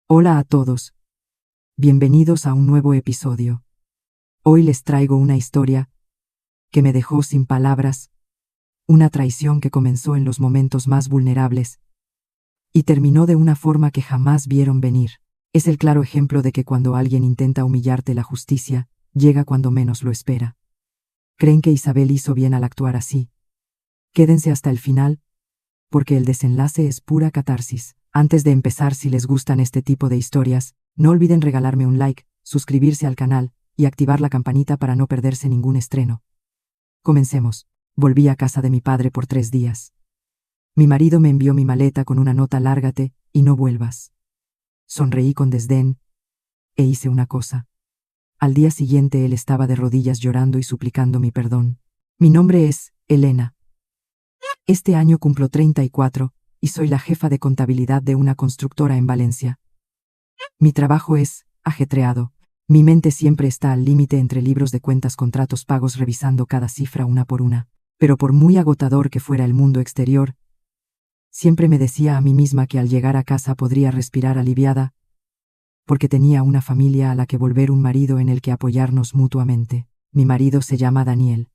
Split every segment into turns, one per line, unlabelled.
Hola a todos. Bienvenidos a un nuevo episodio. Hoy les traigo una historia que me dejó sin palabras, una traición que comenzó en los momentos más vulnerables y terminó de una forma que jamás vieron venir. Es el claro ejemplo de que cuando alguien intenta humillarte, la justicia llega cuando menos lo espera. ¿Creen que Isabel hizo bien al actuar así? Quédense hasta el final, porque el desenlace es pura catarsis. Antes de empezar, si les gustan este tipo de historias, no olviden regalarme un like, suscribirse al canal y activar la campanita para no perderse ningún estreno. Comencemos. Volví a casa de mi padre por 3 días. Mi marido me envió mi maleta con una nota: lárgate y no vuelvas. Sonreí con desdén e hice una cosa. Al día siguiente él estaba de rodillas llorando y suplicando mi perdón. Mi nombre es Elena. Este año cumplo 34 y soy la jefa de contabilidad de una constructora en Valencia. Mi trabajo es ajetreado. Mi mente siempre está al límite entre libros de cuentas, contratos, pagos, revisando cada cifra una por una. Pero por muy agotador que fuera el mundo exterior, siempre me decía a mí misma que al llegar a casa podría respirar aliviada, porque tenía una familia a la que volver, un marido en el que apoyarnos mutuamente. Mi marido se llama Daniel.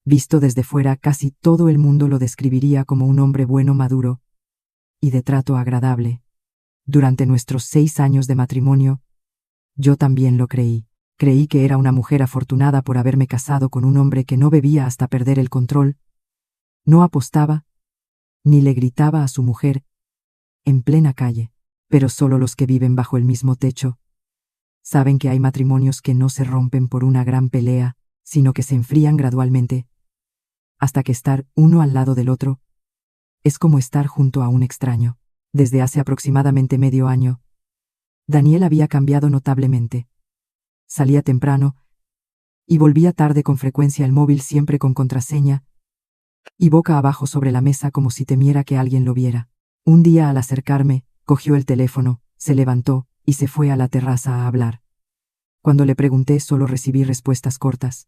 Visto desde fuera, casi todo el mundo lo describiría como un hombre bueno, maduro y de trato agradable. Durante nuestros 6 años de matrimonio, yo también lo creí. Creí que era una mujer afortunada por haberme casado con un hombre que no bebía hasta perder el control, no apostaba, ni le gritaba a su mujer en plena calle. Pero solo los que viven bajo el mismo techo saben que hay matrimonios que no se rompen por una gran pelea, sino que se enfrían gradualmente, hasta que estar uno al lado del otro es como estar junto a un extraño. Desde hace aproximadamente medio año, Daniel había cambiado notablemente. Salía temprano y volvía tarde con frecuencia, el móvil siempre con contraseña y boca abajo sobre la mesa, como si temiera que alguien lo viera. Un día, al acercarme, cogió el teléfono, se levantó y se fue a la terraza a hablar. Cuando le pregunté, solo recibí respuestas cortas.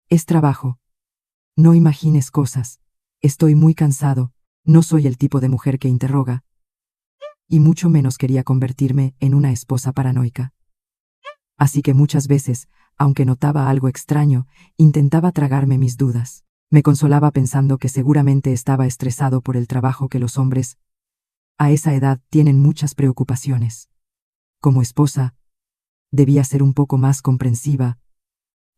Es trabajo. No imagines cosas. Estoy muy cansado. No soy el tipo de mujer que interroga. Y mucho menos quería convertirme en una esposa paranoica. Así que muchas veces, aunque notaba algo extraño, intentaba tragarme mis dudas. Me consolaba pensando que seguramente estaba estresado por el trabajo, que los hombres a esa edad tienen muchas preocupaciones. Como esposa, debía ser un poco más comprensiva,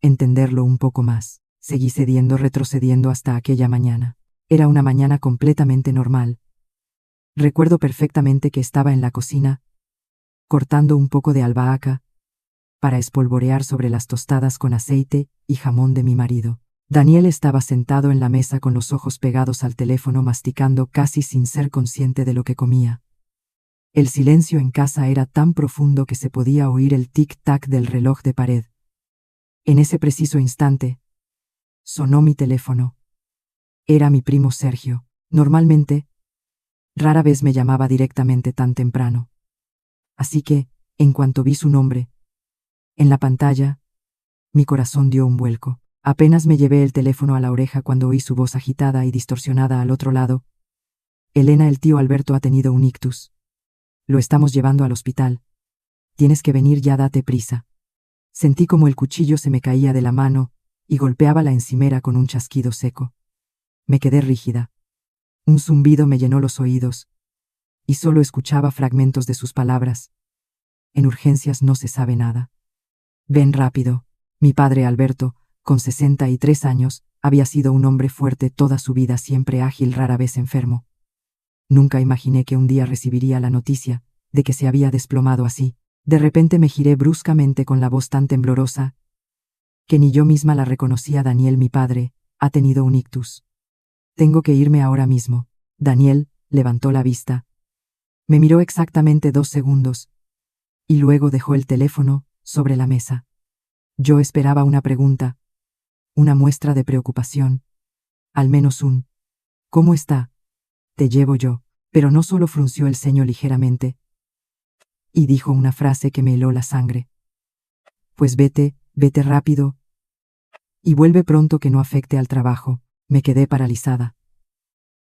entenderlo un poco más. Seguí cediendo, retrocediendo hasta aquella mañana. Era una mañana completamente normal. Recuerdo perfectamente que estaba en la cocina, cortando un poco de albahaca para espolvorear sobre las tostadas con aceite y jamón de mi marido. Daniel estaba sentado en la mesa con los ojos pegados al teléfono, masticando casi sin ser consciente de lo que comía. El silencio en casa era tan profundo que se podía oír el tic-tac del reloj de pared. En ese preciso instante, sonó mi teléfono. Era mi primo Sergio. Normalmente, rara vez me llamaba directamente tan temprano. Así que, en cuanto vi su nombre en la pantalla, mi corazón dio un vuelco. Apenas me llevé el teléfono a la oreja cuando oí su voz agitada y distorsionada al otro lado. Elena, el tío Alberto ha tenido un ictus. Lo estamos llevando al hospital. Tienes que venir ya, date prisa. Sentí como el cuchillo se me caía de la mano y golpeaba la encimera con un chasquido seco. Me quedé rígida. Un zumbido me llenó los oídos y solo escuchaba fragmentos de sus palabras. En urgencias no se sabe nada. Ven rápido. Mi padre Alberto, con 63 años, había sido un hombre fuerte toda su vida, siempre ágil, rara vez enfermo. Nunca imaginé que un día recibiría la noticia de que se había desplomado así. De repente me giré bruscamente con la voz tan temblorosa que ni yo misma la reconocía. Daniel, mi padre ha tenido un ictus. Tengo que irme ahora mismo. Daniel levantó la vista. Me miró exactamente 2 segundos y luego dejó el teléfono sobre la mesa. Yo esperaba una pregunta, una muestra de preocupación, al menos un ¿cómo está? Te llevo yo. Pero no solo frunció el ceño ligeramente y dijo una frase que me heló la sangre. Pues vete rápido y vuelve pronto, que no afecte al trabajo. Me quedé paralizada.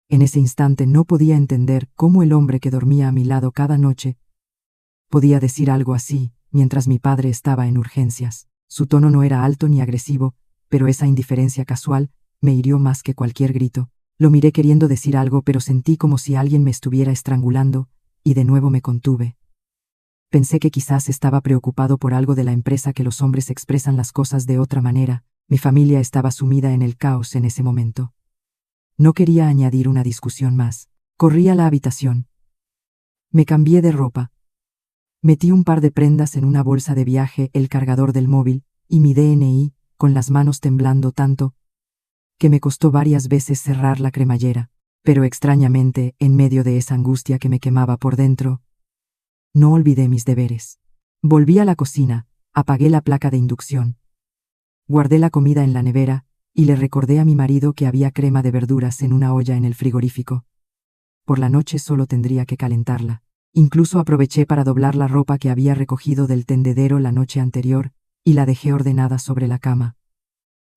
En ese instante no podía entender cómo el hombre que dormía a mi lado cada noche Podía decir algo así, mientras mi padre estaba en urgencias. Su tono no era alto ni agresivo, pero esa indiferencia casual me hirió más que cualquier grito. Lo miré queriendo decir algo, pero sentí como si alguien me estuviera estrangulando, y de nuevo me contuve. Pensé que quizás estaba preocupado por algo de la empresa, que los hombres expresan las cosas de otra manera. Mi familia estaba sumida en el caos en ese momento. No quería añadir una discusión más. Corrí a la habitación. Me cambié de ropa. Metí un par de prendas en una bolsa de viaje, el cargador del móvil, y mi DNI, con las manos temblando tanto que me costó varias veces cerrar la cremallera. Pero extrañamente, en medio de esa angustia que me quemaba por dentro, no olvidé mis deberes. Volví a la cocina, apagué la placa de inducción. Guardé la comida en la nevera, y le recordé a mi marido que había crema de verduras en una olla en el frigorífico. Por la noche solo tendría que calentarla. Incluso aproveché para doblar la ropa que había recogido del tendedero la noche anterior, y la dejé ordenada sobre la cama.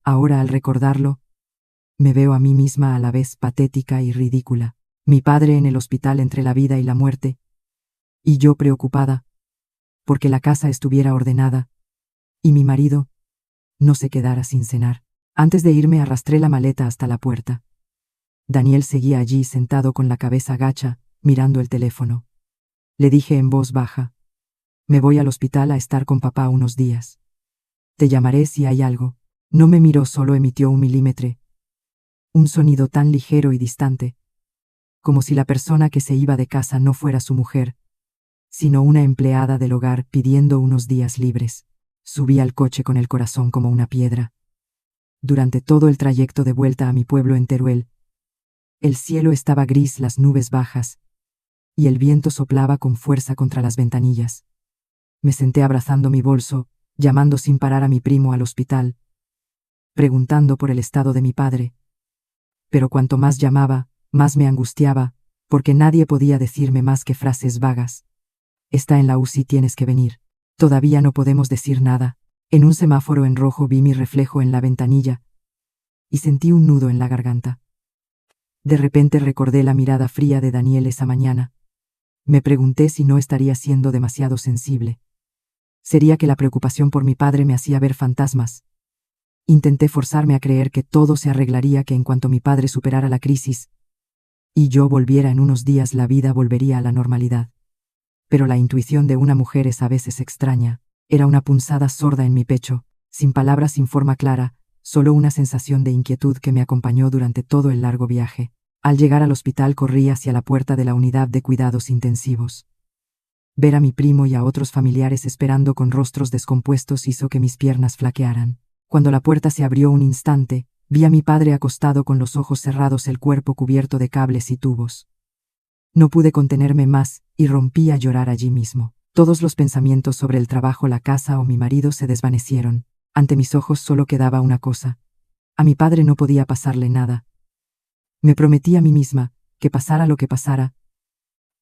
Ahora, al recordarlo, me veo a mí misma a la vez patética y ridícula. Mi padre en el hospital entre la vida y la muerte, y yo preocupada porque la casa estuviera ordenada, y mi marido no se quedara sin cenar. Antes de irme arrastré la maleta hasta la puerta. Daniel seguía allí sentado con la cabeza gacha, mirando el teléfono. Le dije en voz baja: me voy al hospital a estar con papá unos días. Te llamaré si hay algo. No me miró, solo emitió un milímetro. Un sonido tan ligero y distante, como si la persona que se iba de casa no fuera su mujer, sino una empleada del hogar pidiendo unos días libres. Subí al coche con el corazón como una piedra. Durante todo el trayecto de vuelta a mi pueblo en Teruel, el cielo estaba gris, las nubes bajas, y el viento soplaba con fuerza contra las ventanillas. Me senté abrazando mi bolso, llamando sin parar a mi primo al hospital, preguntando por el estado de mi padre. Pero cuanto más llamaba, más me angustiaba, porque nadie podía decirme más que frases vagas. Está en la UCI, tienes que venir. Todavía no podemos decir nada. En un semáforo en rojo vi mi reflejo en la ventanilla, y sentí un nudo en la garganta. De repente recordé la mirada fría de Daniel esa mañana. Me pregunté si no estaría siendo demasiado sensible. ¿Sería que la preocupación por mi padre me hacía ver fantasmas? Intenté forzarme a creer que todo se arreglaría, que en cuanto mi padre superara la crisis y yo volviera en unos días, la vida volvería a la normalidad. Pero la intuición de una mujer es a veces extraña. Era una punzada sorda en mi pecho, sin palabras, sin forma clara, solo una sensación de inquietud que me acompañó durante todo el largo viaje. Al llegar al hospital corrí hacia la puerta de la unidad de cuidados intensivos. Ver a mi primo y a otros familiares esperando con rostros descompuestos hizo que mis piernas flaquearan. Cuando la puerta se abrió un instante, vi a mi padre acostado con los ojos cerrados, el cuerpo cubierto de cables y tubos. No pude contenerme más, y rompí a llorar allí mismo. Todos los pensamientos sobre el trabajo, la casa o mi marido se desvanecieron. Ante mis ojos solo quedaba una cosa: a mi padre no podía pasarle nada. Me prometí a mí misma que, pasara lo que pasara,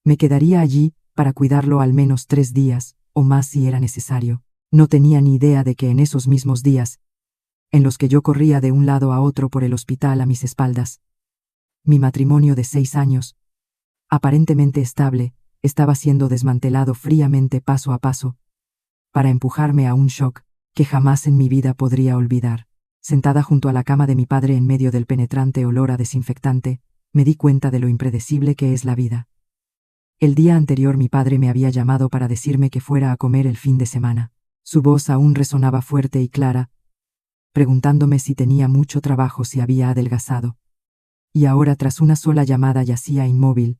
me quedaría allí para cuidarlo al menos 3 días, o más si era necesario. No tenía ni idea de que en esos mismos días, en los que yo corría de un lado a otro por el hospital a mis espaldas, mi matrimonio de 6 años, aparentemente estable, estaba siendo desmantelado fríamente, paso a paso, para empujarme a un shock que jamás en mi vida podría olvidar. Sentada junto a la cama de mi padre en medio del penetrante olor a desinfectante, me di cuenta de lo impredecible que es la vida. El día anterior mi padre me había llamado para decirme que fuera a comer el fin de semana. Su voz aún resonaba fuerte y clara, preguntándome si tenía mucho trabajo, si había adelgazado. Y ahora, tras una sola llamada, yacía inmóvil,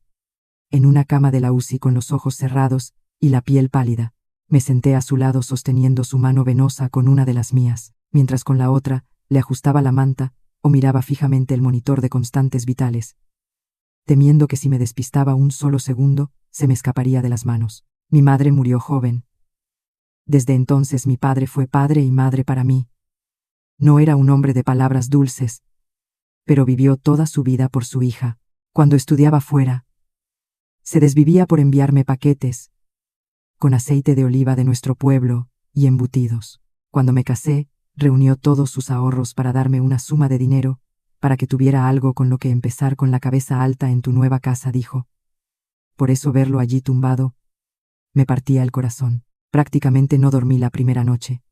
en una cama de la UCI con los ojos cerrados y la piel pálida. Me senté a su lado sosteniendo su mano venosa con una de las mías, mientras con la otra le ajustaba la manta o miraba fijamente el monitor de constantes vitales, temiendo que si me despistaba un solo segundo, se me escaparía de las manos. Mi madre murió joven. Desde entonces mi padre fue padre y madre para mí. No era un hombre de palabras dulces, pero vivió toda su vida por su hija. Cuando estudiaba fuera, se desvivía por enviarme paquetes con aceite de oliva de nuestro pueblo y embutidos. Cuando me casé, reunió todos sus ahorros para darme una suma de dinero, para que tuviera algo con lo que empezar con la cabeza alta en tu nueva casa, dijo. Por eso verlo allí tumbado Me partía el corazón. Prácticamente no dormí la primera noche.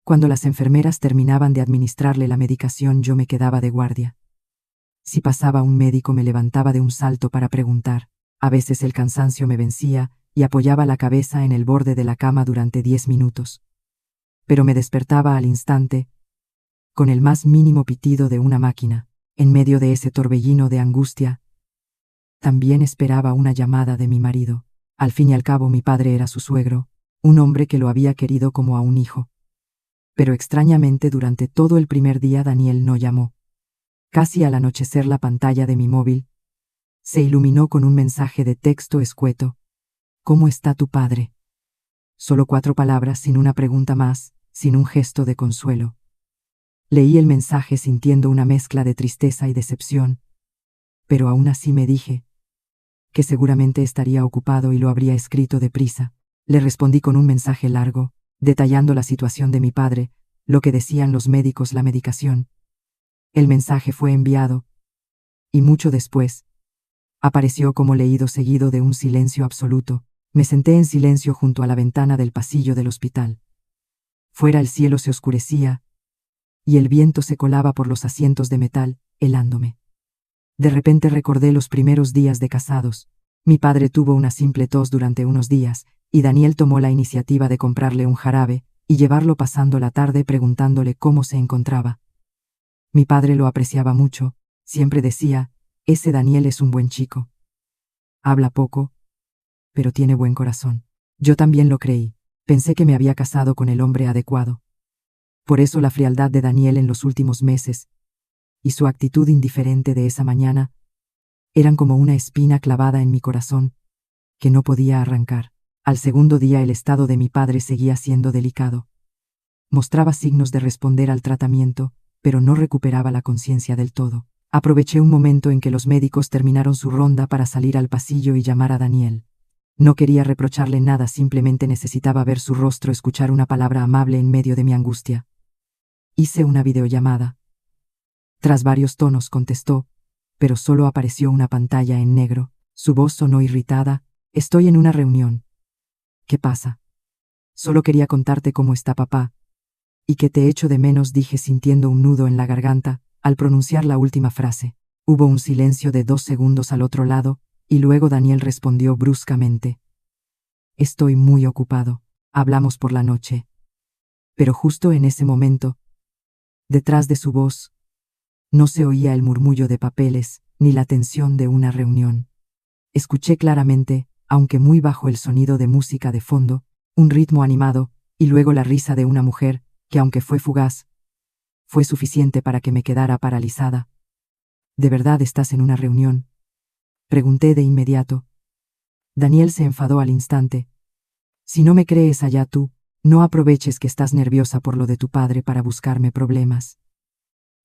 Cuando las enfermeras terminaban de administrarle la medicación, yo me quedaba de guardia. Si pasaba un médico, me levantaba de un salto para preguntar. A veces el cansancio me vencía y apoyaba la cabeza en el borde de la cama durante 10 minutos. Pero me despertaba al instante, con el más mínimo pitido de una máquina. En medio de ese torbellino de angustia, también esperaba una llamada de mi marido. Al fin y al cabo, mi padre era su suegro, un hombre que lo había querido como a un hijo. Pero extrañamente, durante todo el primer día Daniel no llamó. Casi al anochecer, la pantalla de mi móvil se iluminó con un mensaje de texto escueto. ¿Cómo está tu padre? Solo 4 palabras, sin una pregunta más, sin un gesto de consuelo. Leí el mensaje sintiendo una mezcla de tristeza y decepción, pero aún así me dije que seguramente estaría ocupado y lo habría escrito deprisa. Le respondí con un mensaje largo, detallando la situación de mi padre, lo que decían los médicos, la medicación. El mensaje fue enviado, y mucho después apareció como leído, seguido de un silencio absoluto. Me senté en silencio junto a la ventana del pasillo del hospital. Fuera el cielo se oscurecía, y el viento se colaba por los asientos de metal, helándome. De repente recordé los primeros días de casados. Mi padre tuvo una simple tos durante unos días, y Daniel tomó la iniciativa de comprarle un jarabe y llevarlo pasando la tarde preguntándole cómo se encontraba. Mi padre lo apreciaba mucho, siempre decía, ese Daniel es un buen chico. Habla poco, pero tiene buen corazón. Yo también lo creí. Pensé que me había casado con el hombre adecuado. Por eso la frialdad de Daniel en los últimos meses y su actitud indiferente de esa mañana eran como una espina clavada en mi corazón que no podía arrancar. Al segundo día el estado de mi padre seguía siendo delicado. Mostraba signos de responder al tratamiento, pero no recuperaba la conciencia del todo. Aproveché un momento en que los médicos terminaron su ronda para salir al pasillo y llamar a Daniel. No quería reprocharle nada, simplemente necesitaba ver su rostro, escuchar una palabra amable en medio de mi angustia. Hice una videollamada. Tras varios tonos contestó, pero solo apareció una pantalla en negro. Su voz sonó irritada. Estoy en una reunión. ¿Qué pasa? Solo quería contarte cómo está papá. Y que te echo de menos, dije sintiendo un nudo en la garganta al pronunciar la última frase. Hubo un silencio de 2 segundos al otro lado, y luego Daniel respondió bruscamente. Estoy muy ocupado. Hablamos por la noche. Pero justo en ese momento, detrás de su voz, no se oía el murmullo de papeles, ni la tensión de una reunión. Escuché claramente, aunque muy bajo, el sonido de música de fondo, un ritmo animado, y luego la risa de una mujer, que aunque fue fugaz, fue suficiente para que me quedara paralizada. ¿De verdad estás en una reunión?, pregunté de inmediato. Daniel se enfadó al instante. Si no me crees, allá tú, no aproveches que estás nerviosa por lo de tu padre para buscarme problemas.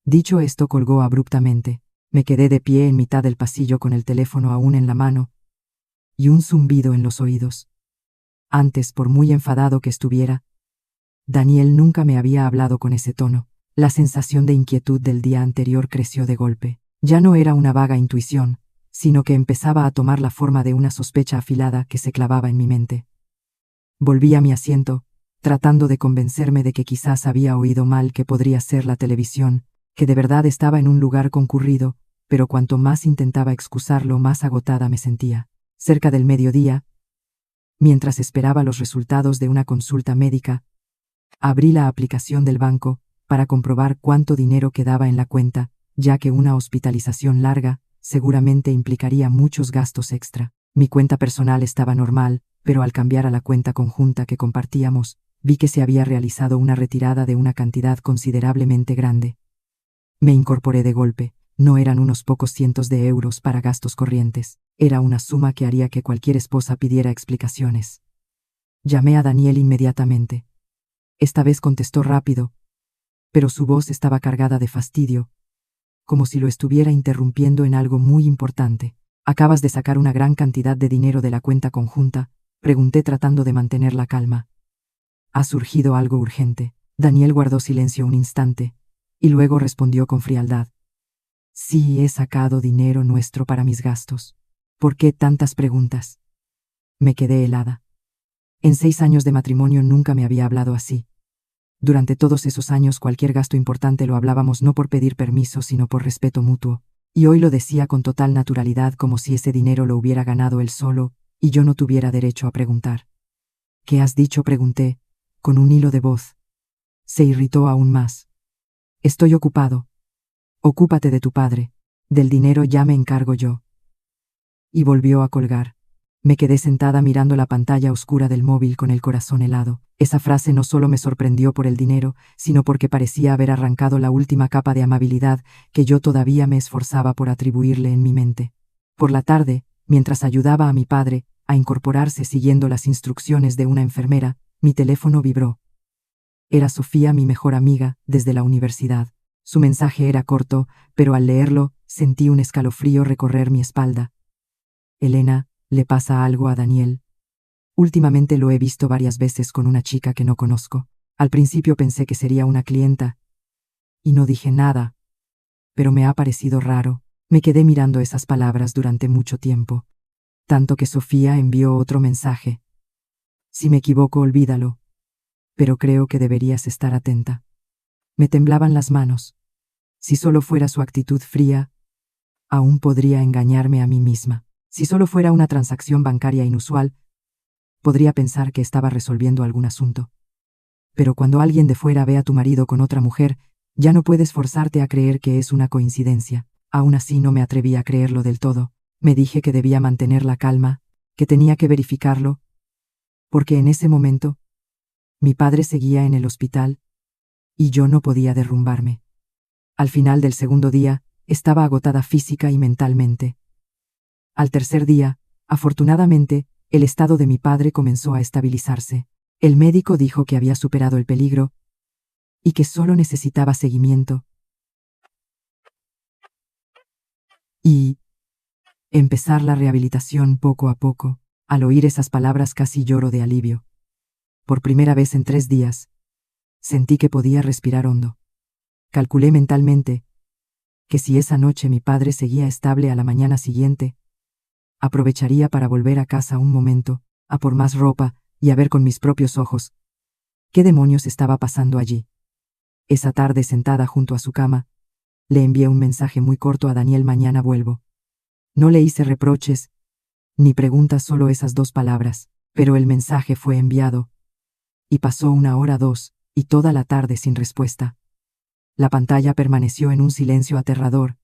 Dicho esto, colgó abruptamente. Me quedé de pie en mitad del pasillo con el teléfono aún en la mano y un zumbido en los oídos. Antes, por muy enfadado que estuviera, Daniel nunca me había hablado con ese tono. La sensación de inquietud del día anterior creció de golpe. Ya no era una vaga intuición, sino que empezaba a tomar la forma de una sospecha afilada que se clavaba en mi mente. Volví a mi asiento, tratando de convencerme de que quizás había oído mal, que podría ser la televisión, que de verdad estaba en un lugar concurrido, pero cuanto más intentaba excusarlo, más agotada me sentía. Cerca del mediodía, mientras esperaba los resultados de una consulta médica, abrí la aplicación del banco para comprobar cuánto dinero quedaba en la cuenta, ya que una hospitalización larga seguramente implicaría muchos gastos extra. Mi cuenta personal estaba normal, pero al cambiar a la cuenta conjunta que compartíamos, vi que se había realizado una retirada de una cantidad considerablemente grande. Me incorporé de golpe. No eran unos pocos cientos de euros para gastos corrientes. Era una suma que haría que cualquier esposa pidiera explicaciones. Llamé a Daniel inmediatamente. Esta vez contestó rápido, pero su voz estaba cargada de fastidio, como si lo estuviera interrumpiendo en algo muy importante. ¿Acabas de sacar una gran cantidad de dinero de la cuenta conjunta?, pregunté tratando de mantener la calma. ¿Ha surgido algo urgente? Daniel guardó silencio un instante, y luego respondió con frialdad. Sí, he sacado dinero nuestro para mis gastos. ¿Por qué tantas preguntas? Me quedé helada. En 6 años de matrimonio nunca me había hablado así. Durante todos esos años cualquier gasto importante lo hablábamos no por pedir permiso sino por respeto mutuo, y hoy lo decía con total naturalidad como si ese dinero lo hubiera ganado él solo, y yo no tuviera derecho a preguntar. ¿Qué has dicho?, pregunté, con un hilo de voz. Se irritó aún más. Estoy ocupado. Ocúpate de tu padre. Del dinero ya me encargo yo. Y volvió a colgar. Me quedé sentada mirando la pantalla oscura del móvil con el corazón helado. Esa frase no solo me sorprendió por el dinero, sino porque parecía haber arrancado la última capa de amabilidad que yo todavía me esforzaba por atribuirle en mi mente. Por la tarde, mientras ayudaba a mi padre a incorporarse siguiendo las instrucciones de una enfermera, mi teléfono vibró. Era Sofía, mi mejor amiga, desde la universidad. Su mensaje era corto, pero al leerlo, sentí un escalofrío recorrer mi espalda. Elena, ¿le pasa algo a Daniel? Últimamente lo he visto varias veces con una chica que no conozco. Al principio pensé que sería una clienta, y no dije nada, pero me ha parecido raro. Me quedé mirando esas palabras durante mucho tiempo. Tanto que Sofía envió otro mensaje. Si me equivoco, olvídalo. Pero creo que deberías estar atenta. Me temblaban las manos. Si solo fuera su actitud fría, aún podría engañarme a mí misma. Si solo fuera una transacción bancaria inusual, podría pensar que estaba resolviendo algún asunto. Pero cuando alguien de fuera ve a tu marido con otra mujer, ya no puedes forzarte a creer que es una coincidencia. Aún así no me atreví a creerlo del todo. Me dije que debía mantener la calma, que tenía que verificarlo, porque en ese momento, mi padre seguía en el hospital, y yo no podía derrumbarme. Al final del segundo día, estaba agotada física y mentalmente. Al tercer día, afortunadamente, el estado de mi padre comenzó a estabilizarse. El médico dijo que había superado el peligro y que solo necesitaba seguimiento. Y empezar la rehabilitación poco a poco. Al oír esas palabras casi lloro de alivio. Por primera vez en 3 días, sentí que podía respirar hondo. Calculé mentalmente que si esa noche mi padre seguía estable a la mañana siguiente, aprovecharía para volver a casa un momento, a por más ropa y a ver con mis propios ojos qué demonios estaba pasando allí. Esa tarde, sentada junto a su cama, le envié un mensaje muy corto a Daniel: mañana vuelvo. No le hice reproches ni preguntas, solo esas 2 palabras, pero el mensaje fue enviado. Y pasó 1 hora, 2, y toda la tarde sin respuesta. La pantalla permaneció en un silencio aterrador,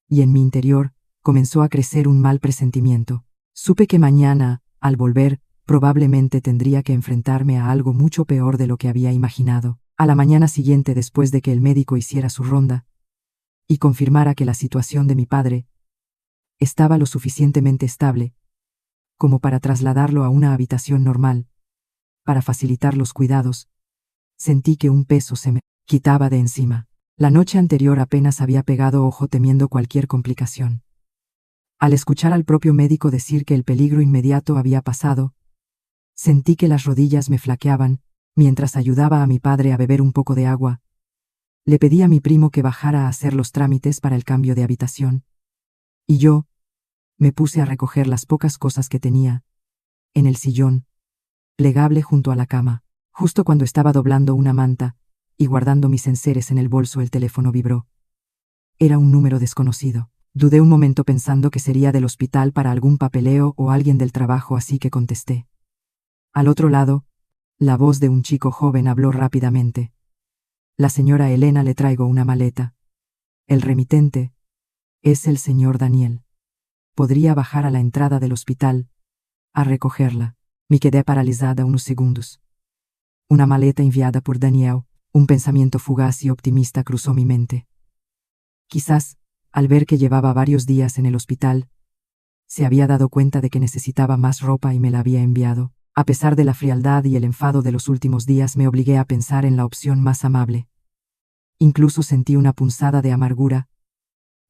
y en mi interior comenzó a crecer un mal presentimiento. Supe que mañana, al volver, probablemente tendría que enfrentarme a algo mucho peor de lo que había imaginado. A la mañana siguiente, después de que el médico hiciera su ronda y confirmara que la situación de mi padre estaba lo suficientemente estable como para trasladarlo a una habitación normal, para facilitar los cuidados, sentí que un peso se me quitaba de encima. La noche anterior apenas había pegado ojo temiendo cualquier complicación. Al escuchar al propio médico decir que el peligro inmediato había pasado, sentí que las rodillas me flaqueaban. Mientras ayudaba a mi padre a beber un poco de agua, le pedí a mi primo que bajara a hacer los trámites para el cambio de habitación. Y yo me puse a recoger las pocas cosas que tenía en el sillón plegable junto a la cama. Justo cuando estaba doblando una manta y guardando mis enseres en el bolso, el teléfono vibró. Era un número desconocido. Dudé un momento pensando que sería del hospital para algún papeleo o alguien del trabajo, así que contesté. Al otro lado, la voz de un chico joven habló rápidamente. La señora Elena, le traigo una maleta. El remitente es el señor Daniel. ¿Podría bajar a la entrada del hospital a recogerla? Me quedé paralizada unos segundos. Una maleta enviada por Daniel. Un pensamiento fugaz y optimista cruzó mi mente. Quizás, al ver que llevaba varios días en el hospital, se había dado cuenta de que necesitaba más ropa y me la había enviado. A pesar de la frialdad y el enfado de los últimos días, me obligué a pensar en la opción más amable. Incluso sentí una punzada de amargura,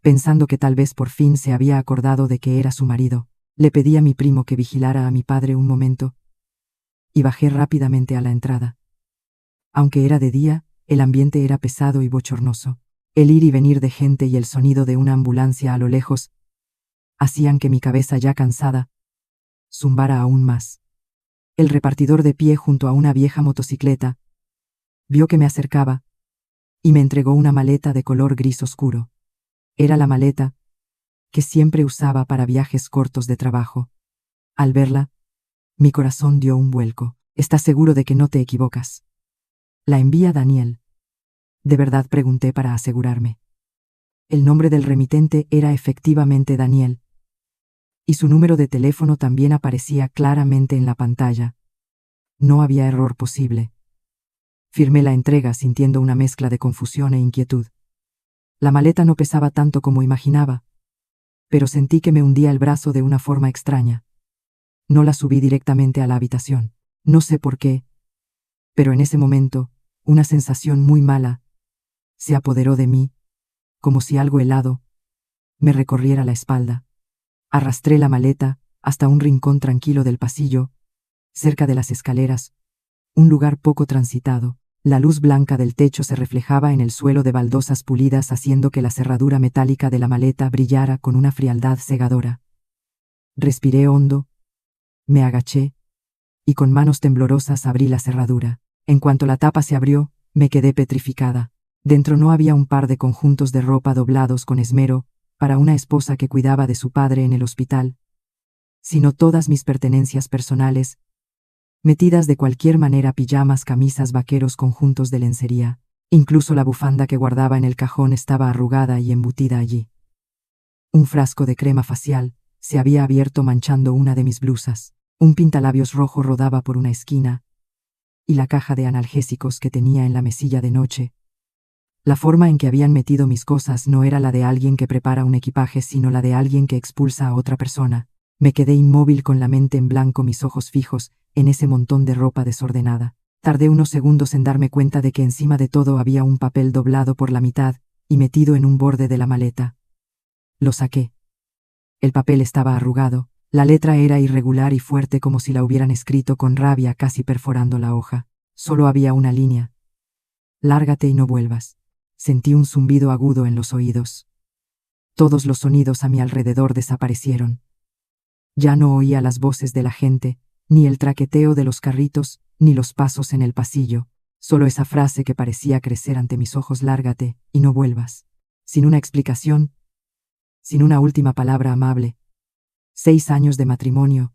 pensando que tal vez por fin se había acordado de que era su marido. Le pedí a mi primo que vigilara a mi padre un momento, y bajé rápidamente a la entrada. Aunque era de día, el ambiente era pesado y bochornoso. El ir y venir de gente y el sonido de una ambulancia a lo lejos hacían que mi cabeza, ya cansada, zumbara aún más. El repartidor, de pie junto a una vieja motocicleta, vio que me acercaba y me entregó una maleta de color gris oscuro. Era la maleta que siempre usaba para viajes cortos de trabajo. Al verla, mi corazón dio un vuelco. ¿Estás seguro de que no te equivocas? La envía Daniel. ¿De verdad?, pregunté para asegurarme. El nombre del remitente era efectivamente Daniel, y su número de teléfono también aparecía claramente en la pantalla. No había error posible. Firmé la entrega sintiendo una mezcla de confusión e inquietud. La maleta no pesaba tanto como imaginaba, pero sentí que me hundía el brazo de una forma extraña. No la subí directamente a la habitación. No sé por qué, pero en ese momento, una sensación muy mala se apoderó de mí, como si algo helado me recorriera la espalda. Arrastré la maleta hasta un rincón tranquilo del pasillo, cerca de las escaleras, un lugar poco transitado. La luz blanca del techo se reflejaba en el suelo de baldosas pulidas, haciendo que la cerradura metálica de la maleta brillara con una frialdad cegadora. Respiré hondo, me agaché, y con manos temblorosas abrí la cerradura. En cuanto la tapa se abrió, me quedé petrificada. Dentro no había un par de conjuntos de ropa doblados con esmero para una esposa que cuidaba de su padre en el hospital, sino todas mis pertenencias personales, metidas de cualquier manera: pijamas, camisas, vaqueros, conjuntos de lencería. Incluso la bufanda que guardaba en el cajón estaba arrugada y embutida allí. Un frasco de crema facial se había abierto manchando una de mis blusas. Un pintalabios rojo rodaba por una esquina, y la caja de analgésicos que tenía en la mesilla de noche. La forma en que habían metido mis cosas no era la de alguien que prepara un equipaje, sino la de alguien que expulsa a otra persona. Me quedé inmóvil con la mente en blanco, mis ojos fijos en ese montón de ropa desordenada. Tardé unos segundos en darme cuenta de que encima de todo había un papel doblado por la mitad y metido en un borde de la maleta. Lo saqué. El papel estaba arrugado, la letra era irregular y fuerte, como si la hubieran escrito con rabia, casi perforando la hoja. Solo había una línea: lárgate y no vuelvas. Sentí un zumbido agudo en los oídos. Todos los sonidos a mi alrededor desaparecieron. Ya no oía las voces de la gente, ni el traqueteo de los carritos, ni los pasos en el pasillo. Solo esa frase que parecía crecer ante mis ojos: lárgate y no vuelvas. Sin una explicación, sin una última palabra amable. 6 años de matrimonio.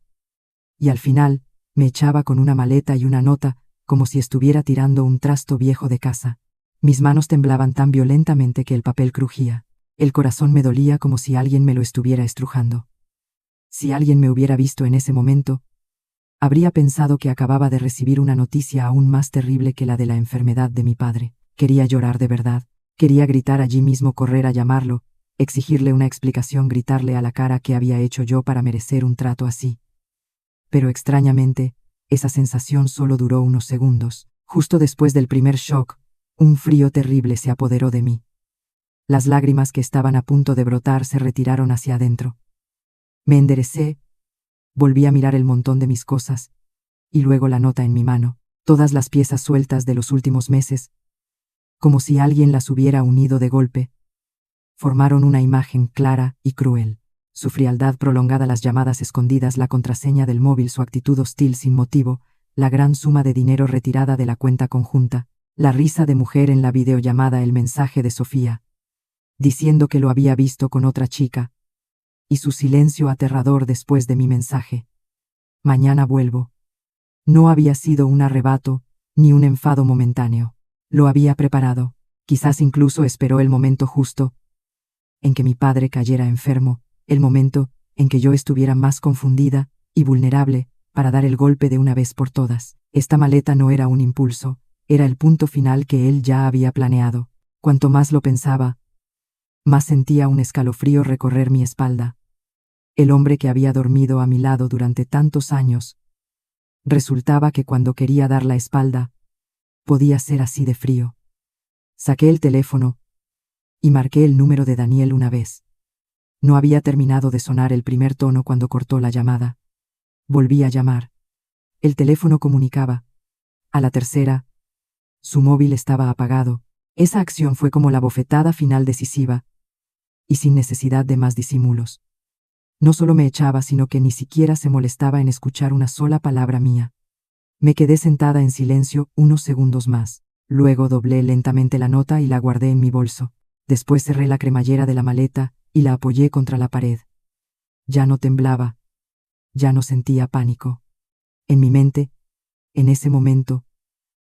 Y al final, me echaba con una maleta y una nota, como si estuviera tirando un trasto viejo de casa. Mis manos temblaban tan violentamente que el papel crujía. El corazón me dolía como si alguien me lo estuviera estrujando. Si alguien me hubiera visto en ese momento, habría pensado que acababa de recibir una noticia aún más terrible que la de la enfermedad de mi padre. Quería llorar de verdad. Quería gritar allí mismo, correr a llamarlo, exigirle una explicación, gritarle a la cara qué había hecho yo para merecer un trato así. Pero extrañamente, esa sensación solo duró unos segundos. Justo después del primer shock, un frío terrible se apoderó de mí. Las lágrimas que estaban a punto de brotar se retiraron hacia adentro. Me enderecé, volví a mirar el montón de mis cosas, y luego la nota en mi mano, todas las piezas sueltas de los últimos meses, como si alguien las hubiera unido de golpe, formaron una imagen clara y cruel. Su frialdad prolongada, las llamadas escondidas, la contraseña del móvil, su actitud hostil sin motivo, la gran suma de dinero retirada de la cuenta conjunta, la risa de mujer en la videollamada, el mensaje de Sofía, diciendo que lo había visto con otra chica, y su silencio aterrador después de mi mensaje: mañana vuelvo. No había sido un arrebato, ni un enfado momentáneo. Lo había preparado. Quizás incluso esperó el momento justo en que mi padre cayera enfermo, el momento en que yo estuviera más confundida y vulnerable, para dar el golpe de una vez por todas. Esta maleta no era un impulso, era el punto final que él ya había planeado. Cuanto más lo pensaba, más sentía un escalofrío recorrer mi espalda. El hombre que había dormido a mi lado durante tantos años, resultaba que cuando quería dar la espalda, podía ser así de frío. Saqué el teléfono y marqué el número de Daniel una vez. No había terminado de sonar el primer tono cuando cortó la llamada. Volví a llamar. El teléfono comunicaba. A la tercera, su móvil estaba apagado. Esa acción fue como la bofetada final decisiva, y sin necesidad de más disimulos. No solo me echaba, sino que ni siquiera se molestaba en escuchar una sola palabra mía. Me quedé sentada en silencio unos segundos más. Luego doblé lentamente la nota y la guardé en mi bolso. Después cerré la cremallera de la maleta y la apoyé contra la pared. Ya no temblaba. Ya no sentía pánico. En mi mente, en ese momento,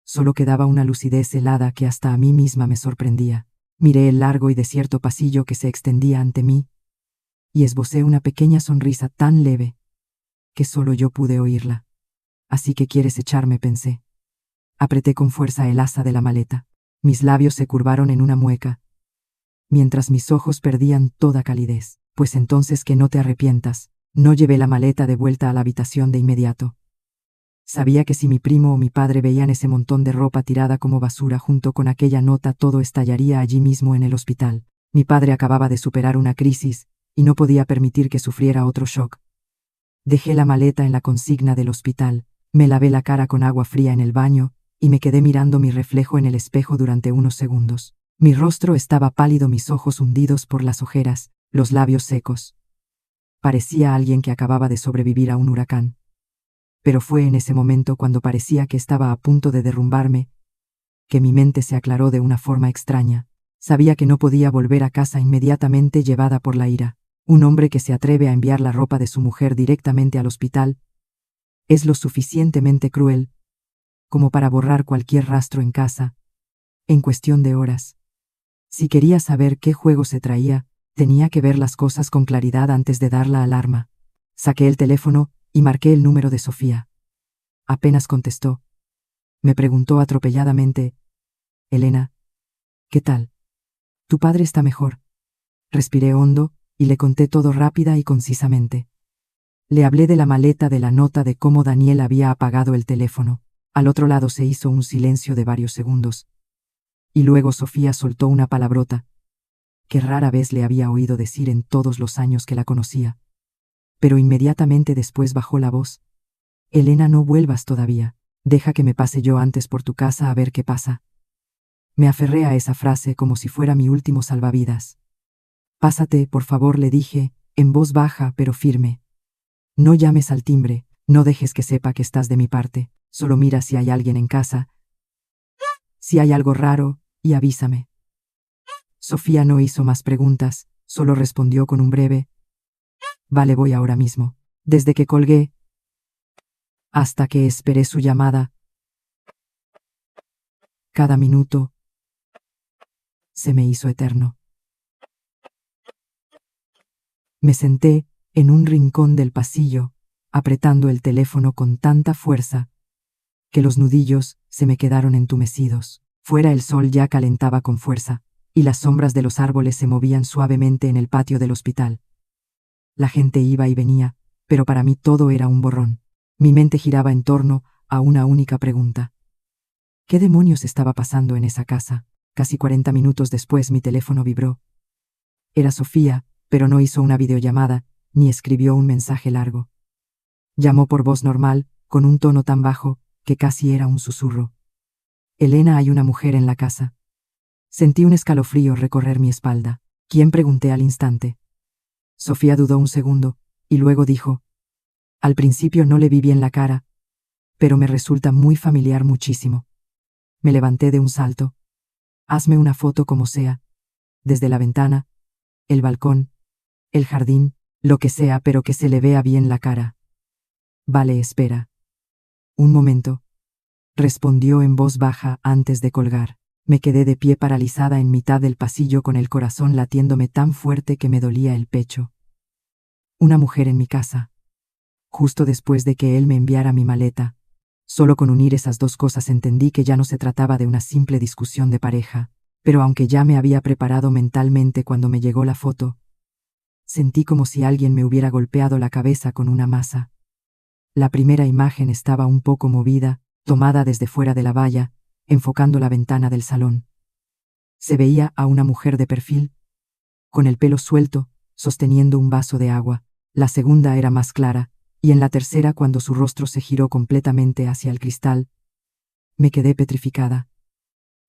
solo quedaba una lucidez helada que hasta a mí misma me sorprendía. Miré el largo y desierto pasillo que se extendía ante mí y esbocé una pequeña sonrisa tan leve que solo yo pude oírla. Así que quieres echarme, pensé. Apreté con fuerza el asa de la maleta. Mis labios se curvaron en una mueca, mientras mis ojos perdían toda calidez. Pues entonces que no te arrepientas. No llevé la maleta de vuelta a la habitación de inmediato. Sabía que si mi primo o mi padre veían ese montón de ropa tirada como basura junto con aquella nota, todo estallaría allí mismo en el hospital. Mi padre acababa de superar una crisis y no podía permitir que sufriera otro shock. Dejé la maleta en la consigna del hospital, me lavé la cara con agua fría en el baño y me quedé mirando mi reflejo en el espejo durante unos segundos. Mi rostro estaba pálido, mis ojos hundidos por las ojeras, los labios secos. Parecía alguien que acababa de sobrevivir a un huracán. Pero fue en ese momento, cuando parecía que estaba a punto de derrumbarme, que mi mente se aclaró de una forma extraña. Sabía que no podía volver a casa inmediatamente, llevada por la ira. Un hombre que se atreve a enviar la ropa de su mujer directamente al hospital es lo suficientemente cruel como para borrar cualquier rastro en casa, en cuestión de horas. Si quería saber qué juego se traía, tenía que ver las cosas con claridad antes de dar la alarma. Saqué el teléfono y marqué el número de Sofía. Apenas contestó. Me preguntó atropelladamente: Elena, ¿qué tal? Tu padre está mejor. Respiré hondo y le conté todo rápida y concisamente. Le hablé de la maleta, de la nota, de cómo Daniel había apagado el teléfono. Al otro lado se hizo un silencio de varios segundos. Y luego Sofía soltó una palabrota que rara vez le había oído decir en todos los años que la conocía. Pero inmediatamente después bajó la voz. Elena, no vuelvas todavía. Deja que me pase yo antes por tu casa a ver qué pasa. Me aferré a esa frase como si fuera mi último salvavidas. Pásate, por favor, le dije, en voz baja pero firme. No llames al timbre, no dejes que sepa que estás de mi parte, solo mira si hay alguien en casa. Si hay algo raro, y avísame. Sofía no hizo más preguntas, solo respondió con un breve: Vale, voy ahora mismo. Desde que colgué hasta que esperé su llamada, cada minuto se me hizo eterno. Me senté en un rincón del pasillo, apretando el teléfono con tanta fuerza que los nudillos se me quedaron entumecidos. Fuera el sol ya calentaba con fuerza, y las sombras de los árboles se movían suavemente en el patio del hospital. La gente iba y venía, pero para mí todo era un borrón. Mi mente giraba en torno a una única pregunta. ¿Qué demonios estaba pasando en esa casa? Casi 40 minutos después mi teléfono vibró. Era Sofía, pero no hizo una videollamada, ni escribió un mensaje largo. Llamó por voz normal, con un tono tan bajo que casi era un susurro. Elena, hay una mujer en la casa. Sentí un escalofrío recorrer mi espalda. ¿Quién?, pregunté al instante. Sofía dudó un segundo, y luego dijo: Al principio no le vi bien la cara, pero me resulta muy familiar, muchísimo. Me levanté de un salto. Hazme una foto como sea, desde la ventana, el balcón, el jardín, lo que sea, pero que se le vea bien la cara. Vale, espera. Un momento, respondió en voz baja antes de colgar. Me quedé de pie paralizada en mitad del pasillo, con el corazón latiéndome tan fuerte que me dolía el pecho. Una mujer en mi casa. Justo después de que él me enviara mi maleta. Solo con unir esas dos cosas entendí que ya no se trataba de una simple discusión de pareja. Pero aunque ya me había preparado mentalmente cuando me llegó la foto, sentí como si alguien me hubiera golpeado la cabeza con una masa. La primera imagen estaba un poco movida, tomada desde fuera de la valla, enfocando la ventana del salón. Se veía a una mujer de perfil, con el pelo suelto, sosteniendo un vaso de agua. La segunda era más clara, y en la tercera, cuando su rostro se giró completamente hacia el cristal, me quedé petrificada.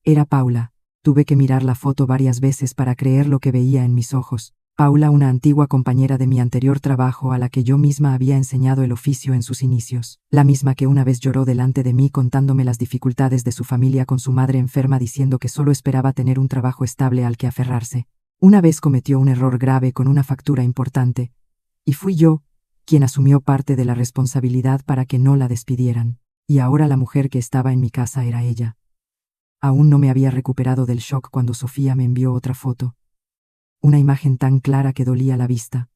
Era Paula. Tuve que mirar la foto varias veces para creer lo que veía en mis ojos. Paula, una antigua compañera de mi anterior trabajo a la que yo misma había enseñado el oficio en sus inicios, la misma que una vez lloró delante de mí contándome las dificultades de su familia con su madre enferma, diciendo que solo esperaba tener un trabajo estable al que aferrarse. Una vez cometió un error grave con una factura importante, y fui yo quien asumió parte de la responsabilidad para que no la despidieran, y ahora la mujer que estaba en mi casa era ella. Aún no me había recuperado del shock cuando Sofía me envió otra foto. Una imagen tan clara que dolía la vista.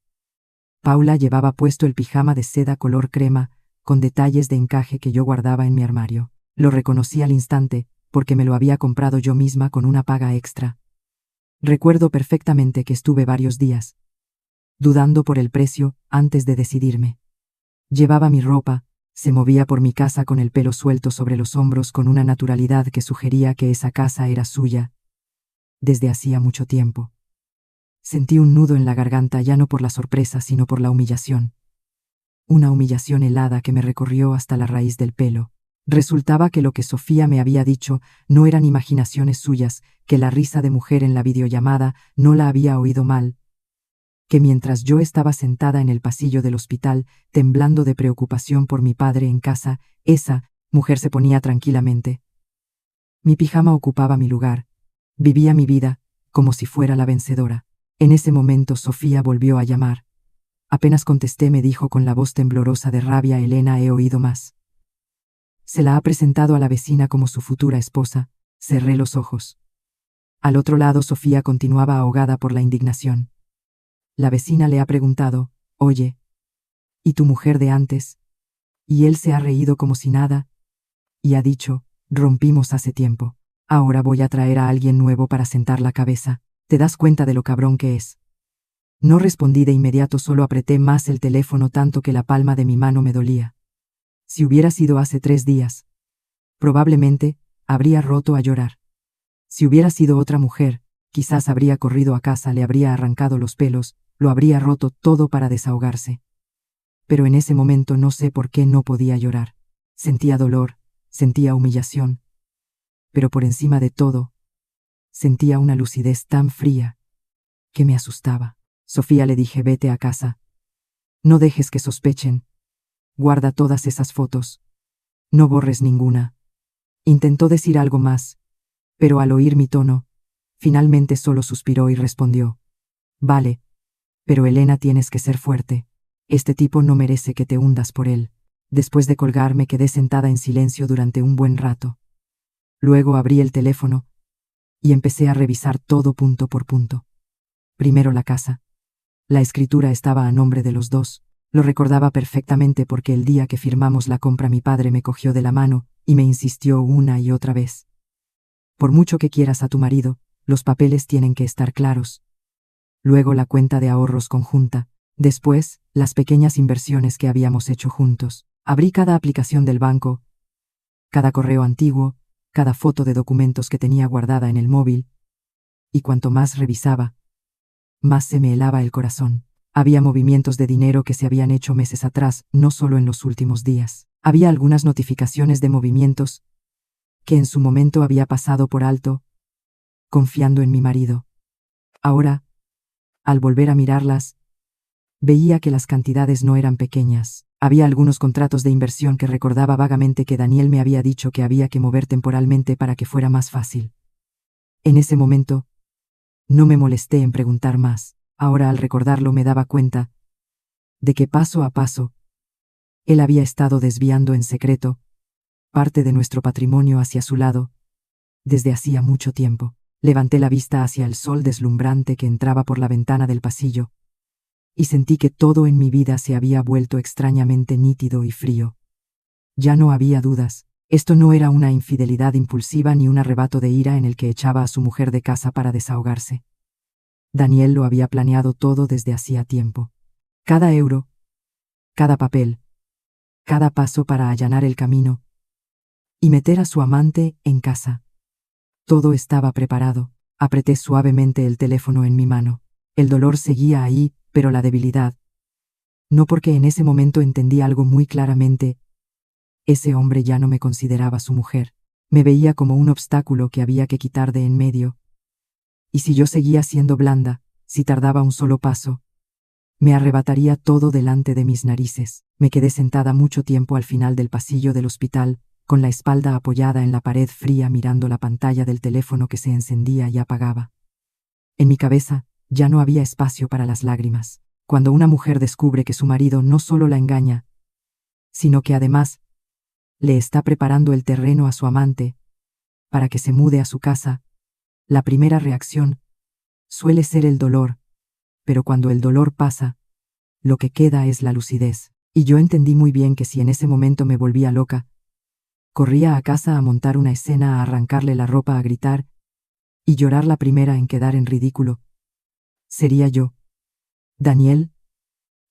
Paula llevaba puesto el pijama de seda color crema, con detalles de encaje que yo guardaba en mi armario. Lo reconocí al instante, porque me lo había comprado yo misma con una paga extra. Recuerdo perfectamente que estuve varios días dudando por el precio antes de decidirme. Llevaba mi ropa, se movía por mi casa con el pelo suelto sobre los hombros con una naturalidad que sugería que esa casa era suya desde hacía mucho tiempo. Sentí un nudo en la garganta, ya no por la sorpresa, sino por la humillación. Una humillación helada que me recorrió hasta la raíz del pelo. Resultaba que lo que Sofía me había dicho no eran imaginaciones suyas, que la risa de mujer en la videollamada no la había oído mal, que mientras yo estaba sentada en el pasillo del hospital, temblando de preocupación por mi padre en casa, esa mujer se ponía tranquilamente. Mi pijama ocupaba mi lugar. Vivía mi vida como si fuera la vencedora. En ese momento Sofía volvió a llamar. Apenas contesté, me dijo con la voz temblorosa de rabia: Elena, he oído más. Se la ha presentado a la vecina como su futura esposa. Cerré los ojos. Al otro lado Sofía continuaba ahogada por la indignación. La vecina le ha preguntado: oye, ¿y tu mujer de antes? Y él se ha reído como si nada, y ha dicho: rompimos hace tiempo. Ahora voy a traer a alguien nuevo para sentar la cabeza. ¿Te das cuenta de lo cabrón que es? No respondí de inmediato, solo apreté más el teléfono tanto que la palma de mi mano me dolía. Si hubiera sido hace 3 días, probablemente habría roto a llorar. Si hubiera sido otra mujer, quizás habría corrido a casa, le habría arrancado los pelos, lo habría roto todo para desahogarse. Pero en ese momento no sé por qué no podía llorar. Sentía dolor, sentía humillación. Pero por encima de todo, sentía una lucidez tan fría que me asustaba. Sofía, le dije, vete a casa. No dejes que sospechen. Guarda todas esas fotos. No borres ninguna. Intentó decir algo más, pero al oír mi tono, finalmente solo suspiró y respondió: vale, pero Elena, tienes que ser fuerte. Este tipo no merece que te hundas por él. Después de colgar me quedé sentada en silencio durante un buen rato. Luego abrí el teléfono y empecé a revisar todo punto por punto. Primero la casa. La escritura estaba a nombre de los dos. Lo recordaba perfectamente porque el día que firmamos la compra mi padre me cogió de la mano y me insistió una y otra vez: por mucho que quieras a tu marido, los papeles tienen que estar claros. Luego la cuenta de ahorros conjunta. Después, las pequeñas inversiones que habíamos hecho juntos. Abrí cada aplicación del banco, cada correo antiguo, cada foto de documentos que tenía guardada en el móvil, y cuanto más revisaba, más se me helaba el corazón. Había movimientos de dinero que se habían hecho meses atrás, no solo en los últimos días. Había algunas notificaciones de movimientos que en su momento había pasado por alto, confiando en mi marido. Ahora, al volver a mirarlas, veía que las cantidades no eran pequeñas. Había algunos contratos de inversión que recordaba vagamente que Daniel me había dicho que había que mover temporalmente para que fuera más fácil. En ese momento, no me molesté en preguntar más. Ahora, al recordarlo, me daba cuenta de que paso a paso, él había estado desviando en secreto parte de nuestro patrimonio hacia su lado desde hacía mucho tiempo. Levanté la vista hacia el sol deslumbrante que entraba por la ventana del pasillo y sentí que todo en mi vida se había vuelto extrañamente nítido y frío. Ya no había dudas. Esto no era una infidelidad impulsiva ni un arrebato de ira en el que echaba a su mujer de casa para desahogarse. Daniel lo había planeado todo desde hacía tiempo. Cada euro, cada papel, cada paso para allanar el camino y meter a su amante en casa. Todo estaba preparado. Apreté suavemente el teléfono en mi mano. El dolor seguía ahí, pero la debilidad. No, porque en ese momento entendí algo muy claramente. Ese hombre ya no me consideraba su mujer. Me veía como un obstáculo que había que quitar de en medio. Y si yo seguía siendo blanda, Si tardaba un solo paso, me arrebataría todo delante de mis narices. Me quedé sentada mucho tiempo al final del pasillo del hospital, con la espalda apoyada en la pared fría mirando la pantalla del teléfono que se encendía y apagaba. En mi cabeza ya no había espacio para las lágrimas. Cuando una mujer descubre que su marido no solo la engaña, sino que además le está preparando el terreno a su amante para que se mude a su casa, la primera reacción suele ser el dolor, pero cuando el dolor pasa, lo que queda es la lucidez. Y yo entendí muy bien que si en ese momento me volvía loca, corría a casa a montar una escena, a arrancarle la ropa, a gritar y llorar. La primera en quedar en ridículo sería yo. Daniel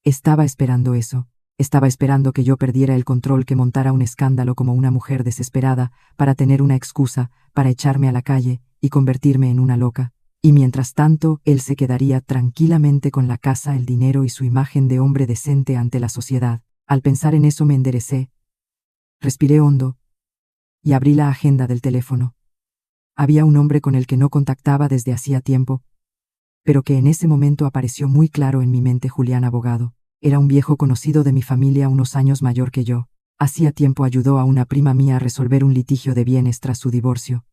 estaba esperando eso. Estaba esperando que yo perdiera el control, que montara un escándalo como una mujer desesperada, para tener una excusa, para echarme a la calle y convertirme en una loca. Y mientras tanto, él se quedaría tranquilamente con la casa, el dinero y su imagen de hombre decente ante la sociedad. Al pensar en eso me enderecé, respiré hondo y abrí la agenda del teléfono. Había un hombre con el que no contactaba desde hacía tiempo, pero que en ese momento apareció muy claro en mi mente: Julián Abogado. Era un viejo conocido de mi familia, unos años mayor que yo. Hacía tiempo ayudó a una prima mía a resolver un litigio de bienes tras su divorcio.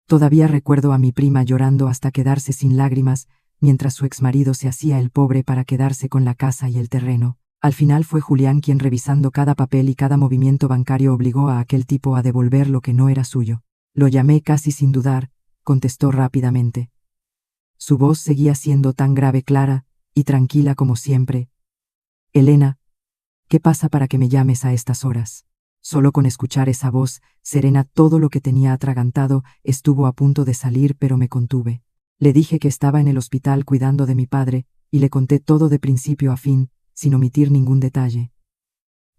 Todavía recuerdo a mi prima llorando hasta quedarse sin lágrimas, mientras su exmarido se hacía el pobre para quedarse con la casa y el terreno. Al final fue Julián quien, revisando cada papel y cada movimiento bancario, obligó a aquel tipo a devolver lo que no era suyo. Lo llamé casi sin dudar, contestó rápidamente. Su voz seguía siendo tan grave, clara y tranquila como siempre. Elena, ¿qué pasa para que me llames a estas horas? Solo con escuchar esa voz serena todo lo que tenía atragantado estuvo a punto de salir, pero me contuve. Le dije que estaba en el hospital cuidando de mi padre, y le conté todo de principio a fin, sin omitir ningún detalle.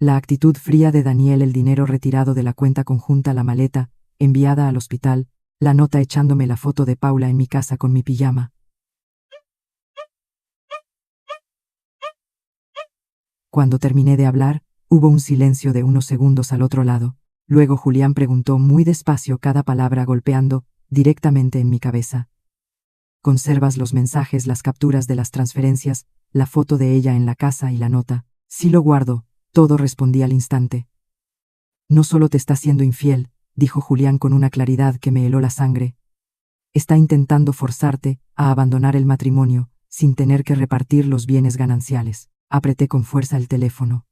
La actitud fría de Daniel, el dinero retirado de la cuenta conjunta, la maleta enviada al hospital, la nota echándome la foto de Paula en mi casa con mi pijama. Cuando terminé de hablar, hubo un silencio de unos segundos al otro lado. Luego Julián preguntó muy despacio, cada palabra golpeando directamente en mi cabeza. ¿Conservas los mensajes, las capturas de las transferencias, la foto de ella en la casa y la nota? Sí, lo guardo, todo, respondí al instante. No solo te está siendo infiel, dijo Julián con una claridad que me heló la sangre. Está intentando forzarte a abandonar el matrimonio, sin tener que repartir los bienes gananciales. Apreté con fuerza el teléfono.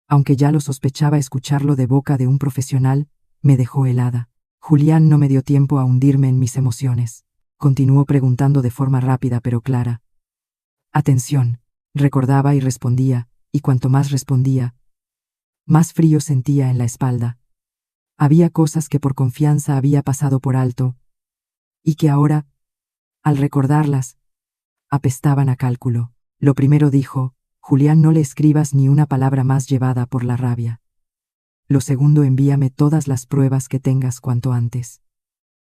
Aunque ya lo sospechaba, escucharlo de boca de un profesional me dejó helada. Julián no me dio tiempo a hundirme en mis emociones. Continuó preguntando de forma rápida pero clara. Atención, recordaba y respondía, y cuanto más respondía, más frío sentía en la espalda. Había cosas que por confianza había pasado por alto, y que ahora, al recordarlas, apestaban a cálculo. Lo primero, dijo, Julián, no le escribas ni una palabra más llevada por la rabia. Lo segundo, envíame todas las pruebas que tengas cuanto antes.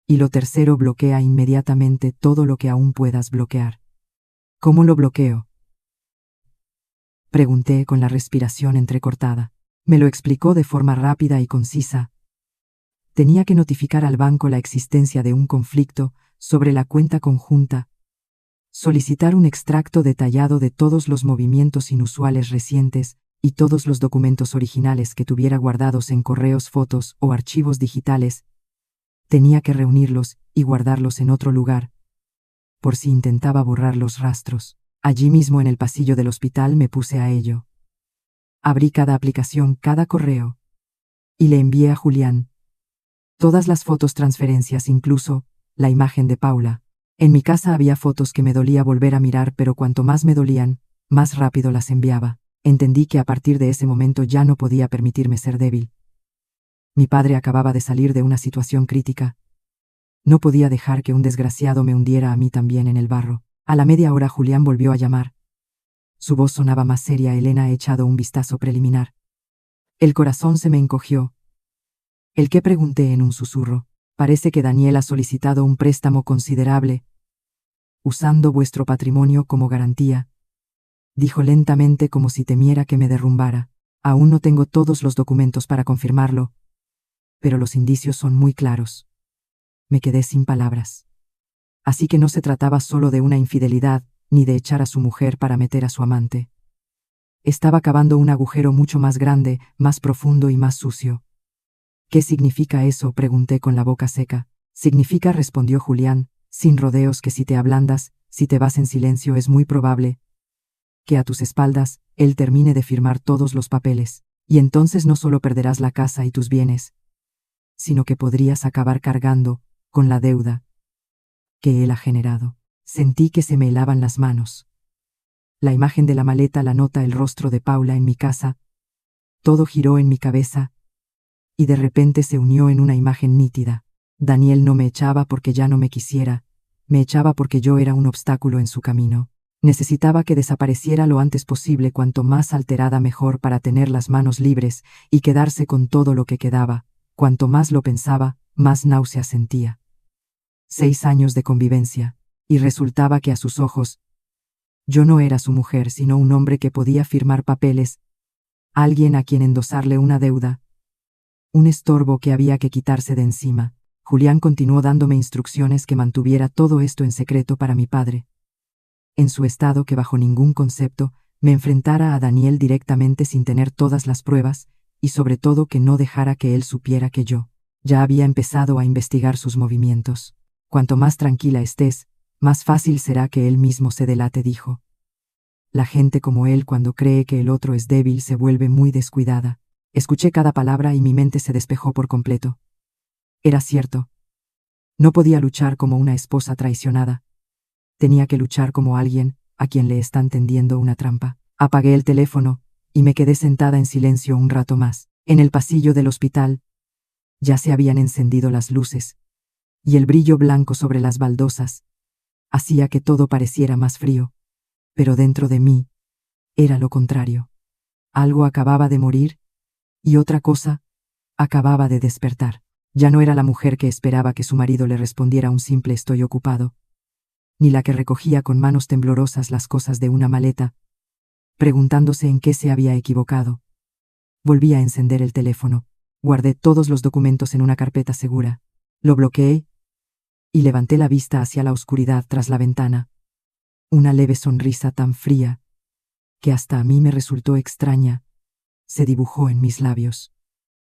Y lo tercero, bloquea inmediatamente todo lo que aún puedas bloquear. ¿Cómo lo bloqueo?, pregunté con la respiración entrecortada. Me lo explicó de forma rápida y concisa. Tenía que notificar al banco la existencia de un conflicto sobre la cuenta conjunta, solicitar un extracto detallado de todos los movimientos inusuales recientes y todos los documentos originales que tuviera guardados en correos, fotos o archivos digitales. Tenía que reunirlos y guardarlos en otro lugar, por si intentaba borrar los rastros. Allí mismo en el pasillo del hospital me puse a ello. Abrí cada aplicación, cada correo, y le envié a Julián todas las fotos, transferencias, incluso la imagen de Paula. En mi casa había fotos que me dolía volver a mirar, pero cuanto más me dolían, más rápido las enviaba. Entendí que a partir de ese momento ya no podía permitirme ser débil. Mi padre acababa de salir de una situación crítica. No podía dejar que un desgraciado me hundiera a mí también en el barro. A la media hora Julián volvió a llamar. Su voz sonaba más seria. Elena, he echado un vistazo preliminar. El corazón se me encogió. ¿El qué?, pregunté en un susurro. Parece que Daniel ha solicitado un préstamo considerable, usando vuestro patrimonio como garantía, dijo lentamente, como si temiera que me derrumbara. Aún no tengo todos los documentos para confirmarlo, pero los indicios son muy claros. Me quedé sin palabras. Así que no se trataba solo de una infidelidad, ni de echar a su mujer para meter a su amante. Estaba cavando un agujero mucho más grande, más profundo y más sucio. ¿Qué significa eso?, pregunté con la boca seca. Significa, respondió Julián, sin rodeos, que si te ablandas, si te vas en silencio, es muy probable que a tus espaldas él termine de firmar todos los papeles, y entonces no solo perderás la casa y tus bienes, sino que podrías acabar cargando con la deuda que él ha generado. Sentí que se me helaban las manos. La imagen de la maleta, la nota, el rostro de Paula en mi casa, todo giró en mi cabeza, y de repente se unió en una imagen nítida. Daniel no me echaba porque ya no me quisiera, me echaba porque yo era un obstáculo en su camino. Necesitaba que desapareciera lo antes posible, cuanto más alterada mejor, para tener las manos libres y quedarse con todo lo que quedaba. Cuanto más lo pensaba, más náusea sentía. 6 años de convivencia, y resultaba que a sus ojos yo no era su mujer, sino un hombre que podía firmar papeles, alguien a quien endosarle una deuda, un estorbo que había que quitarse de encima. Julián continuó dándome instrucciones que mantuviera todo esto en secreto para mi padre. En su estado, que bajo ningún concepto me enfrentara a Daniel directamente sin tener todas las pruebas, y sobre todo que no dejara que él supiera que yo ya había empezado a investigar sus movimientos. Cuanto más tranquila estés, más fácil será que él mismo se delate, dijo. La gente como él, cuando cree que el otro es débil, se vuelve muy descuidada. Escuché cada palabra y mi mente se despejó por completo. Era cierto. No podía luchar como una esposa traicionada. Tenía que luchar como alguien a quien le están tendiendo una trampa. Apagué el teléfono y me quedé sentada en silencio un rato más. En el pasillo del hospital ya se habían encendido las luces, y el brillo blanco sobre las baldosas hacía que todo pareciera más frío. Pero dentro de mí era lo contrario. Algo acababa de morir, y otra cosa acababa de despertar. Ya no era la mujer que esperaba que su marido le respondiera un simple «estoy ocupado», ni la que recogía con manos temblorosas las cosas de una maleta, preguntándose en qué se había equivocado. Volví a encender el teléfono. Guardé todos los documentos en una carpeta segura. Lo bloqueé y levanté la vista hacia la oscuridad tras la ventana. Una leve sonrisa tan fría que hasta a mí me resultó extraña se dibujó en mis labios.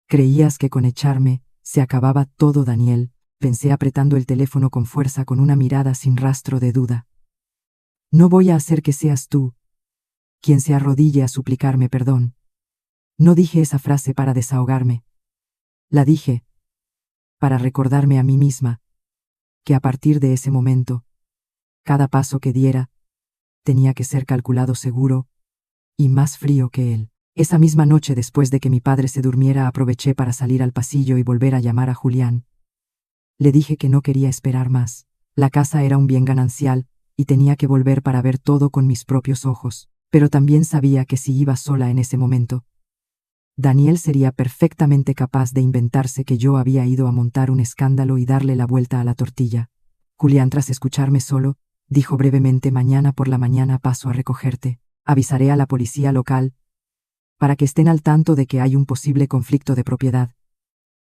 «¿Creías que con echarme se acababa todo, Daniel?», pensé apretando el teléfono con fuerza, con una mirada sin rastro de duda. «No voy a hacer que seas tú quien se arrodille a suplicarme perdón». No dije esa frase para desahogarme. La dije para recordarme a mí misma que a partir de ese momento, cada paso que diera tenía que ser calculado, seguro y más frío que él. Esa misma noche, después de que mi padre se durmiera, aproveché para salir al pasillo y volver a llamar a Julián. Le dije que no quería esperar más. La casa era un bien ganancial, y tenía que volver para ver todo con mis propios ojos. Pero también sabía que si iba sola en ese momento, Daniel sería perfectamente capaz de inventarse que yo había ido a montar un escándalo y darle la vuelta a la tortilla. Julián, tras escucharme solo, dijo brevemente: «Mañana por la mañana paso a recogerte. Avisaré a la policía local para que estén al tanto de que hay un posible conflicto de propiedad.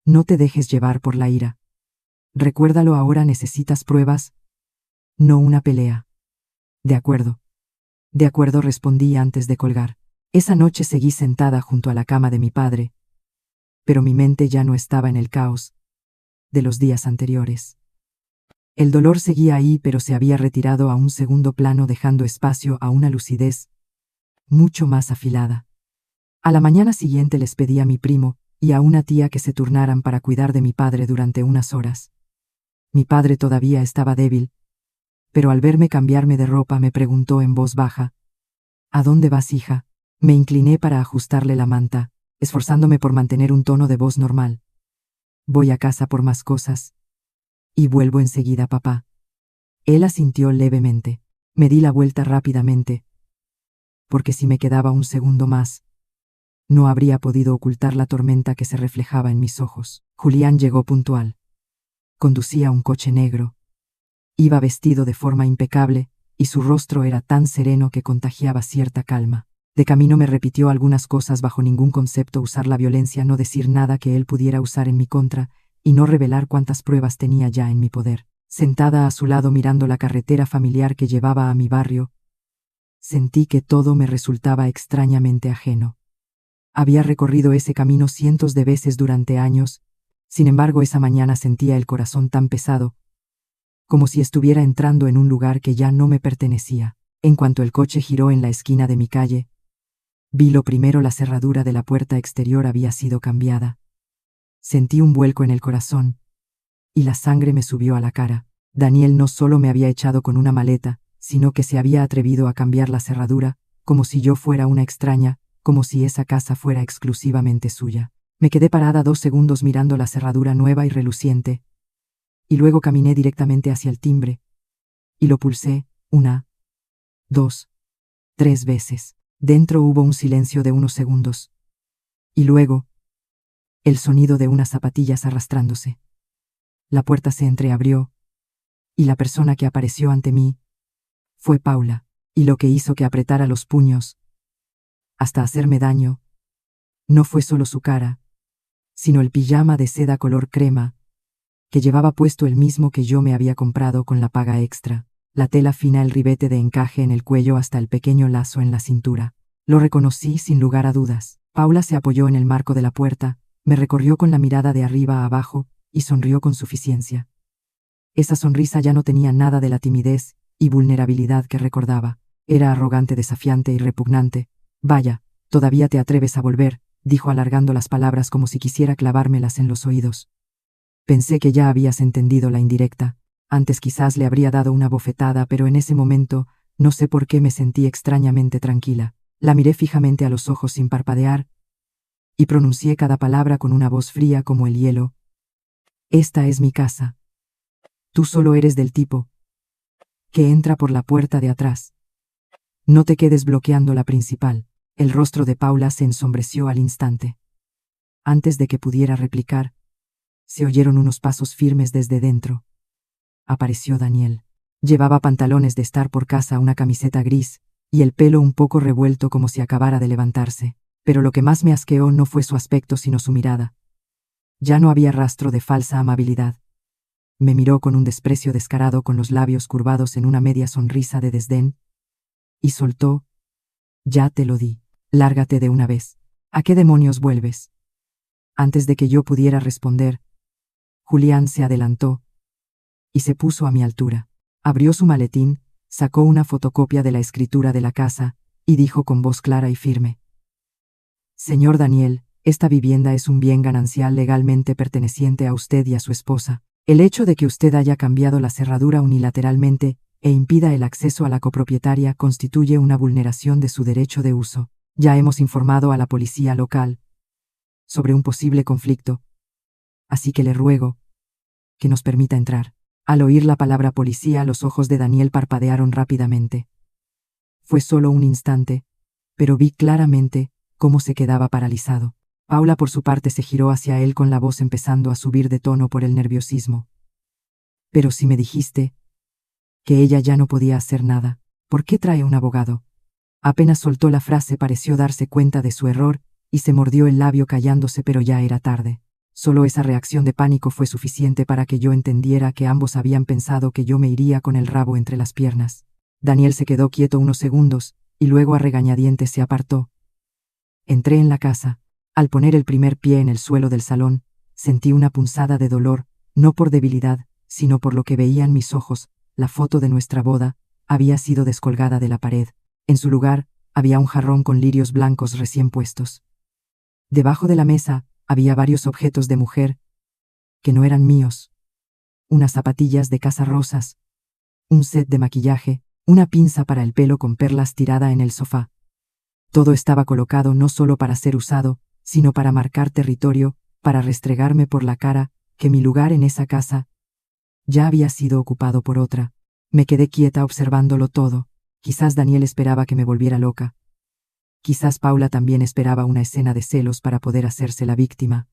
No te dejes llevar por la ira. Recuérdalo ahora, necesitas pruebas, no una pelea». «De acuerdo». «De acuerdo», respondí antes de colgar. Esa noche seguí sentada junto a la cama de mi padre, pero mi mente ya no estaba en el caos de los días anteriores. El dolor seguía ahí, pero se había retirado a un segundo plano, dejando espacio a una lucidez mucho más afilada. A la mañana siguiente les pedí a mi primo y a una tía que se turnaran para cuidar de mi padre durante unas horas. Mi padre todavía estaba débil, pero al verme cambiarme de ropa me preguntó en voz baja: «¿A dónde vas, hija?». Me incliné para ajustarle la manta, esforzándome por mantener un tono de voz normal. «Voy a casa por más cosas. Y vuelvo enseguida, papá». Él asintió levemente. Me di la vuelta rápidamente, porque si me quedaba un segundo más, no habría podido ocultar la tormenta que se reflejaba en mis ojos. Julián llegó puntual. Conducía un coche negro. Iba vestido de forma impecable, y su rostro era tan sereno que contagiaba cierta calma. De camino me repitió algunas cosas: bajo ningún concepto usar la violencia, no decir nada que él pudiera usar en mi contra, y no revelar cuántas pruebas tenía ya en mi poder. Sentada a su lado mirando la carretera familiar que llevaba a mi barrio, sentí que todo me resultaba extrañamente ajeno. Había recorrido ese camino cientos de veces durante años, sin embargo esa mañana sentía el corazón tan pesado, como si estuviera entrando en un lugar que ya no me pertenecía. En cuanto el coche giró en la esquina de mi calle, vi lo primero: la cerradura de la puerta exterior había sido cambiada. Sentí un vuelco en el corazón, y la sangre me subió a la cara. Daniel no solo me había echado con una maleta, sino que se había atrevido a cambiar la cerradura, como si yo fuera una extraña, como si esa casa fuera exclusivamente suya. Me quedé parada 2 segundos mirando la cerradura nueva y reluciente, y luego caminé directamente hacia el timbre, y lo pulsé 1, 2, 3 veces. Dentro hubo un silencio de unos segundos, y luego, el sonido de unas zapatillas arrastrándose. La puerta se entreabrió, y la persona que apareció ante mí fue Paula, y lo que hizo que apretara los puños, hasta hacerme daño, no fue solo su cara, sino el pijama de seda color crema, que llevaba puesto el mismo que yo me había comprado con la paga extra, la tela fina, el ribete de encaje en el cuello hasta el pequeño lazo en la cintura. Lo reconocí sin lugar a dudas. Paula se apoyó en el marco de la puerta, me recorrió con la mirada de arriba a abajo, y sonrió con suficiencia. Esa sonrisa ya no tenía nada de la timidez y vulnerabilidad que recordaba. Era arrogante, desafiante y repugnante. Vaya, todavía te atreves a volver, dijo alargando las palabras como si quisiera clavármelas en los oídos. Pensé que ya habías entendido la indirecta. Antes quizás le habría dado una bofetada, pero en ese momento, no sé por qué me sentí extrañamente tranquila. La miré fijamente a los ojos sin parpadear, y pronuncié cada palabra con una voz fría como el hielo. Esta es mi casa. Tú solo eres del tipo que entra por la puerta de atrás. No te quedes bloqueando la principal. El rostro de Paula se ensombreció al instante. Antes de que pudiera replicar, se oyeron unos pasos firmes desde dentro. Apareció Daniel. Llevaba pantalones de estar por casa, una camiseta gris, y el pelo un poco revuelto como si acabara de levantarse. Pero lo que más me asqueó no fue su aspecto sino su mirada. Ya no había rastro de falsa amabilidad. Me miró con un desprecio descarado, con los labios curvados en una media sonrisa de desdén, y soltó: ya te lo di. Lárgate de una vez. ¿A qué demonios vuelves? Antes de que yo pudiera responder, Julián se adelantó y se puso a mi altura. Abrió su maletín, sacó una fotocopia de la escritura de la casa, y dijo con voz clara y firme: Señor Daniel, esta vivienda es un bien ganancial legalmente perteneciente a usted y a su esposa. El hecho de que usted haya cambiado la cerradura unilateralmente e impida el acceso a la copropietaria constituye una vulneración de su derecho de uso. Ya hemos informado a la policía local sobre un posible conflicto, así que le ruego que nos permita entrar. Al oír la palabra policía, los ojos de Daniel parpadearon rápidamente. Fue solo un instante, pero vi claramente cómo se quedaba paralizado. Paula, por su parte, se giró hacia él con la voz empezando a subir de tono por el nerviosismo. Pero si me dijiste que ella ya no podía hacer nada, ¿por qué trae un abogado? Apenas soltó la frase pareció darse cuenta de su error y se mordió el labio callándose, pero ya era tarde. Solo esa reacción de pánico fue suficiente para que yo entendiera que ambos habían pensado que yo me iría con el rabo entre las piernas. Daniel se quedó quieto unos segundos, y luego a regañadientes se apartó. Entré en la casa. Al poner el primer pie en el suelo del salón, sentí una punzada de dolor, no por debilidad, sino por lo que veían mis ojos. La foto de nuestra boda había sido descolgada de la pared. En su lugar, había un jarrón con lirios blancos recién puestos. Debajo de la mesa, había varios objetos de mujer que no eran míos. Unas zapatillas de casa rosas, un set de maquillaje, una pinza para el pelo con perlas tirada en el sofá. Todo estaba colocado no solo para ser usado, sino para marcar territorio, para restregarme por la cara que mi lugar en esa casa ya había sido ocupado por otra. Me quedé quieta observándolo todo. Quizás Daniel esperaba que me volviera loca. Quizás Paula también esperaba una escena de celos para poder hacerse la víctima.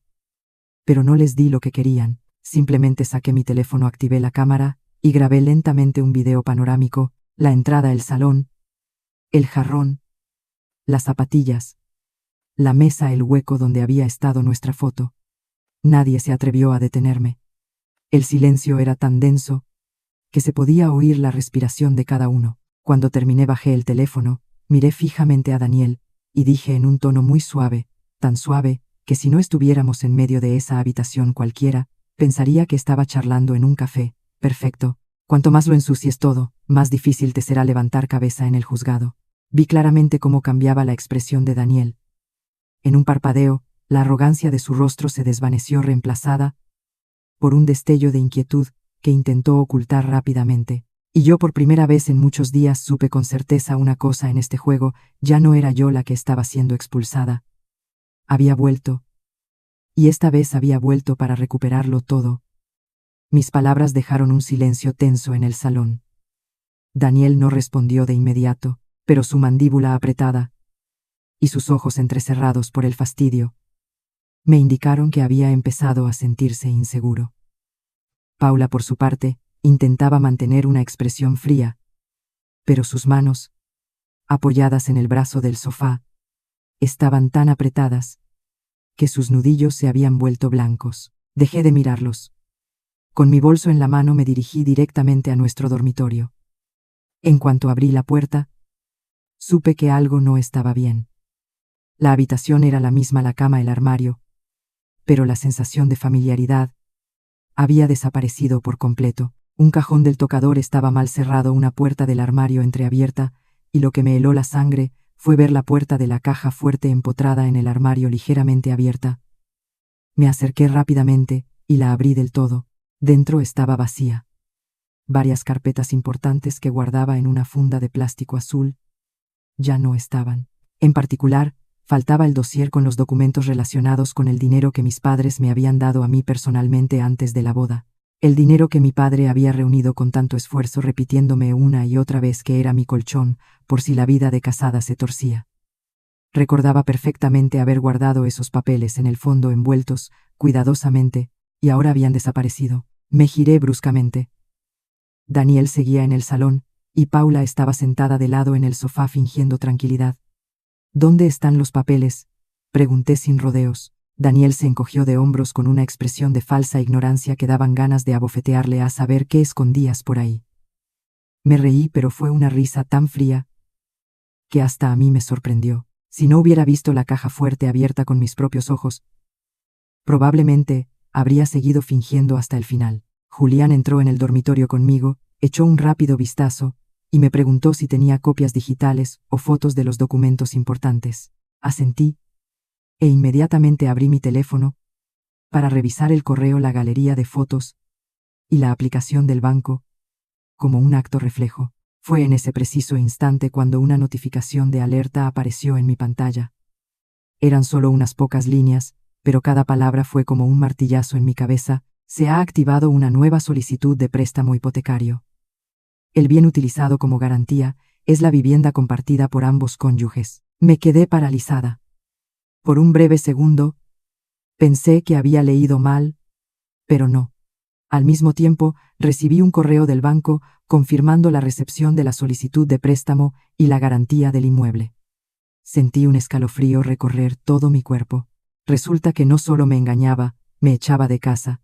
Pero no les di lo que querían. Simplemente saqué mi teléfono, activé la cámara y grabé lentamente un video panorámico: la entrada, el salón, el jarrón, las zapatillas, la mesa, el hueco donde había estado nuestra foto. Nadie se atrevió a detenerme. El silencio era tan denso que se podía oír la respiración de cada uno. Cuando terminé bajé el teléfono, miré fijamente a Daniel, y dije en un tono muy suave, tan suave, que si no estuviéramos en medio de esa habitación cualquiera, pensaría que estaba charlando en un café. Perfecto. Cuanto más lo ensucies todo, más difícil te será levantar cabeza en el juzgado. Vi claramente cómo cambiaba la expresión de Daniel. En un parpadeo, la arrogancia de su rostro se desvaneció reemplazada por un destello de inquietud que intentó ocultar rápidamente. Y yo por primera vez en muchos días supe con certeza una cosa en este juego: ya no era yo la que estaba siendo expulsada. Había vuelto. Y esta vez había vuelto para recuperarlo todo. Mis palabras dejaron un silencio tenso en el salón. Daniel no respondió de inmediato, pero su mandíbula apretada y sus ojos entrecerrados por el fastidio me indicaron que había empezado a sentirse inseguro. Paula, por su parte, intentaba mantener una expresión fría, pero sus manos, apoyadas en el brazo del sofá, estaban tan apretadas que sus nudillos se habían vuelto blancos. Dejé de mirarlos. Con mi bolso en la mano me dirigí directamente a nuestro dormitorio. En cuanto abrí la puerta, supe que algo no estaba bien. La habitación era la misma, la cama, el armario, pero la sensación de familiaridad había desaparecido por completo. Un cajón del tocador estaba mal cerrado, una puerta del armario entreabierta, y lo que me heló la sangre fue ver la puerta de la caja fuerte empotrada en el armario ligeramente abierta. Me acerqué rápidamente y la abrí del todo. Dentro estaba vacía. Varias carpetas importantes que guardaba en una funda de plástico azul ya no estaban. En particular, faltaba el dossier con los documentos relacionados con el dinero que mis padres me habían dado a mí personalmente antes de la boda. El dinero que mi padre había reunido con tanto esfuerzo, repitiéndome una y otra vez que era mi colchón por si la vida de casada se torcía. Recordaba perfectamente haber guardado esos papeles en el fondo envueltos cuidadosamente, y ahora habían desaparecido. Me giré bruscamente. Daniel seguía en el salón, y Paula estaba sentada de lado en el sofá fingiendo tranquilidad. ¿Dónde están los papeles?, pregunté sin rodeos. Daniel se encogió de hombros con una expresión de falsa ignorancia que daban ganas de abofetearle. A saber qué escondías por ahí. Me reí, pero fue una risa tan fría que hasta a mí me sorprendió. Si no hubiera visto la caja fuerte abierta con mis propios ojos, probablemente habría seguido fingiendo hasta el final. Julián entró en el dormitorio conmigo, echó un rápido vistazo y me preguntó si tenía copias digitales o fotos de los documentos importantes. Asentí, e inmediatamente abrí mi teléfono para revisar el correo, la galería de fotos y la aplicación del banco, como un acto reflejo. Fue en ese preciso instante cuando una notificación de alerta apareció en mi pantalla. Eran solo unas pocas líneas, pero cada palabra fue como un martillazo en mi cabeza. Se ha activado una nueva solicitud de préstamo hipotecario. El bien utilizado como garantía es la vivienda compartida por ambos cónyuges. Me quedé paralizada. Por un breve segundo, pensé que había leído mal, pero no. Al mismo tiempo, recibí un correo del banco confirmando la recepción de la solicitud de préstamo y la garantía del inmueble. Sentí un escalofrío recorrer todo mi cuerpo. Resulta que no solo me engañaba, me echaba de casa,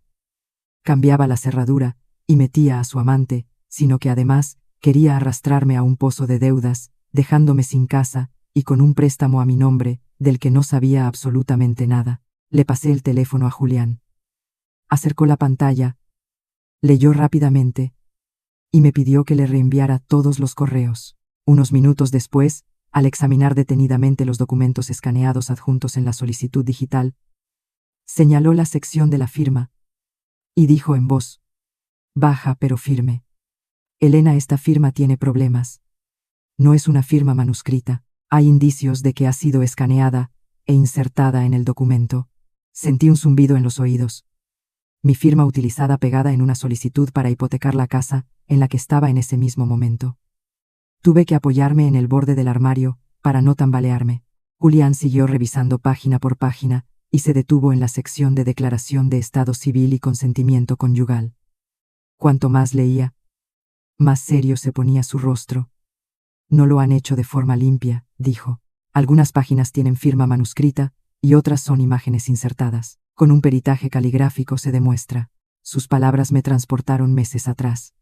cambiaba la cerradura y metía a su amante, sino que además quería arrastrarme a un pozo de deudas, dejándome sin casa y con un préstamo a mi nombre, del que no sabía absolutamente nada. Le pasé el teléfono a Julián. Acercó la pantalla, leyó rápidamente y me pidió que le reenviara todos los correos. Unos minutos después, al examinar detenidamente los documentos escaneados adjuntos en la solicitud digital, señaló la sección de la firma y dijo en voz baja pero firme: Elena, esta firma tiene problemas. No es una firma manuscrita. Hay indicios de que ha sido escaneada e insertada en el documento. Sentí un zumbido en los oídos. Mi firma utilizada pegada en una solicitud para hipotecar la casa en la que estaba en ese mismo momento. Tuve que apoyarme en el borde del armario para no tambalearme. Julián siguió revisando página por página y se detuvo en la sección de declaración de estado civil y consentimiento conyugal. Cuanto más leía, más serio se ponía su rostro. No lo han hecho de forma limpia, dijo. Algunas páginas tienen firma manuscrita y otras son imágenes insertadas. Con un peritaje caligráfico se demuestra. Sus palabras me transportaron meses atrás.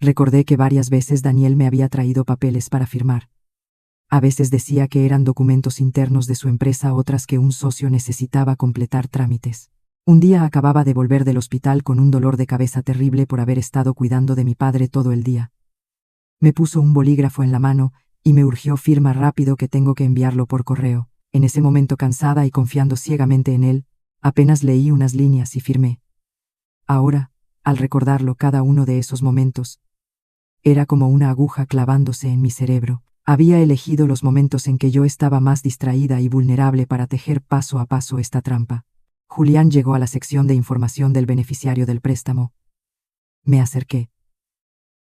Recordé que varias veces Daniel me había traído papeles para firmar. A veces decía que eran documentos internos de su empresa, otras que un socio necesitaba completar trámites. Un día acababa de volver del hospital con un dolor de cabeza terrible por haber estado cuidando de mi padre todo el día. Me puso un bolígrafo en la mano y me urgió: firma rápido que tengo que enviarlo por correo. En ese momento, cansada y confiando ciegamente en él, apenas leí unas líneas y firmé. Ahora, al recordarlo, cada uno de esos momentos era como una aguja clavándose en mi cerebro. Había elegido los momentos en que yo estaba más distraída y vulnerable para tejer paso a paso esta trampa. Julián llegó a la sección de información del beneficiario del préstamo. Me acerqué.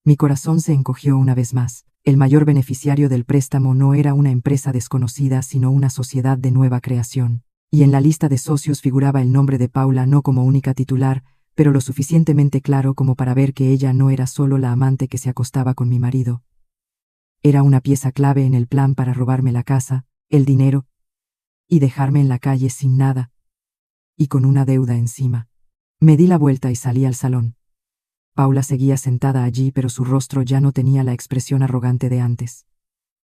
Mi corazón se encogió una vez más. El mayor beneficiario del préstamo no era una empresa desconocida, sino una sociedad de nueva creación. Y en la lista de socios figuraba el nombre de Paula, no como única titular, pero lo suficientemente claro como para ver que ella no era solo la amante que se acostaba con mi marido. Era una pieza clave en el plan para robarme la casa, el dinero, y dejarme en la calle sin nada, y con una deuda encima. Me di la vuelta y salí al salón. Paula seguía sentada allí, pero su rostro ya no tenía la expresión arrogante de antes.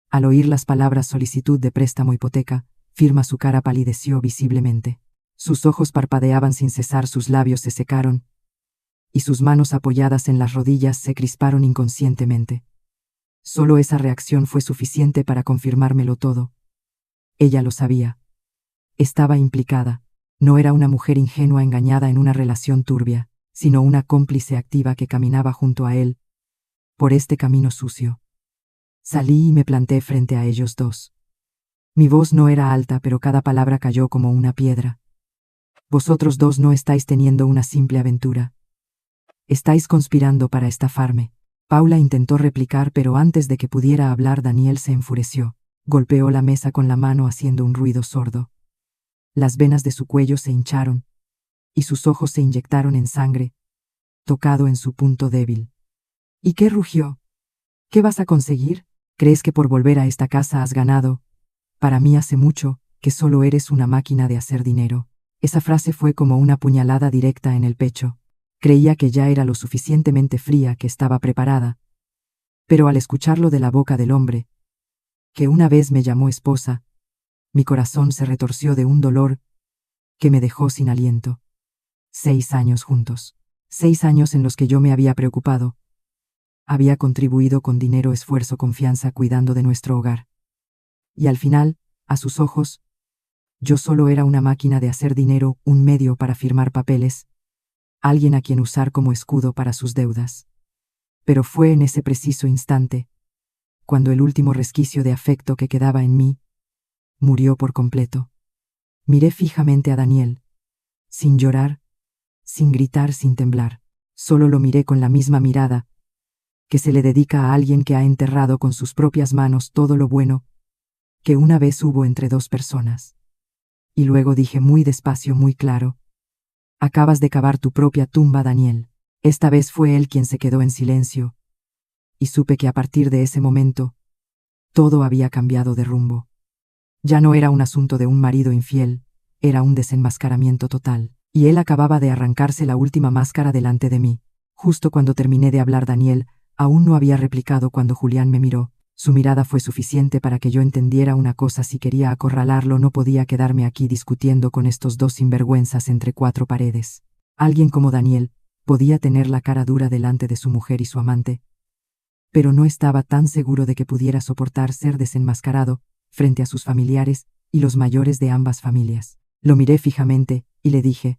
Al oír las palabras solicitud de préstamo, hipoteca, firma, su cara palideció visiblemente. Sus ojos parpadeaban sin cesar, sus labios se secaron, y sus manos apoyadas en las rodillas se crisparon inconscientemente. Solo esa reacción fue suficiente para confirmármelo todo. Ella lo sabía. Estaba implicada. No era una mujer ingenua engañada en una relación turbia, sino una cómplice activa que caminaba junto a él, por este camino sucio. Salí y me planté frente a ellos dos. Mi voz no era alta, pero cada palabra cayó como una piedra. Vosotros dos no estáis teniendo una simple aventura. Estáis conspirando para estafarme. Paula intentó replicar, pero antes de que pudiera hablar, Daniel se enfureció. Golpeó la mesa con la mano haciendo un ruido sordo. Las venas de su cuello se hincharon, y sus ojos se inyectaron en sangre, tocado en su punto débil. ¿Y qué? Rugió. ¿Qué vas a conseguir? ¿Crees que por volver a esta casa has ganado? Para mí hace mucho que solo eres una máquina de hacer dinero. Esa frase fue como una puñalada directa en el pecho. Creía que ya era lo suficientemente fría, que estaba preparada. Pero al escucharlo de la boca del hombre, que una vez me llamó esposa, mi corazón se retorció de un dolor que me dejó sin aliento. 6 años juntos. 6 años en los que yo me había preocupado. Había contribuido con dinero, esfuerzo, confianza, cuidando de nuestro hogar. Y al final, a sus ojos, yo solo era una máquina de hacer dinero, un medio para firmar papeles, alguien a quien usar como escudo para sus deudas. Pero fue en ese preciso instante, cuando el último resquicio de afecto que quedaba en mí murió por completo. Miré fijamente a Daniel, sin llorar, sin gritar, sin temblar. Solo lo miré con la misma mirada que se le dedica a alguien que ha enterrado con sus propias manos todo lo bueno que una vez hubo entre dos personas. Y luego dije muy despacio, muy claro: acabas de cavar tu propia tumba, Daniel. Esta vez fue él quien se quedó en silencio, y supe que a partir de ese momento, todo había cambiado de rumbo. Ya no era un asunto de un marido infiel, era un desenmascaramiento total, y él acababa de arrancarse la última máscara delante de mí. Justo cuando terminé de hablar, Daniel aún no había replicado cuando Julián me miró. Su mirada fue suficiente para que yo entendiera una cosa: si quería acorralarlo, no podía quedarme aquí discutiendo con estos dos sinvergüenzas entre 4 paredes. Alguien como Daniel podía tener la cara dura delante de su mujer y su amante, pero no estaba tan seguro de que pudiera soportar ser desenmascarado frente a sus familiares y los mayores de ambas familias. Lo miré fijamente y le dije: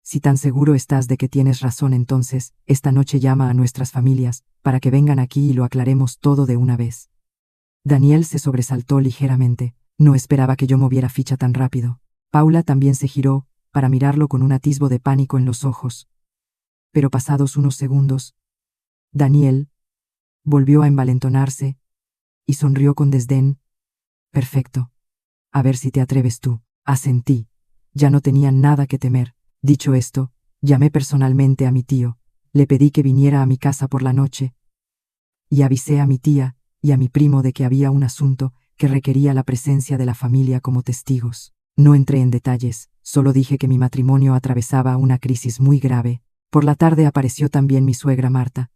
si tan seguro estás de que tienes razón, entonces, esta noche llama a nuestras familias, para que vengan aquí y lo aclaremos todo de una vez. Daniel se sobresaltó ligeramente. No esperaba que yo moviera ficha tan rápido. Paula también se giró, para mirarlo con un atisbo de pánico en los ojos. Pero pasados unos segundos, Daniel volvió a envalentonarse y sonrió con desdén. Perfecto. A ver si te atreves tú. Asentí. Ya no tenía nada que temer. Dicho esto, llamé personalmente a mi tío, le pedí que viniera a mi casa por la noche, y avisé a mi tía y a mi primo de que había un asunto que requería la presencia de la familia como testigos. No entré en detalles, solo dije que mi matrimonio atravesaba una crisis muy grave. Por la tarde apareció también mi suegra Marta.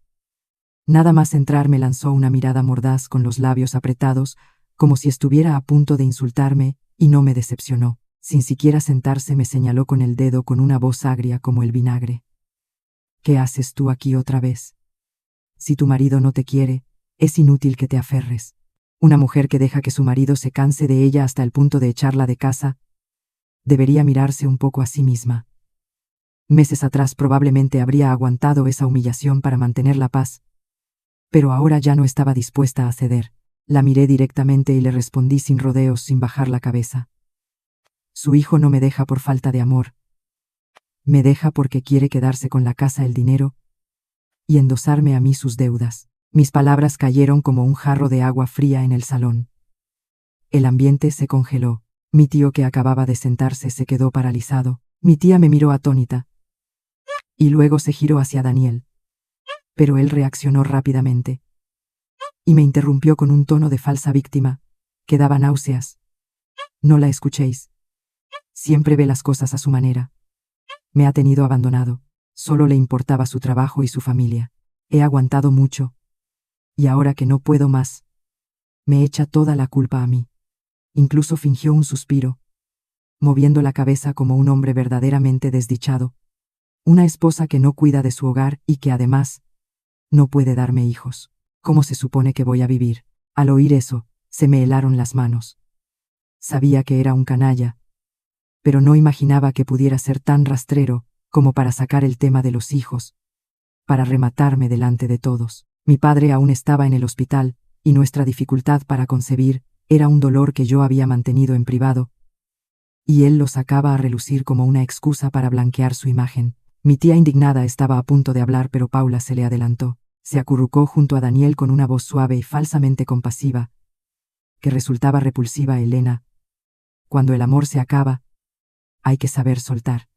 Nada más entrar me lanzó una mirada mordaz con los labios apretados, como si estuviera a punto de insultarme, y no me decepcionó. Sin siquiera sentarse me señaló con el dedo con una voz agria como el vinagre. ¿Qué haces tú aquí otra vez? Si tu marido no te quiere, es inútil que te aferres. Una mujer que deja que su marido se canse de ella hasta el punto de echarla de casa, debería mirarse un poco a sí misma. Meses atrás probablemente habría aguantado esa humillación para mantener la paz, pero ahora ya no estaba dispuesta a ceder. La miré directamente y le respondí sin rodeos, sin bajar la cabeza. Su hijo no me deja por falta de amor. Me deja porque quiere quedarse con la casa, el dinero, y endosarme a mí sus deudas. Mis palabras cayeron como un jarro de agua fría en el salón. El ambiente se congeló. Mi tío, que acababa de sentarse, se quedó paralizado. Mi tía me miró atónita, y luego se giró hacia Daniel. Pero él reaccionó rápidamente y me interrumpió con un tono de falsa víctima, que daba náuseas. No la escuchéis. Siempre ve las cosas a su manera. Me ha tenido abandonado. Solo le importaba su trabajo y su familia. He aguantado mucho. Y ahora que no puedo más, me echa toda la culpa a mí. Incluso fingió un suspiro, moviendo la cabeza como un hombre verdaderamente desdichado. Una esposa que no cuida de su hogar y que además no puede darme hijos. ¿Cómo se supone que voy a vivir? Al oír eso, se me helaron las manos. Sabía que era un canalla, pero no imaginaba que pudiera ser tan rastrero como para sacar el tema de los hijos, para rematarme delante de todos. Mi padre aún estaba en el hospital, y nuestra dificultad para concebir era un dolor que yo había mantenido en privado, y él lo sacaba a relucir como una excusa para blanquear su imagen. Mi tía indignada estaba a punto de hablar, pero Paula se le adelantó. Se acurrucó junto a Daniel con una voz suave y falsamente compasiva, que resultaba repulsiva a Elena. Cuando el amor se acaba, hay que saber soltar.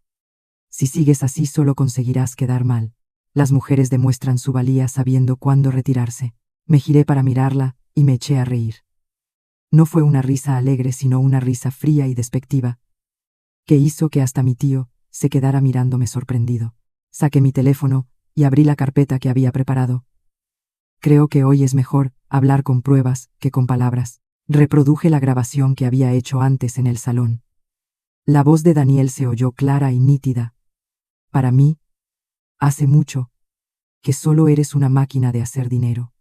Si sigues así solo conseguirás quedar mal. Las mujeres demuestran su valía sabiendo cuándo retirarse. Me giré para mirarla y me eché a reír. No fue una risa alegre, sino una risa fría y despectiva, que hizo que hasta mi tío se quedara mirándome sorprendido. Saqué mi teléfono y abrí la carpeta que había preparado. Creo que hoy es mejor hablar con pruebas que con palabras. Reproduje la grabación que había hecho antes en el salón. La voz de Daniel se oyó clara y nítida. Para mí, hace mucho, que solo eres una máquina de hacer dinero.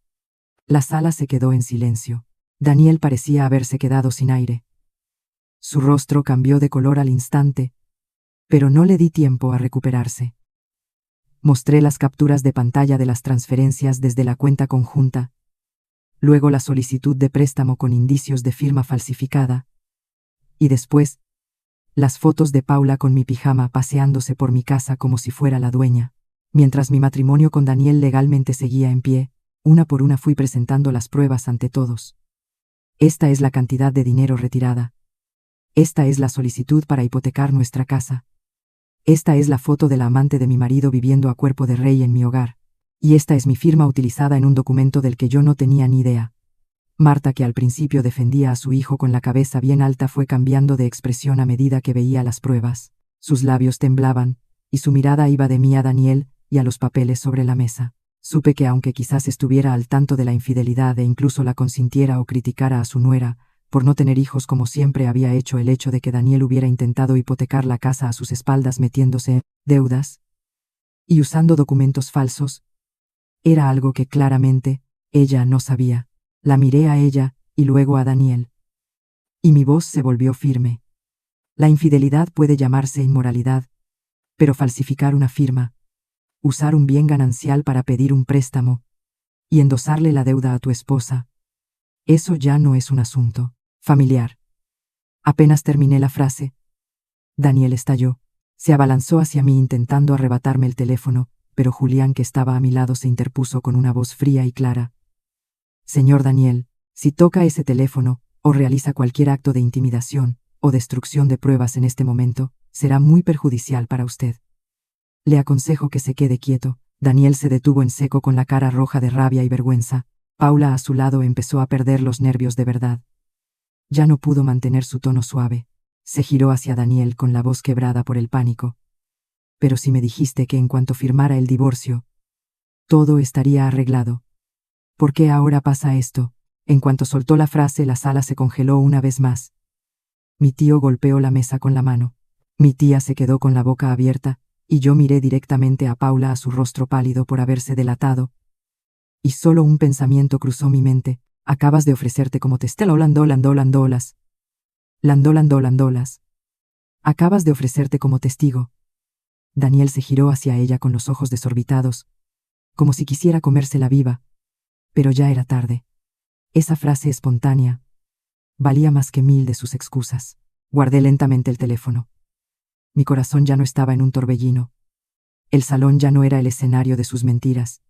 La sala se quedó en silencio. Daniel parecía haberse quedado sin aire. Su rostro cambió de color al instante, pero no le di tiempo a recuperarse. Mostré las capturas de pantalla de las transferencias desde la cuenta conjunta, luego la solicitud de préstamo con indicios de firma falsificada, y después, las fotos de Paula con mi pijama paseándose por mi casa como si fuera la dueña. Mientras mi matrimonio con Daniel legalmente seguía en pie, una por una fui presentando las pruebas ante todos. Esta es la cantidad de dinero retirada. Esta es la solicitud para hipotecar nuestra casa. Esta es la foto de la amante de mi marido viviendo a cuerpo de rey en mi hogar. Y esta es mi firma utilizada en un documento del que yo no tenía ni idea. Marta, que al principio defendía a su hijo con la cabeza bien alta, fue cambiando de expresión a medida que veía las pruebas. Sus labios temblaban, y su mirada iba de mí a Daniel y a los papeles sobre la mesa. Supe que aunque quizás estuviera al tanto de la infidelidad e incluso la consintiera o criticara a su nuera, por no tener hijos como siempre había hecho, el hecho de que Daniel hubiera intentado hipotecar la casa a sus espaldas metiéndose en deudas y usando documentos falsos, era algo que claramente ella no sabía. La miré a ella y luego a Daniel. Y mi voz se volvió firme. La infidelidad puede llamarse inmoralidad, pero falsificar una firma, usar un bien ganancial para pedir un préstamo y endosarle la deuda a tu esposa, eso ya no es un asunto familiar. Apenas terminé la frase, Daniel estalló. Se abalanzó hacia mí intentando arrebatarme el teléfono, pero Julián, que estaba a mi lado, se interpuso con una voz fría y clara. Señor Daniel, si toca ese teléfono, o realiza cualquier acto de intimidación o destrucción de pruebas en este momento, será muy perjudicial para usted. Le aconsejo que se quede quieto. Daniel se detuvo en seco con la cara roja de rabia y vergüenza. Paula a su lado empezó a perder los nervios de verdad. Ya no pudo mantener su tono suave. Se giró hacia Daniel con la voz quebrada por el pánico. Pero si me dijiste que en cuanto firmara el divorcio, todo estaría arreglado. ¿Por qué ahora pasa esto? En cuanto soltó la frase, la sala se congeló una vez más. Mi tío golpeó la mesa con la mano. Mi tía se quedó con la boca abierta, y yo miré directamente a Paula, a su rostro pálido por haberse delatado. Y solo un pensamiento cruzó mi mente. Acabas de ofrecerte como testigo. Landolas. Acabas de ofrecerte como testigo. Daniel se giró hacia ella con los ojos desorbitados, como si quisiera comérsela viva. Pero ya era tarde. Esa frase espontánea valía más que 1000 de sus excusas. Guardé lentamente el teléfono. Mi corazón ya no estaba en un torbellino. El salón ya no era el escenario de sus mentiras,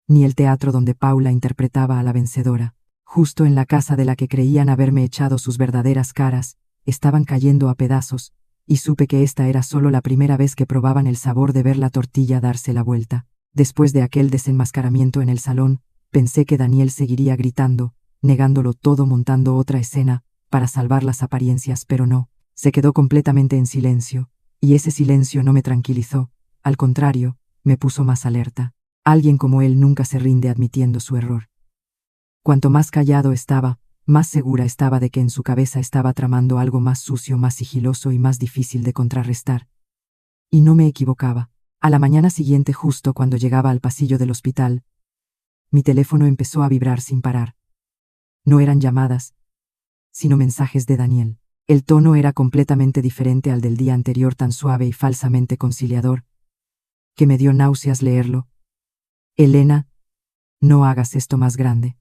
ni el teatro donde Paula interpretaba a la vencedora. Justo en la casa de la que creían haberme echado sus verdaderas caras, estaban cayendo a pedazos, y supe que esta era solo la primera vez que probaban el sabor de ver la tortilla darse la vuelta. Después de aquel desenmascaramiento en el salón, pensé que Daniel seguiría gritando, negándolo todo, montando otra escena, para salvar las apariencias, pero no. Se quedó completamente en silencio, y ese silencio no me tranquilizó, al contrario, me puso más alerta. Alguien como él nunca se rinde admitiendo su error. Cuanto más callado estaba, más segura estaba de que en su cabeza estaba tramando algo más sucio, más sigiloso y más difícil de contrarrestar. Y no me equivocaba. A la mañana siguiente, justo cuando llegaba al pasillo del hospital, mi teléfono empezó a vibrar sin parar. No eran llamadas, sino mensajes de Daniel. El tono era completamente diferente al del día anterior, tan suave y falsamente conciliador, que me dio náuseas leerlo. Elena, no hagas esto más grande.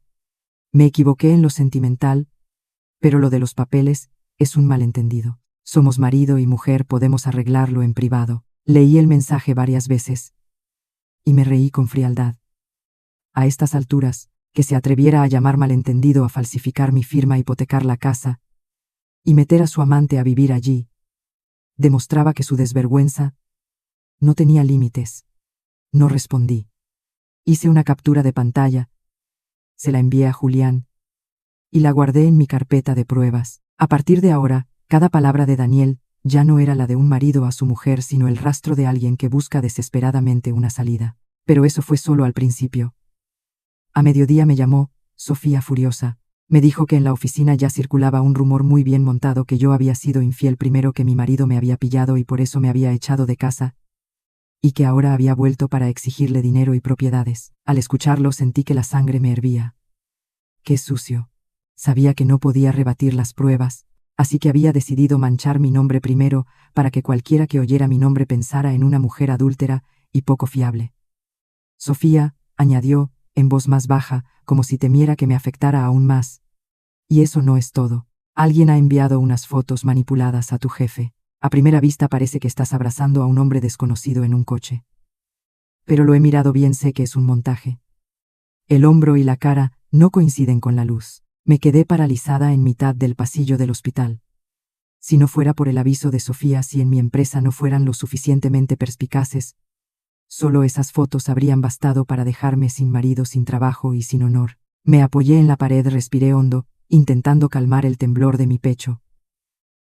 Me equivoqué en lo sentimental, pero lo de los papeles es un malentendido. Somos marido y mujer, podemos arreglarlo en privado. Leí el mensaje varias veces y me reí con frialdad. A estas alturas, que se atreviera a llamar malentendido a falsificar mi firma, hipotecar la casa y meter a su amante a vivir allí, demostraba que su desvergüenza no tenía límites. No respondí. Hice una captura de pantalla, se la envié a Julián y la guardé en mi carpeta de pruebas. A partir de ahora, cada palabra de Daniel ya no era la de un marido a su mujer, sino el rastro de alguien que busca desesperadamente una salida. Pero eso fue solo al principio. A mediodía me llamó, Sofía, furiosa. Me dijo que en la oficina ya circulaba un rumor muy bien montado, que yo había sido infiel primero, que mi marido me había pillado y por eso me había echado de casa, y que ahora había vuelto para exigirle dinero y propiedades. Al escucharlo sentí que la sangre me hervía. ¡Qué sucio! Sabía que no podía rebatir las pruebas, así que había decidido manchar mi nombre primero, para que cualquiera que oyera mi nombre pensara en una mujer adúltera y poco fiable. Sofía, añadió, en voz más baja, como si temiera que me afectara aún más. Y eso no es todo. Alguien ha enviado unas fotos manipuladas a tu jefe. A primera vista parece que estás abrazando a un hombre desconocido en un coche. Pero lo he mirado bien, sé que es un montaje. El hombro y la cara no coinciden con la luz. Me quedé paralizada en mitad del pasillo del hospital. Si no fuera por el aviso de Sofía, si en mi empresa no fueran lo suficientemente perspicaces, solo esas fotos habrían bastado para dejarme sin marido, sin trabajo y sin honor. Me apoyé en la pared, respiré hondo, intentando calmar el temblor de mi pecho.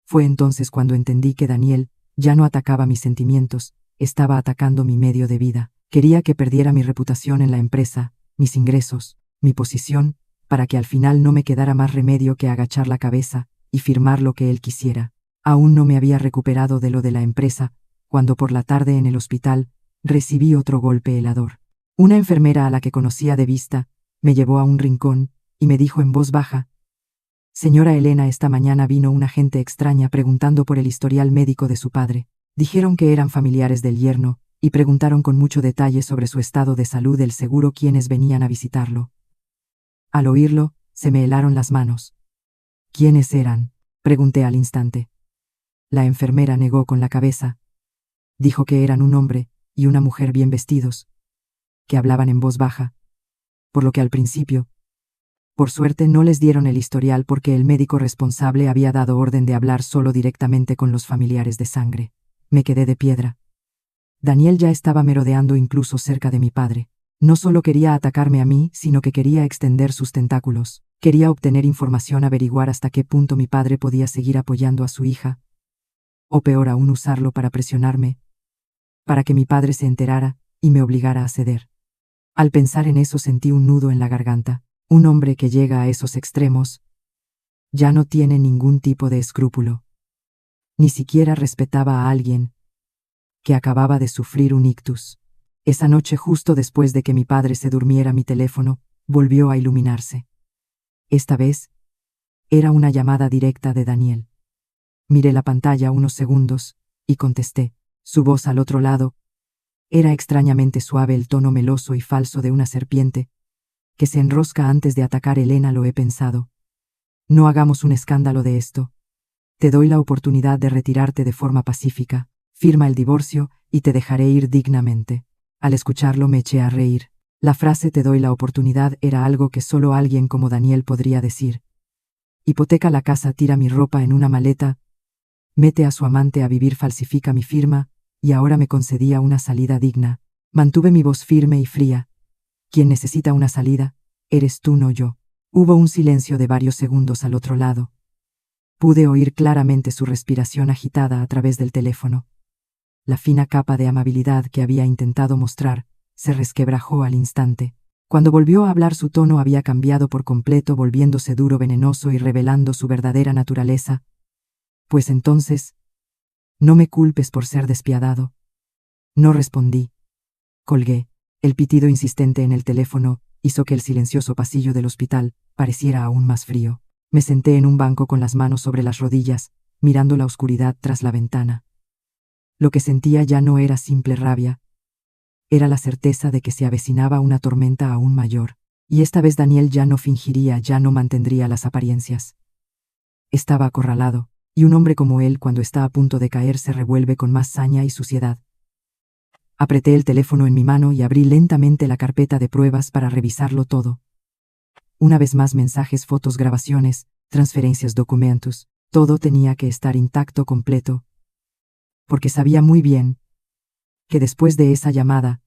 Fue entonces cuando entendí que Daniel ya no atacaba mis sentimientos, estaba atacando mi medio de vida. Quería que perdiera mi reputación en la empresa, mis ingresos, mi posición, para que al final no me quedara más remedio que agachar la cabeza y firmar lo que él quisiera. Aún no me había recuperado de lo de la empresa, cuando por la tarde en el hospital recibí otro golpe helador. Una enfermera a la que conocía de vista me llevó a un rincón y me dijo en voz baja: «Señora Elena, esta mañana vino una gente extraña preguntando por el historial médico de su padre. Dijeron que eran familiares del yerno y preguntaron con mucho detalle sobre su estado de salud, el seguro, quienes venían a visitarlo». Al oírlo, se me helaron las manos. «¿Quiénes eran?», pregunté al instante. La enfermera negó con la cabeza. Dijo que eran un hombre y una mujer bien vestidos, que hablaban en voz baja, por lo que al principio, por suerte, no les dieron el historial, porque el médico responsable había dado orden de hablar solo directamente con los familiares de sangre. Me quedé de piedra. Daniel ya estaba merodeando incluso cerca de mi padre. No solo quería atacarme a mí, sino que quería extender sus tentáculos. Quería obtener información, averiguar hasta qué punto mi padre podía seguir apoyando a su hija, o peor aún, usarlo para presionarme, para que mi padre se enterara y me obligara a ceder. Al pensar en eso sentí un nudo en la garganta. Un hombre que llega a esos extremos ya no tiene ningún tipo de escrúpulo. Ni siquiera respetaba a alguien que acababa de sufrir un ictus. Esa noche, justo después de que mi padre se durmiera, mi teléfono volvió a iluminarse. Esta vez era una llamada directa de Daniel. Miré la pantalla unos segundos y contesté. Su voz al otro lado era extrañamente suave, el tono meloso y falso de una serpiente que se enrosca antes de atacar. Elena, lo he pensado. No hagamos un escándalo de esto. Te doy la oportunidad de retirarte de forma pacífica. Firma el divorcio y te dejaré ir dignamente. Al escucharlo me eché a reír. La frase "te doy la oportunidad" era algo que solo alguien como Daniel podría decir. Hipoteca la casa, tira mi ropa en una maleta, mete a su amante a vivir, falsifica mi firma, y ahora me concedía una salida digna. Mantuve mi voz firme y fría. Quien necesita una salida, eres tú, no yo. Hubo un silencio de varios segundos al otro lado. Pude oír claramente su respiración agitada a través del teléfono. La fina capa de amabilidad que había intentado mostrar se resquebrajó al instante. Cuando volvió a hablar, su tono había cambiado por completo, volviéndose duro, venenoso y revelando su verdadera naturaleza. Pues entonces, no me culpes por ser despiadado. No respondí. Colgué. El pitido insistente en el teléfono hizo que el silencioso pasillo del hospital pareciera aún más frío. Me senté en un banco con las manos sobre las rodillas, mirando la oscuridad tras la ventana. Lo que sentía ya no era simple rabia. Era la certeza de que se avecinaba una tormenta aún mayor. Y esta vez Daniel ya no fingiría, ya no mantendría las apariencias. Estaba acorralado, y un hombre como él, cuando está a punto de caer, se revuelve con más saña y suciedad. Apreté el teléfono en mi mano y abrí lentamente la carpeta de pruebas para revisarlo todo. Una vez más, mensajes, fotos, grabaciones, transferencias, documentos. Todo tenía que estar intacto, completo. Porque sabía muy bien que después de esa llamada,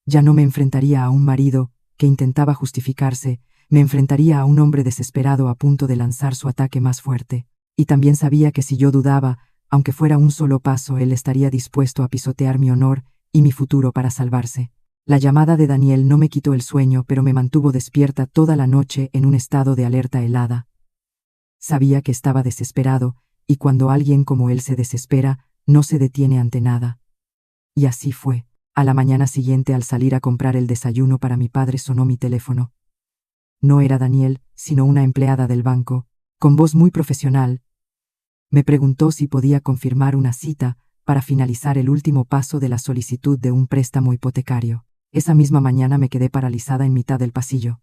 ya no me enfrentaría a un marido que intentaba justificarse, me enfrentaría a un hombre desesperado a punto de lanzar su ataque más fuerte. Y también sabía que si yo dudaba, aunque fuera un solo paso, él estaría dispuesto a pisotear mi honor y mi futuro para salvarse. La llamada de Daniel no me quitó el sueño, pero me mantuvo despierta toda la noche en un estado de alerta helada. Sabía que estaba desesperado, y cuando alguien como él se desespera, no se detiene ante nada. Y así fue. A la mañana siguiente, al salir a comprar el desayuno para mi padre, sonó mi teléfono. No era Daniel, sino una empleada del banco, con voz muy profesional. Me preguntó si podía confirmar una cita para finalizar el último paso de la solicitud de un préstamo hipotecario. Esa misma mañana me quedé paralizada en mitad del pasillo.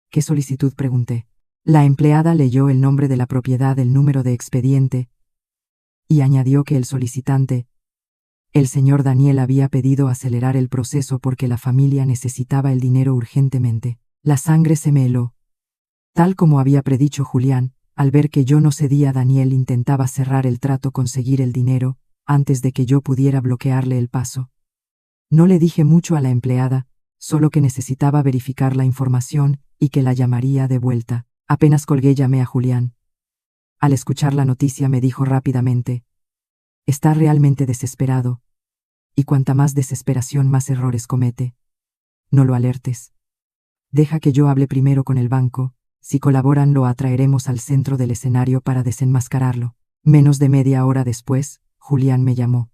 ¿Qué solicitud?, pregunté. La empleada leyó el nombre de la propiedad, el número de expediente, y añadió que el solicitante, el señor Daniel, había pedido acelerar el proceso porque la familia necesitaba el dinero urgentemente. La sangre se me heló. Tal como había predicho Julián, al ver que yo no cedía, Daniel intentaba cerrar el trato, conseguir el dinero, antes de que yo pudiera bloquearle el paso. No le dije mucho a la empleada, solo que necesitaba verificar la información y que la llamaría de vuelta. Apenas colgué, llamé a Julián. Al escuchar la noticia me dijo rápidamente: está realmente desesperado. Y cuanta más desesperación, más errores comete. No lo alertes. Deja que yo hable primero con el banco. Si colaboran, lo atraeremos al centro del escenario para desenmascararlo. Menos de media hora después, Julián me llamó.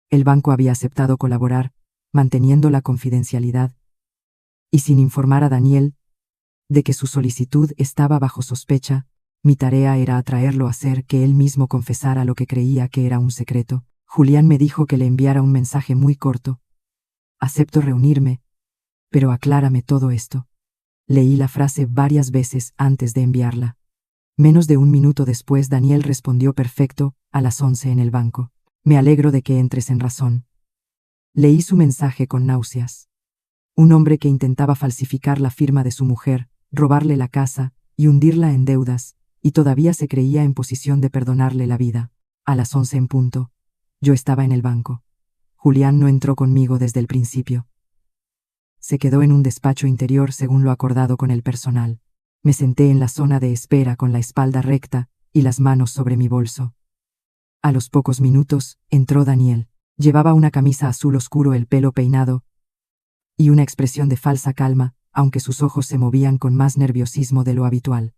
El banco había aceptado colaborar, manteniendo la confidencialidad, y sin informar a Daniel de que su solicitud estaba bajo sospecha. Mi tarea era atraerlo a hacer que él mismo confesara lo que creía que era un secreto. Julián me dijo que le enviara un mensaje muy corto. Acepto reunirme, pero aclárame todo esto. Leí la frase varias veces antes de enviarla. Menos de un minuto después, Daniel respondió: perfecto, a las 11 en el banco. Me alegro de que entres en razón. Leí su mensaje con náuseas. Un hombre que intentaba falsificar la firma de su mujer, robarle la casa y hundirla en deudas, y todavía se creía en posición de perdonarle la vida. A las 11 en punto. Yo estaba en el banco. Julián no entró conmigo desde el principio. Se quedó en un despacho interior según lo acordado con el personal. Me senté en la zona de espera con la espalda recta y las manos sobre mi bolso. A los pocos minutos, entró Daniel. Llevaba una camisa azul oscuro, el pelo peinado, y una expresión de falsa calma, aunque sus ojos se movían con más nerviosismo de lo habitual.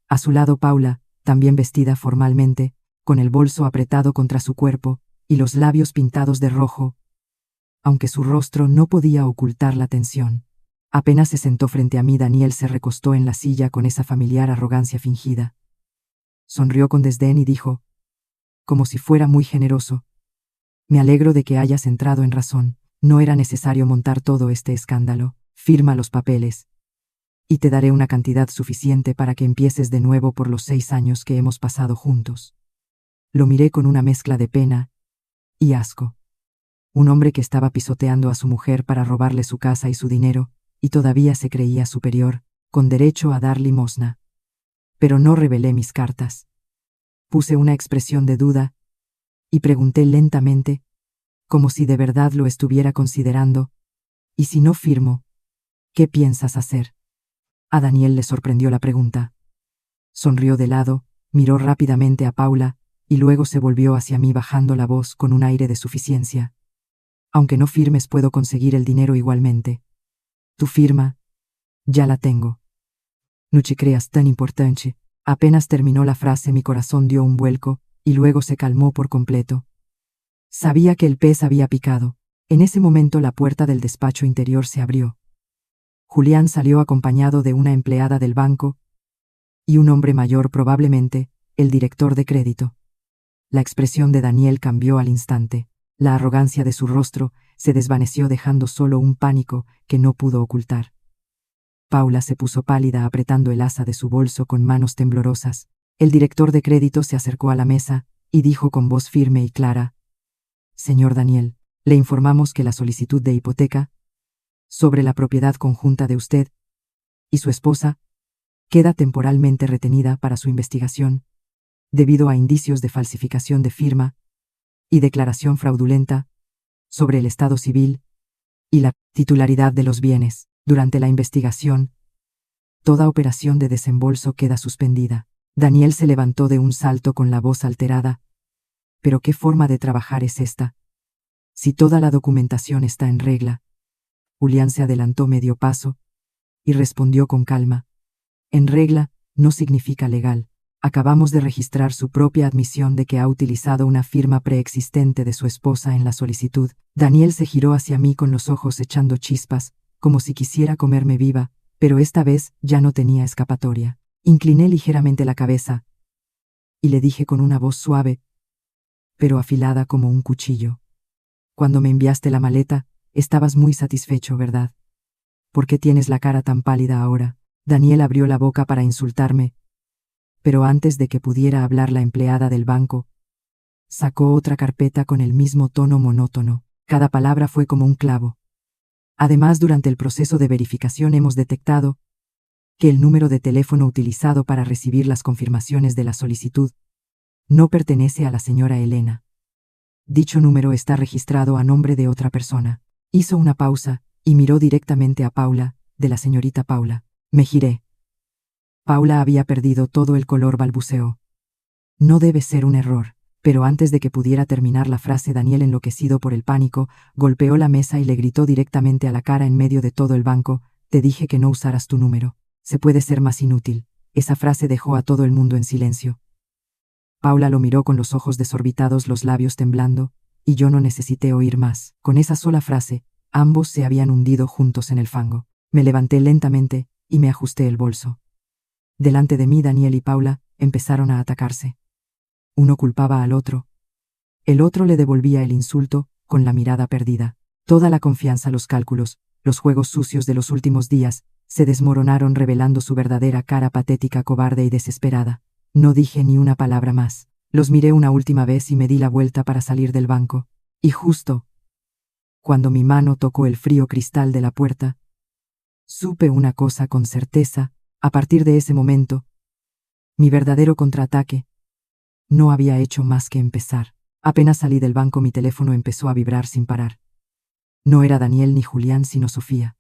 A su lado Paula, también vestida formalmente, con el bolso apretado contra su cuerpo, y los labios pintados de rojo, aunque su rostro no podía ocultar la tensión. Apenas se sentó frente a mí, Daniel se recostó en la silla con esa familiar arrogancia fingida. Sonrió con desdén y dijo, como si fuera muy generoso: me alegro de que hayas entrado en razón. No era necesario montar todo este escándalo. Firma los papeles, y te daré una cantidad suficiente para que empieces de nuevo por los 6 años que hemos pasado juntos. Lo miré con una mezcla de pena y asco. Un hombre que estaba pisoteando a su mujer para robarle su casa y su dinero, y todavía se creía superior, con derecho a dar limosna. Pero no revelé mis cartas. Puse una expresión de duda, y pregunté lentamente, como si de verdad lo estuviera considerando: ¿y si no firmo? ¿Qué piensas hacer? A Daniel le sorprendió la pregunta. Sonrió de lado, miró rápidamente a Paula, y luego se volvió hacia mí bajando la voz con un aire de suficiencia. Aunque no firmes, puedo conseguir el dinero igualmente. Tu firma, ya la tengo. No te creas tan importante. Apenas terminó la frase, mi corazón dio un vuelco, y luego se calmó por completo. Sabía que el pez había picado. En ese momento la puerta del despacho interior se abrió. Julián salió acompañado de una empleada del banco y un hombre mayor, probablemente el director de crédito. La expresión de Daniel cambió al instante. La arrogancia de su rostro se desvaneció, dejando solo un pánico que no pudo ocultar. Paula se puso pálida, apretando el asa de su bolso con manos temblorosas. El director de crédito se acercó a la mesa y dijo con voz firme y clara: Señor Daniel, le informamos que la solicitud de hipoteca sobre la propiedad conjunta de usted y su esposa queda temporalmente retenida para su investigación, debido a indicios de falsificación de firma y declaración fraudulenta sobre el estado civil y la titularidad de los bienes. Durante la investigación, toda operación de desembolso queda suspendida. Daniel se levantó de un salto con la voz alterada. ¿Pero qué forma de trabajar es esta? Si toda la documentación está en regla. Julián se adelantó medio paso y respondió con calma: en regla no significa legal. Acabamos de registrar su propia admisión de que ha utilizado una firma preexistente de su esposa en la solicitud. Daniel se giró hacia mí con los ojos echando chispas, como si quisiera comerme viva, pero esta vez ya no tenía escapatoria. Incliné ligeramente la cabeza y le dije con una voz suave, pero afilada como un cuchillo: cuando me enviaste la maleta, estabas muy satisfecho, ¿verdad? ¿Por qué tienes la cara tan pálida ahora? Daniel abrió la boca para insultarme, pero antes de que pudiera hablar, la empleada del banco sacó otra carpeta con el mismo tono monótono. Cada palabra fue como un clavo. Además, durante el proceso de verificación hemos detectado que el número de teléfono utilizado para recibir las confirmaciones de la solicitud no pertenece a la señora Elena. Dicho número está registrado a nombre de otra persona. Hizo una pausa y miró directamente a Paula, de la señorita Paula. Me giré. Paula había perdido todo el color, balbuceó. No debe ser un error. Pero antes de que pudiera terminar la frase, Daniel, enloquecido por el pánico, golpeó la mesa y le gritó directamente a la cara en medio de todo el banco: te dije que no usaras tu número. Se puede ser más inútil. Esa frase dejó a todo el mundo en silencio. Paula lo miró con los ojos desorbitados, los labios temblando, y yo no necesité oír más. Con esa sola frase, ambos se habían hundido juntos en el fango. Me levanté lentamente y me ajusté el bolso. Delante de mí, Daniel y Paula empezaron a atacarse. Uno culpaba al otro. El otro le devolvía el insulto con la mirada perdida. Toda la confianza, los cálculos, los juegos sucios de los últimos días se desmoronaron, revelando su verdadera cara, patética, cobarde y desesperada. No dije ni una palabra más. Los miré una última vez y me di la vuelta para salir del banco. Y justo cuando mi mano tocó el frío cristal de la puerta, supe una cosa con certeza: a partir de ese momento, mi verdadero contraataque no había hecho más que empezar. Apenas salí del banco, mi teléfono empezó a vibrar sin parar. No era Daniel ni Julián, sino Sofía.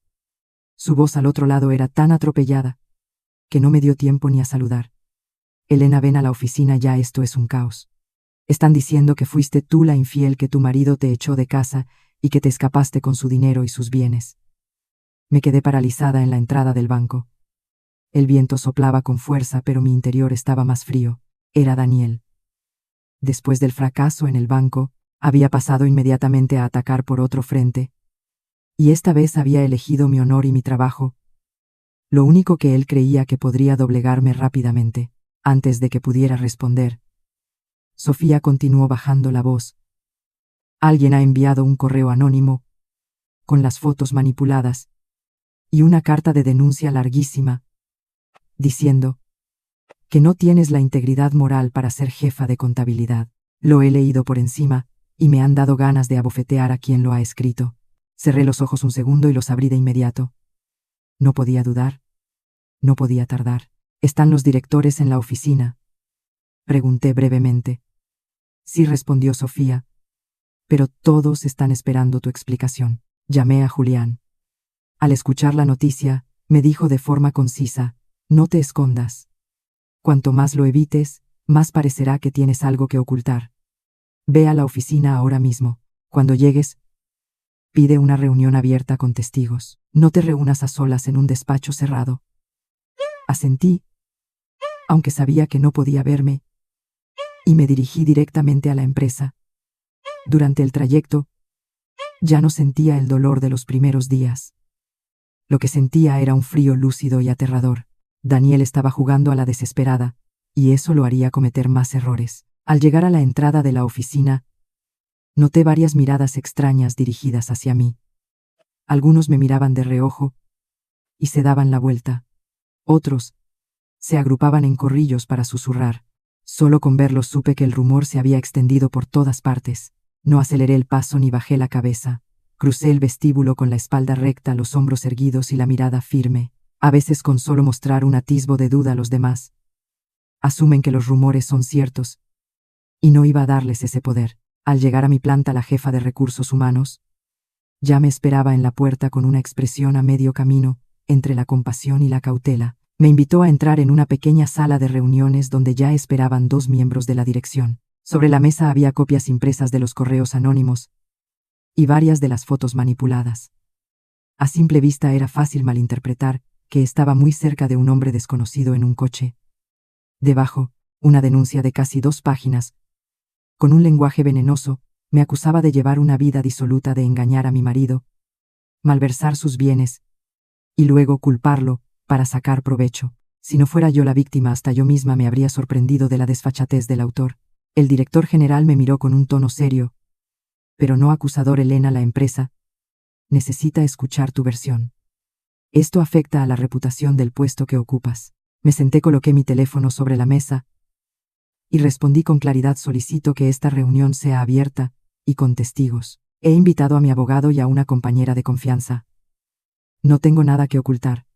Su voz al otro lado era tan atropellada que no me dio tiempo ni a saludar. Elena, ven a la oficina ya, esto es un caos. Están diciendo que fuiste tú la infiel, que tu marido te echó de casa y que te escapaste con su dinero y sus bienes. Me quedé paralizada en la entrada del banco. El viento soplaba con fuerza, pero mi interior estaba más frío. Era Daniel. Después del fracaso en el banco, había pasado inmediatamente a atacar por otro frente. Y esta vez había elegido mi honor y mi trabajo. Lo único que él creía que podría doblegarme rápidamente. Antes de que pudiera responder, Sofía continuó bajando la voz. Alguien ha enviado un correo anónimo, con las fotos manipuladas, y una carta de denuncia larguísima, diciendo que no tienes la integridad moral para ser jefa de contabilidad. Lo he leído por encima, y me han dado ganas de abofetear a quien lo ha escrito. Cerré los ojos un segundo y los abrí de inmediato. No podía dudar. No podía tardar. ¿Están los directores en la oficina?, pregunté brevemente. Sí, respondió Sofía. Pero todos están esperando tu explicación. Llamé a Julián. Al escuchar la noticia, me dijo de forma concisa: no te escondas. Cuanto más lo evites, más parecerá que tienes algo que ocultar. Ve a la oficina ahora mismo. Cuando llegues, pide una reunión abierta con testigos. No te reúnas a solas en un despacho cerrado. Asentí, aunque sabía que no podía verme, y me dirigí directamente a la empresa. Durante el trayecto, ya no sentía el dolor de los primeros días. Lo que sentía era un frío lúcido y aterrador. Daniel estaba jugando a la desesperada, y eso lo haría cometer más errores. Al llegar a la entrada de la oficina, noté varias miradas extrañas dirigidas hacia mí. Algunos me miraban de reojo y se daban la vuelta. Otros se agrupaban en corrillos para susurrar. Solo con verlos supe que el rumor se había extendido por todas partes. No aceleré el paso ni bajé la cabeza. Crucé el vestíbulo con la espalda recta, los hombros erguidos y la mirada firme. A veces, con solo mostrar un atisbo de duda a los demás, asumen que los rumores son ciertos, y no iba a darles ese poder. Al llegar a mi planta, la jefa de recursos humanos ya me esperaba en la puerta con una expresión a medio camino entre la compasión y la cautela. Me invitó a entrar en una pequeña sala de reuniones donde ya esperaban 2 miembros de la dirección. Sobre la mesa había copias impresas de los correos anónimos y varias de las fotos manipuladas. A simple vista era fácil malinterpretar que estaba muy cerca de un hombre desconocido en un coche. Debajo, una denuncia de casi 2 páginas, con un lenguaje venenoso, me acusaba de llevar una vida disoluta, de engañar a mi marido, malversar sus bienes, y luego culparlo para sacar provecho. Si no fuera yo la víctima, hasta yo misma me habría sorprendido de la desfachatez del autor. El director general me miró con un tono serio, pero no acusador. Elena, la empresa necesita escuchar tu versión. Esto afecta a la reputación del puesto que ocupas. Me senté, coloqué mi teléfono sobre la mesa y respondí con claridad: solicito que esta reunión sea abierta y con testigos. He invitado a mi abogado y a una compañera de confianza. No tengo nada que ocultar.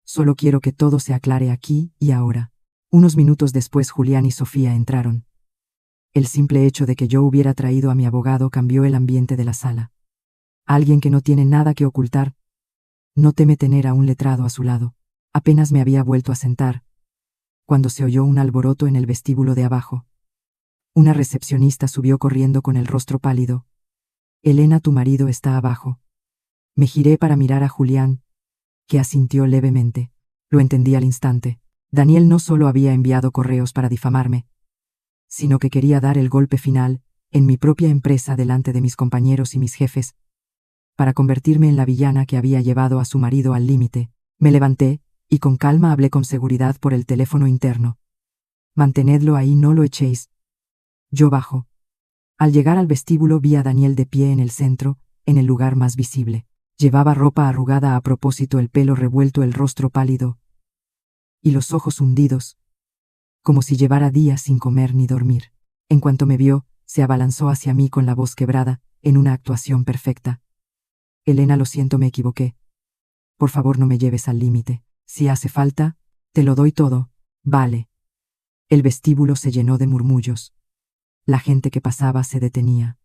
Solo quiero que todo se aclare aquí y ahora. Unos minutos después, Julián y Sofía entraron. El simple hecho de que yo hubiera traído a mi abogado cambió el ambiente de la sala. Alguien que no tiene nada que ocultar no teme tener a un letrado a su lado. Apenas me había vuelto a sentar cuando se oyó un alboroto en el vestíbulo de abajo. Una recepcionista subió corriendo con el rostro pálido. Elena, tu marido está abajo. Me giré para mirar a Julián, que asintió levemente. Lo entendí al instante. Daniel no solo había enviado correos para difamarme, sino que quería dar el golpe final en mi propia empresa delante de mis compañeros y mis jefes, para convertirme en la villana que había llevado a su marido al límite. Me levanté y con calma hablé con seguridad por el teléfono interno. Mantenedlo ahí, no lo echéis. Yo bajo. Al llegar al vestíbulo vi a Daniel de pie en el centro, en el lugar más visible. Llevaba ropa arrugada a propósito, el pelo revuelto, el rostro pálido y los ojos hundidos, como si llevara días sin comer ni dormir. En cuanto me vio, se abalanzó hacia mí con la voz quebrada, en una actuación perfecta. Elena, lo siento, me equivoqué. Por favor, no me lleves al límite. Si hace falta, te lo doy todo. Vale. El vestíbulo se llenó de murmullos. La gente que pasaba se detenía.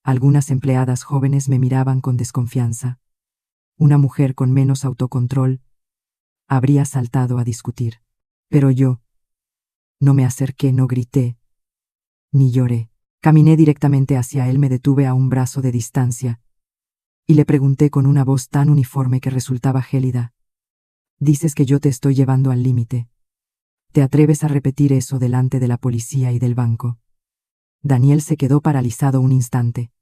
Algunas empleadas jóvenes me miraban con desconfianza. Una mujer con menos autocontrol habría saltado a discutir. Pero yo no me acerqué, no grité, ni lloré. Caminé directamente hacia él, me detuve a un brazo de distancia Y le pregunté con una voz tan uniforme que resultaba gélida. Dices que yo te estoy llevando al límite. ¿Te atreves a repetir eso delante de la policía y del banco? Daniel se quedó paralizado un instante.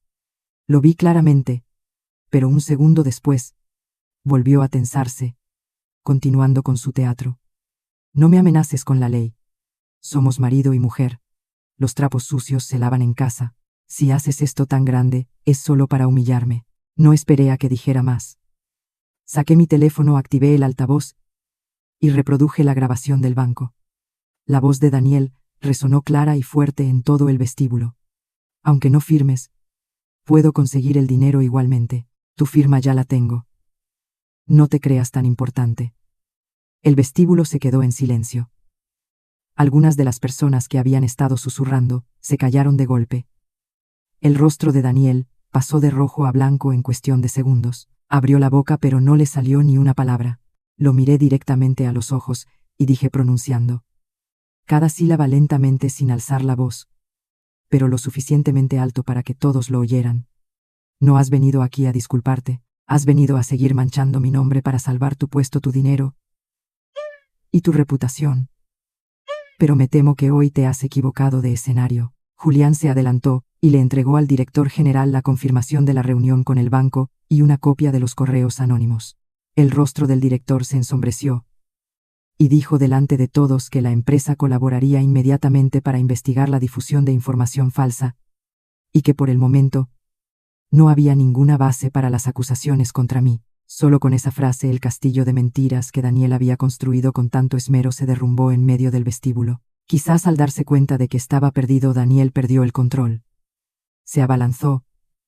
Lo vi claramente, pero un segundo después, volvió a tensarse, continuando con su teatro. No me amenaces con la ley. Somos marido y mujer. Los trapos sucios se lavan en casa. Si haces esto tan grande, es solo para humillarme. No esperé a que dijera más. Saqué mi teléfono, activé el altavoz y reproduje la grabación del banco. La voz de Daniel resonó clara y fuerte en todo el vestíbulo. Aunque no firmes, puedo conseguir el dinero igualmente. Tu firma ya la tengo. No te creas tan importante. El vestíbulo se quedó en silencio. Algunas de las personas que habían estado susurrando se callaron de golpe. El rostro de Daniel pasó de rojo a blanco en cuestión de segundos. Abrió la boca pero no le salió ni una palabra. Lo miré directamente a los ojos y dije pronunciando cada sílaba lentamente sin alzar la voz, pero lo suficientemente alto para que todos lo oyeran. No has venido aquí a disculparte, has venido a seguir manchando mi nombre para salvar tu puesto, tu dinero y tu reputación. Pero me temo que hoy te has equivocado de escenario. Julián se adelantó y le entregó al director general la confirmación de la reunión con el banco y una copia de los correos anónimos. El rostro del director se ensombreció y dijo delante de todos que la empresa colaboraría inmediatamente para investigar la difusión de información falsa y que por el momento no había ninguna base para las acusaciones contra mí. Solo con esa frase el castillo de mentiras que Daniel había construido con tanto esmero se derrumbó en medio del vestíbulo. Quizás al darse cuenta de que estaba perdido, Daniel perdió el control. Se abalanzó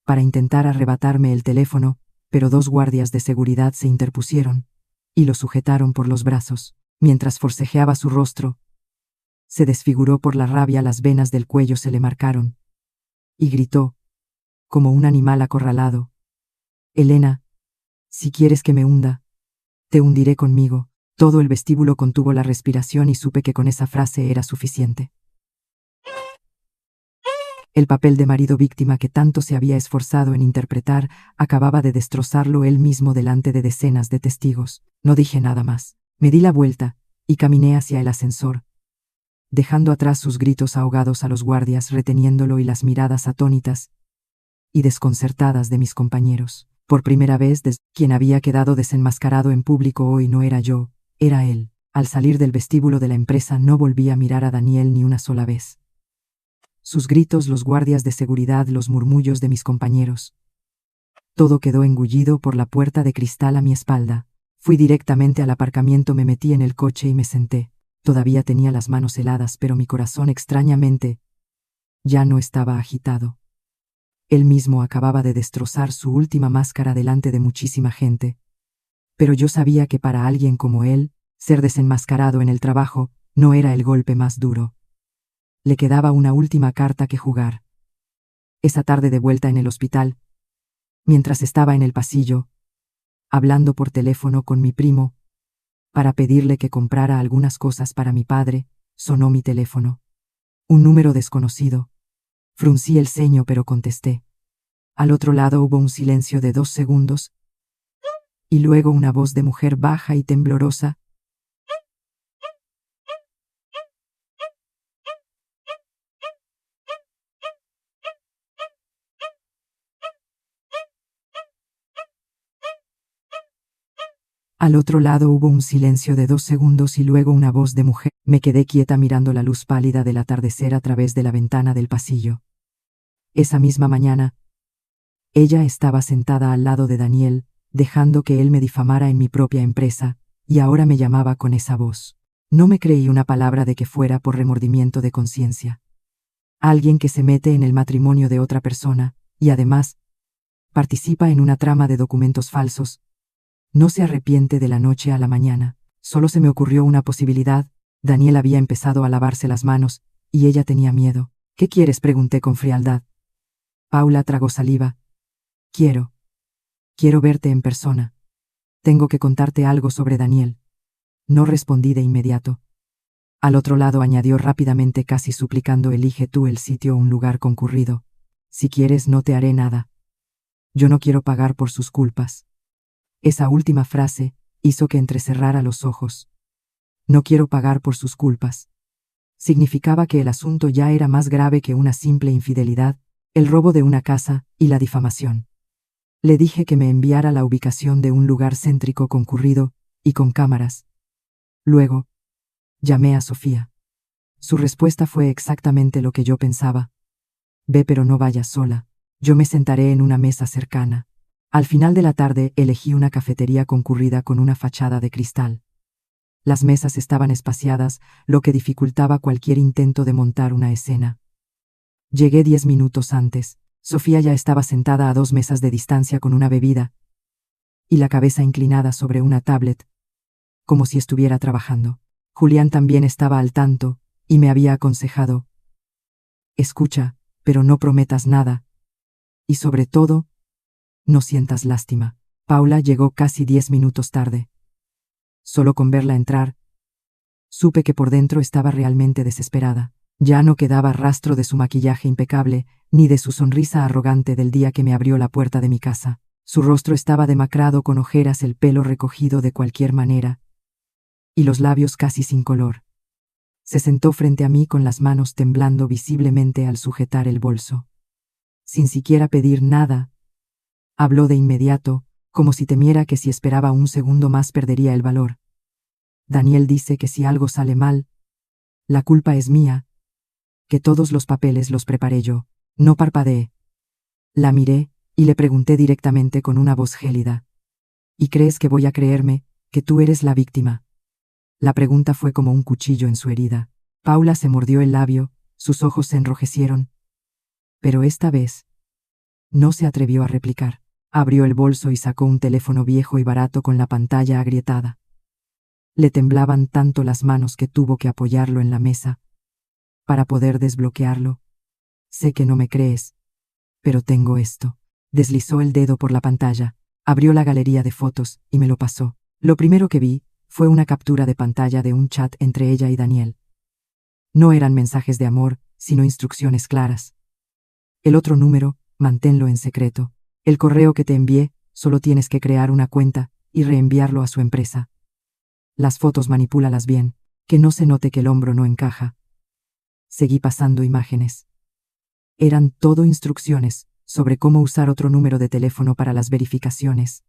para intentar arrebatarme el teléfono, pero dos guardias de seguridad se interpusieron y lo sujetaron por los brazos. Mientras forcejeaba su rostro, se desfiguró por la rabia, las venas del cuello se le marcaron y gritó, como un animal acorralado: Elena, si quieres que me hunda, te hundiré conmigo. Todo el vestíbulo contuvo la respiración y supe que con esa frase era suficiente. El papel de marido víctima que tanto se había esforzado en interpretar acababa de destrozarlo él mismo delante de decenas de testigos. No dije nada más. Me di la vuelta y caminé hacia el ascensor, dejando atrás sus gritos ahogados a los guardias, reteniéndolo y las miradas atónitas y desconcertadas de mis compañeros. Por primera vez, quien había quedado desenmascarado en público hoy no era yo, era él. Al salir del vestíbulo de la empresa no volví a mirar a Daniel ni una sola vez. Sus gritos, los guardias de seguridad, los murmullos de mis compañeros. Todo quedó engullido por la puerta de cristal a mi espalda. Fui directamente al aparcamiento, me metí en el coche y me senté. Todavía tenía las manos heladas, pero mi corazón extrañamente ya no estaba agitado. Él mismo acababa de destrozar su última máscara delante de muchísima gente. Pero yo sabía que para alguien como él, ser desenmascarado en el trabajo no era el golpe más duro. Le quedaba una última carta que jugar. Esa tarde, de vuelta en el hospital, mientras estaba en el pasillo, hablando por teléfono con mi primo, para pedirle que comprara algunas cosas para mi padre, sonó mi teléfono. Un número desconocido. Fruncí el ceño pero contesté. Al otro lado hubo un silencio de 2 segundos, y luego una voz de mujer baja y temblorosa. Al otro lado hubo un silencio de 2 segundos y luego una voz de mujer. Me quedé quieta mirando la luz pálida del atardecer a través de la ventana del pasillo. Esa misma mañana, ella estaba sentada al lado de Daniel, dejando que él me difamara en mi propia empresa, y ahora me llamaba con esa voz. No me creí una palabra de que fuera por remordimiento de conciencia. Alguien que se mete en el matrimonio de otra persona, y además, participa en una trama de documentos falsos, no se arrepiente de la noche a la mañana. Solo se me ocurrió una posibilidad. Daniel había empezado a lavarse las manos, y ella tenía miedo. ¿Qué quieres?, pregunté con frialdad. Paula tragó saliva. Quiero verte en persona. Tengo que contarte algo sobre Daniel. No respondí de inmediato. Al otro lado añadió rápidamente, casi suplicando: elige tú el sitio o un lugar concurrido. Si quieres no te haré nada. Yo no quiero pagar por sus culpas. Esa última frase hizo que entrecerrara los ojos. No quiero pagar por sus culpas. Significaba que el asunto ya era más grave que una simple infidelidad, el robo de una casa y la difamación. Le dije que me enviara la ubicación de un lugar céntrico concurrido y con cámaras. Luego, llamé a Sofía. Su respuesta fue exactamente lo que yo pensaba. Ve, pero no vayas sola. Yo me sentaré en una mesa cercana. Al final de la tarde elegí una cafetería concurrida con una fachada de cristal. Las mesas estaban espaciadas, lo que dificultaba cualquier intento de montar una escena. Llegué 10 minutos antes. Sofía ya estaba sentada a 2 mesas de distancia con una bebida y la cabeza inclinada sobre una tablet, como si estuviera trabajando. Julián también estaba al tanto y me había aconsejado: escucha, pero no prometas nada. Y sobre todo, no sientas lástima. Paula llegó casi 10 minutos tarde. Solo con verla entrar, supe que por dentro estaba realmente desesperada. Ya no quedaba rastro de su maquillaje impecable, ni de su sonrisa arrogante del día que me abrió la puerta de mi casa. Su rostro estaba demacrado, con ojeras, el pelo recogido de cualquier manera, y los labios casi sin color. Se sentó frente a mí con las manos temblando visiblemente al sujetar el bolso. Sin siquiera pedir nada, habló de inmediato, como si temiera que si esperaba un segundo más perdería el valor. Daniel dice que si algo sale mal, la culpa es mía, que todos los papeles los preparé yo. No parpadeé. La miré y le pregunté directamente con una voz gélida: ¿y crees que voy a creerme que tú eres la víctima? La pregunta fue como un cuchillo en su herida. Paula se mordió el labio, sus ojos se enrojecieron. Pero esta vez no se atrevió a replicar. Abrió el bolso y sacó un teléfono viejo y barato con la pantalla agrietada. Le temblaban tanto las manos que tuvo que apoyarlo en la mesa para poder desbloquearlo. Sé que no me crees, pero tengo esto. Deslizó el dedo por la pantalla, abrió la galería de fotos y me lo pasó. Lo primero que vi fue una captura de pantalla de un chat entre ella y Daniel. No eran mensajes de amor, sino instrucciones claras. El otro número, manténlo en secreto. El correo que te envié, solo tienes que crear una cuenta y reenviarlo a su empresa. Las fotos manipúlalas bien, que no se note que el hombro no encaja. Seguí pasando imágenes. Eran todo instrucciones sobre cómo usar otro número de teléfono para las verificaciones.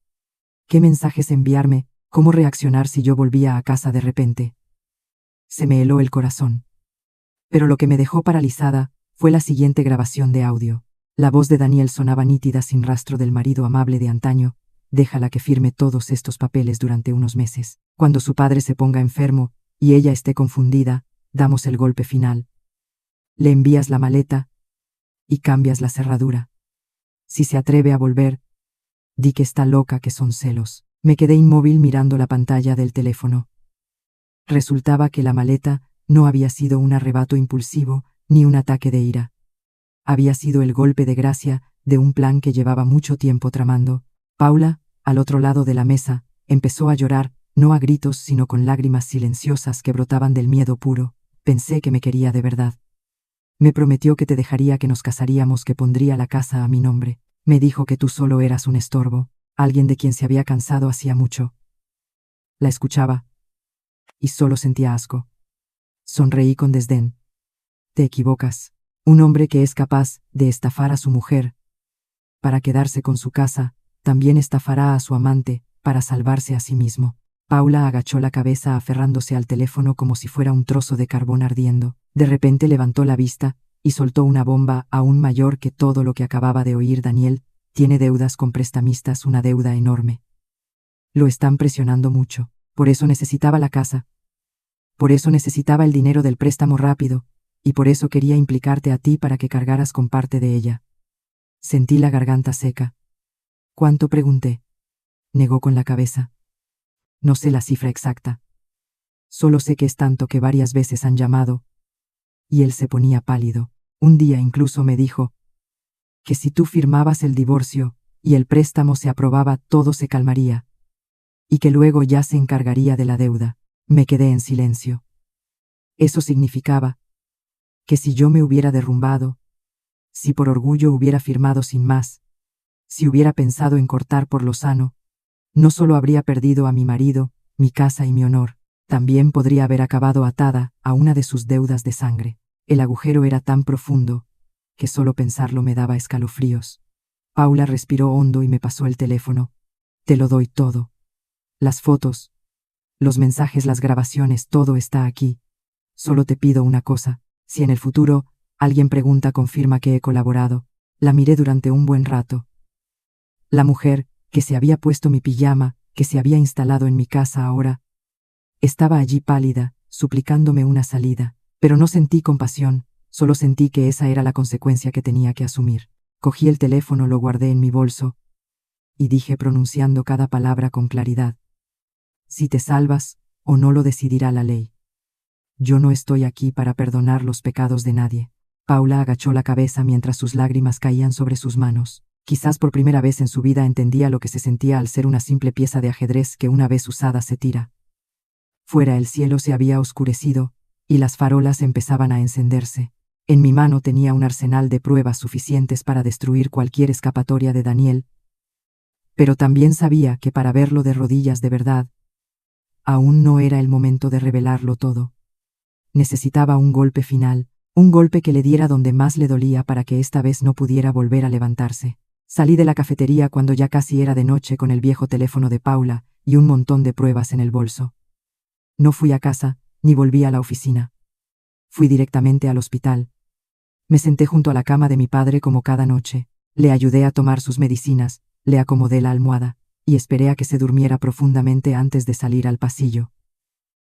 ¿Qué mensajes enviarme? ¿Cómo reaccionar si yo volvía a casa de repente? Se me heló el corazón. Pero lo que me dejó paralizada fue la siguiente grabación de audio. La voz de Daniel sonaba nítida, sin rastro del marido amable de antaño. Déjala que firme todos estos papeles durante unos meses. Cuando su padre se ponga enfermo y ella esté confundida, damos el golpe final. Le envías la maleta y cambias la cerradura. Si se atreve a volver, di que está loca, que son celos. Me quedé inmóvil mirando la pantalla del teléfono. Resultaba que la maleta no había sido un arrebato impulsivo ni un ataque de ira. Había sido el golpe de gracia de un plan que llevaba mucho tiempo tramando. Paula, al otro lado de la mesa, empezó a llorar, no a gritos sino con lágrimas silenciosas que brotaban del miedo puro. Pensé que me quería de verdad. Me prometió que te dejaría, que nos casaríamos, que pondría la casa a mi nombre. Me dijo que tú solo eras un estorbo, alguien de quien se había cansado hacía mucho. La escuchaba y solo sentía asco. Sonreí con desdén. Te equivocas. Un hombre que es capaz de estafar a su mujer para quedarse con su casa, también estafará a su amante para salvarse a sí mismo. Paula agachó la cabeza aferrándose al teléfono como si fuera un trozo de carbón ardiendo. De repente levantó la vista y soltó una bomba aún mayor que todo lo que acababa de oír. Daniel tiene deudas con prestamistas, una deuda enorme. Lo están presionando mucho. Por eso necesitaba la casa. Por eso necesitaba el dinero del préstamo rápido. Y por eso quería implicarte a ti para que cargaras con parte de ella. Sentí la garganta seca. ¿Cuánto? Pregunté. Negó con la cabeza. No sé la cifra exacta. Solo sé que es tanto que varias veces han llamado. Y él se ponía pálido. Un día incluso me dijo que si tú firmabas el divorcio y el préstamo se aprobaba, todo se calmaría. Y que luego ya se encargaría de la deuda. Me quedé en silencio. Eso significaba que si yo me hubiera derrumbado, si por orgullo hubiera firmado sin más, Si hubiera pensado en cortar por lo sano, no solo habría perdido a mi marido, mi casa y mi honor, también podría haber acabado atada a una de sus deudas de sangre. El agujero era tan profundo que solo pensarlo me daba escalofríos. Paula respiró hondo y me pasó el teléfono. Te lo doy todo. Las fotos, los mensajes, las grabaciones, todo está aquí. Solo te pido una cosa. Si en el futuro alguien pregunta, confirma que he colaborado. La miré durante un buen rato. La mujer, que se había puesto mi pijama, que se había instalado en mi casa ahora, estaba allí pálida, suplicándome una salida, pero no sentí compasión, solo sentí que esa era la consecuencia que tenía que asumir. Cogí el teléfono, lo guardé en mi bolso y dije, pronunciando cada palabra con claridad: si te salvas o no lo decidirá la ley. Yo no estoy aquí para perdonar los pecados de nadie. Paula agachó la cabeza mientras sus lágrimas caían sobre sus manos. Quizás por primera vez en su vida entendía lo que se sentía al ser una simple pieza de ajedrez que una vez usada se tira. Fuera el cielo se había oscurecido y las farolas empezaban a encenderse. En mi mano tenía un arsenal de pruebas suficientes para destruir cualquier escapatoria de Daniel, pero también sabía que para verlo de rodillas de verdad, aún no era el momento de revelarlo todo. Necesitaba un golpe final, un golpe que le diera donde más le dolía para que esta vez no pudiera volver a levantarse. Salí de la cafetería cuando ya casi era de noche con el viejo teléfono de Paula y un montón de pruebas en el bolso. No fui a casa, ni volví a la oficina. Fui directamente al hospital. Me senté junto a la cama de mi padre como cada noche. Le ayudé a tomar sus medicinas, le acomodé la almohada, y esperé a que se durmiera profundamente antes de salir al pasillo.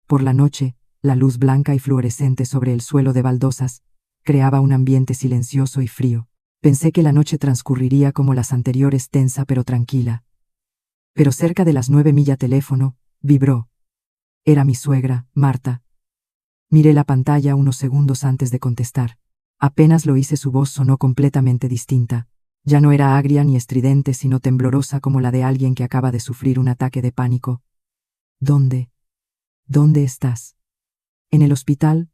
Por la noche, la luz blanca y fluorescente sobre el suelo de baldosas creaba un ambiente silencioso y frío. Pensé que la noche transcurriría como las anteriores, tensa pero tranquila. Pero cerca de las 9 mi teléfono vibró. Era mi suegra, Marta. Miré la pantalla unos segundos antes de contestar. Apenas lo hice, su voz sonó completamente distinta. Ya no era agria ni estridente, sino temblorosa como la de alguien que acaba de sufrir un ataque de pánico. ¿Dónde estás? En el hospital,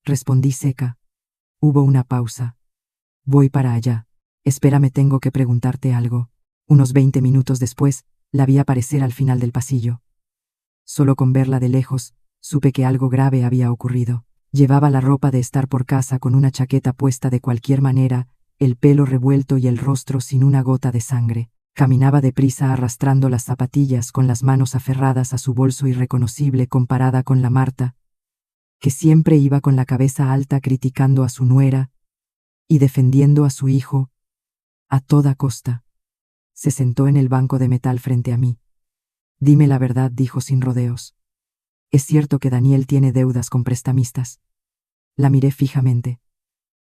respondí seca. Hubo una pausa. Voy para allá. Espérame, tengo que preguntarte algo. Unos 20 minutos después, la vi aparecer al final del pasillo. Solo con verla de lejos, supe que algo grave había ocurrido. Llevaba la ropa de estar por casa, con una chaqueta puesta de cualquier manera, el pelo revuelto y el rostro sin una gota de sangre. Caminaba deprisa arrastrando las zapatillas con las manos aferradas a su bolso, irreconocible comparada con la Marta, que siempre iba con la cabeza alta criticando a su nuera y defendiendo a su hijo a toda costa. Se sentó en el banco de metal frente a mí. Dime la verdad, dijo sin rodeos. ¿Es cierto que Daniel tiene deudas con prestamistas? La miré fijamente.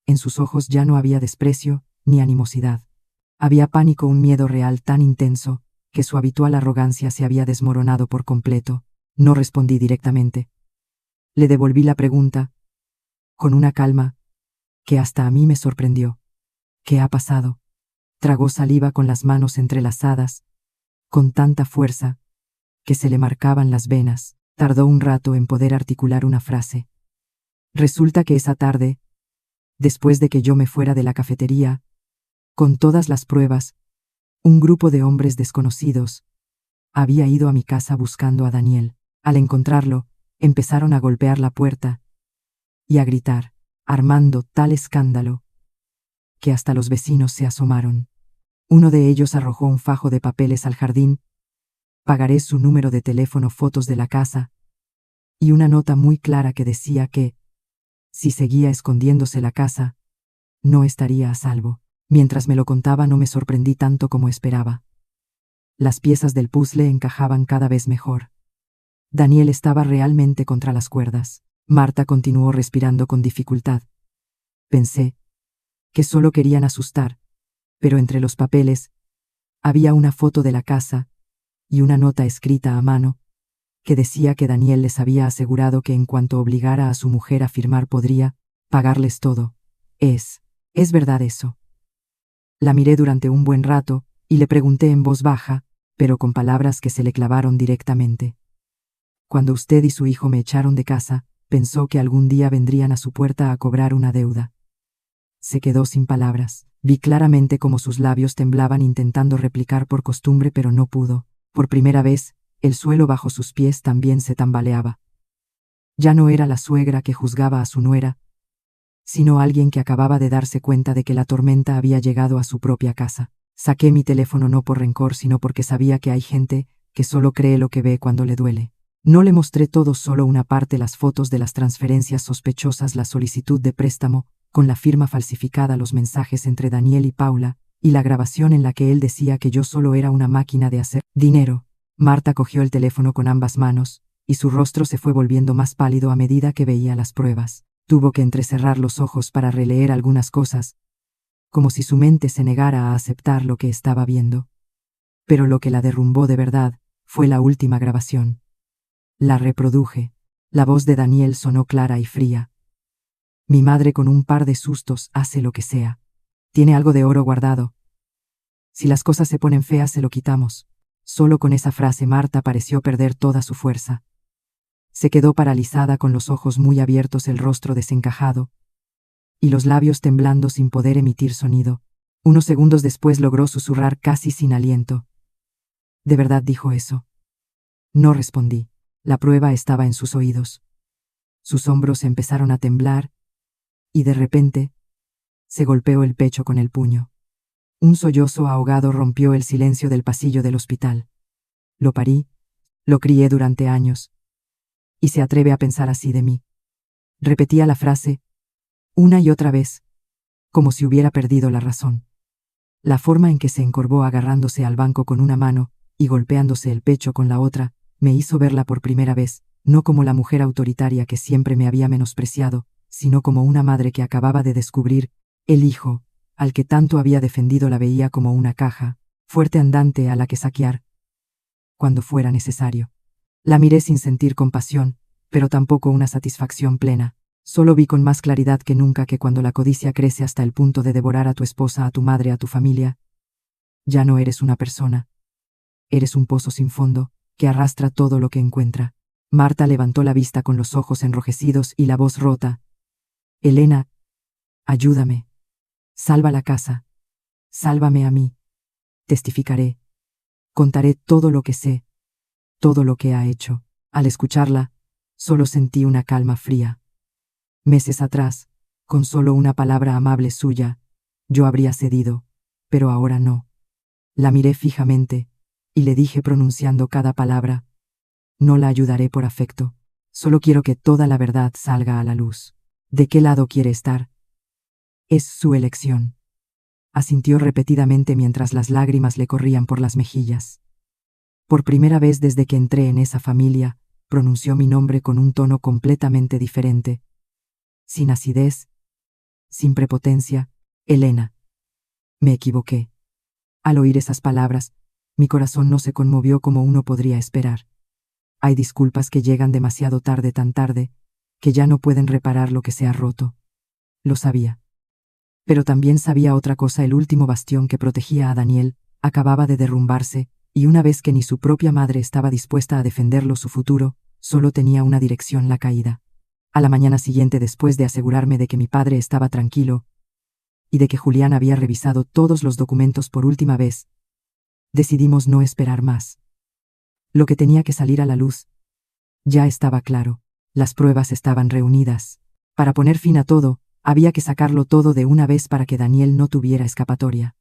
En sus ojos ya no había desprecio ni animosidad. Había pánico, un miedo real tan intenso que su habitual arrogancia se había desmoronado por completo. No respondí directamente. Le devolví la pregunta, con una calma que hasta a mí me sorprendió. ¿Qué ha pasado? Tragó saliva con las manos entrelazadas, con tanta fuerza que se le marcaban las venas. Tardó un rato en poder articular una frase. Resulta que esa tarde, después de que yo me fuera de la cafetería, con todas las pruebas, un grupo de hombres desconocidos había ido a mi casa buscando a Daniel. Al encontrarlo, empezaron a golpear la puerta y a gritar, armando tal escándalo que hasta los vecinos se asomaron. Uno de ellos arrojó un fajo de papeles al jardín, pagaré, su número de teléfono, fotos de la casa y una nota muy clara que decía que, si seguía escondiéndose la casa, no estaría a salvo. Mientras me lo contaba no me sorprendí tanto como esperaba. Las piezas del puzzle encajaban cada vez mejor. Daniel estaba realmente contra las cuerdas. Marta continuó respirando con dificultad. Pensé que solo querían asustar, pero entre los papeles había una foto de la casa y una nota escrita a mano que decía que Daniel les había asegurado que en cuanto obligara a su mujer a firmar podría pagarles todo. ¿Es verdad eso? La miré durante un buen rato y le pregunté en voz baja, pero con palabras que se le clavaron directamente. Cuando usted y su hijo me echaron de casa, pensó que algún día vendrían a su puerta a cobrar una deuda. Se quedó sin palabras. Vi claramente cómo sus labios temblaban intentando replicar por costumbre, pero no pudo. Por primera vez, el suelo bajo sus pies también se tambaleaba. Ya no era la suegra que juzgaba a su nuera, sino alguien que acababa de darse cuenta de que la tormenta había llegado a su propia casa. Saqué mi teléfono no por rencor, sino porque sabía que hay gente que solo cree lo que ve cuando le duele. No le mostré todo, solo una parte: las fotos de las transferencias sospechosas, la solicitud de préstamo con la firma falsificada, los mensajes entre Daniel y Paula, y la grabación en la que él decía que yo solo era una máquina de hacer dinero. Marta cogió el teléfono con ambas manos, y su rostro se fue volviendo más pálido a medida que veía las pruebas. Tuvo que entrecerrar los ojos para releer algunas cosas, como si su mente se negara a aceptar lo que estaba viendo. Pero lo que la derrumbó de verdad fue la última grabación. La reproduje. La voz de Daniel sonó clara y fría. Mi madre con un par de sustos hace lo que sea. Tiene algo de oro guardado. Si las cosas se ponen feas, se lo quitamos. Solo con esa frase Marta pareció perder toda su fuerza. Se quedó paralizada, con los ojos muy abiertos, el rostro desencajado, y los labios temblando sin poder emitir sonido. Unos segundos después logró susurrar casi sin aliento. ¿De verdad dijo eso? No respondí. La prueba estaba en sus oídos. Sus hombros empezaron a temblar, y de repente se golpeó el pecho con el puño. Un sollozo ahogado rompió el silencio del pasillo del hospital. Lo parí, lo crié durante años. ¿Y se atreve a pensar así de mí? Repetía la frase una y otra vez, como si hubiera perdido la razón. La forma en que se encorvó agarrándose al banco con una mano y golpeándose el pecho con la otra me hizo verla por primera vez, no como la mujer autoritaria que siempre me había menospreciado, sino como una madre que acababa de descubrir el hijo al que tanto había defendido. La veía como una caja fuerte andante a la que saquear cuando fuera necesario. La miré sin sentir compasión, pero tampoco una satisfacción plena. Solo vi con más claridad que nunca que cuando la codicia crece hasta el punto de devorar a tu esposa, a tu madre, a tu familia, ya no eres una persona. Eres un pozo sin fondo, que arrastra todo lo que encuentra. Marta levantó la vista con los ojos enrojecidos y la voz rota. Elena, ayúdame. Salva la casa. Sálvame a mí. Testificaré. Contaré todo lo que sé, todo lo que ha hecho. Al escucharla, solo sentí una calma fría. Meses atrás, con solo una palabra amable suya, yo habría cedido, pero ahora no. La miré fijamente, y le dije pronunciando cada palabra: no la ayudaré por afecto, solo quiero que toda la verdad salga a la luz. ¿De qué lado quiere estar? Es su elección. Asintió repetidamente mientras las lágrimas le corrían por las mejillas. Por primera vez desde que entré en esa familia, pronunció mi nombre con un tono completamente diferente. Sin acidez, sin prepotencia. Elena. Me equivoqué. Al oír esas palabras, mi corazón no se conmovió como uno podría esperar. Hay disculpas que llegan demasiado tarde, tan tarde, que ya no pueden reparar lo que se ha roto. Lo sabía. Pero también sabía otra cosa: el último bastión que protegía a Daniel acababa de derrumbarse, y una vez que ni su propia madre estaba dispuesta a defenderlo, su futuro solo tenía una dirección: la caída. A la mañana siguiente, después de asegurarme de que mi padre estaba tranquilo y de que Julián había revisado todos los documentos por última vez, decidimos no esperar más. Lo que tenía que salir a la luz ya estaba claro. Las pruebas estaban reunidas. Para poner fin a todo, había que sacarlo todo de una vez para que Daniel no tuviera escapatoria.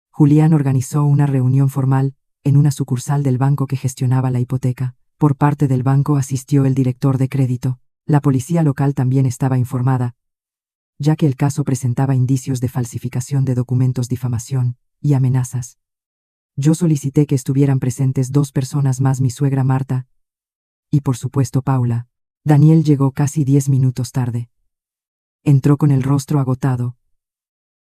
Julián organizó una reunión formal en una sucursal del banco que gestionaba la hipoteca. Por parte del banco asistió el director de crédito. La policía local también estaba informada, ya que el caso presentaba indicios de falsificación de documentos, difamación y amenazas. Yo solicité que estuvieran presentes 2 personas más: mi suegra Marta y, por supuesto, Paula. Daniel llegó casi 10 minutos tarde. Entró con el rostro agotado,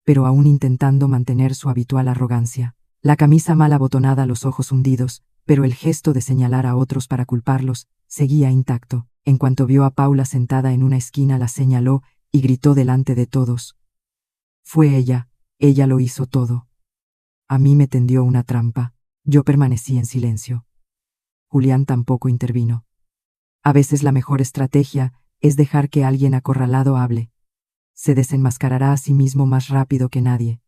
pero aún intentando mantener su habitual arrogancia. La camisa mal abotonada, los ojos hundidos, pero el gesto de señalar a otros para culparlos seguía intacto. En cuanto vio a Paula sentada en una esquina, la señaló y gritó delante de todos: fue ella lo hizo todo. A mí me tendió una trampa. Yo permanecí en silencio. Julián tampoco intervino. A veces la mejor estrategia es dejar que alguien acorralado hable. Se desenmascarará a sí mismo más rápido que nadie.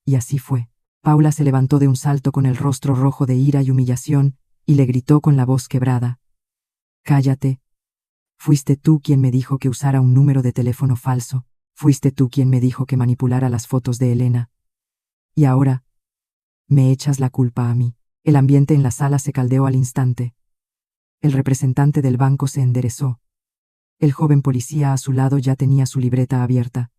Y así fue. Paula se levantó de un salto con el rostro rojo de ira y humillación, y le gritó con la voz quebrada: «Cállate. Fuiste tú quien me dijo que usara un número de teléfono falso. Fuiste tú quien me dijo que manipulara las fotos de Elena. Y ahora me echas la culpa a mí». El ambiente en la sala se caldeó al instante. El representante del banco se enderezó. El joven policía a su lado ya tenía su libreta abierta.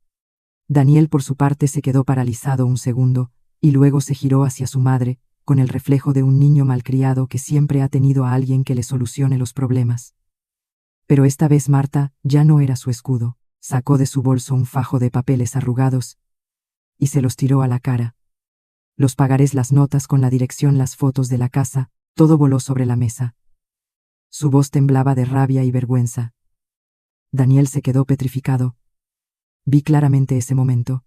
Daniel, por su parte, se quedó paralizado un segundo, y luego se giró hacia su madre, con el reflejo de un niño malcriado que siempre ha tenido a alguien que le solucione los problemas. Pero esta vez Marta ya no era su escudo. Sacó de su bolso un fajo de papeles arrugados y se los tiró a la cara. Los pagarés, las notas con la dirección, las fotos de la casa, todo voló sobre la mesa. Su voz temblaba de rabia y vergüenza. Daniel se quedó petrificado. Vi claramente ese momento.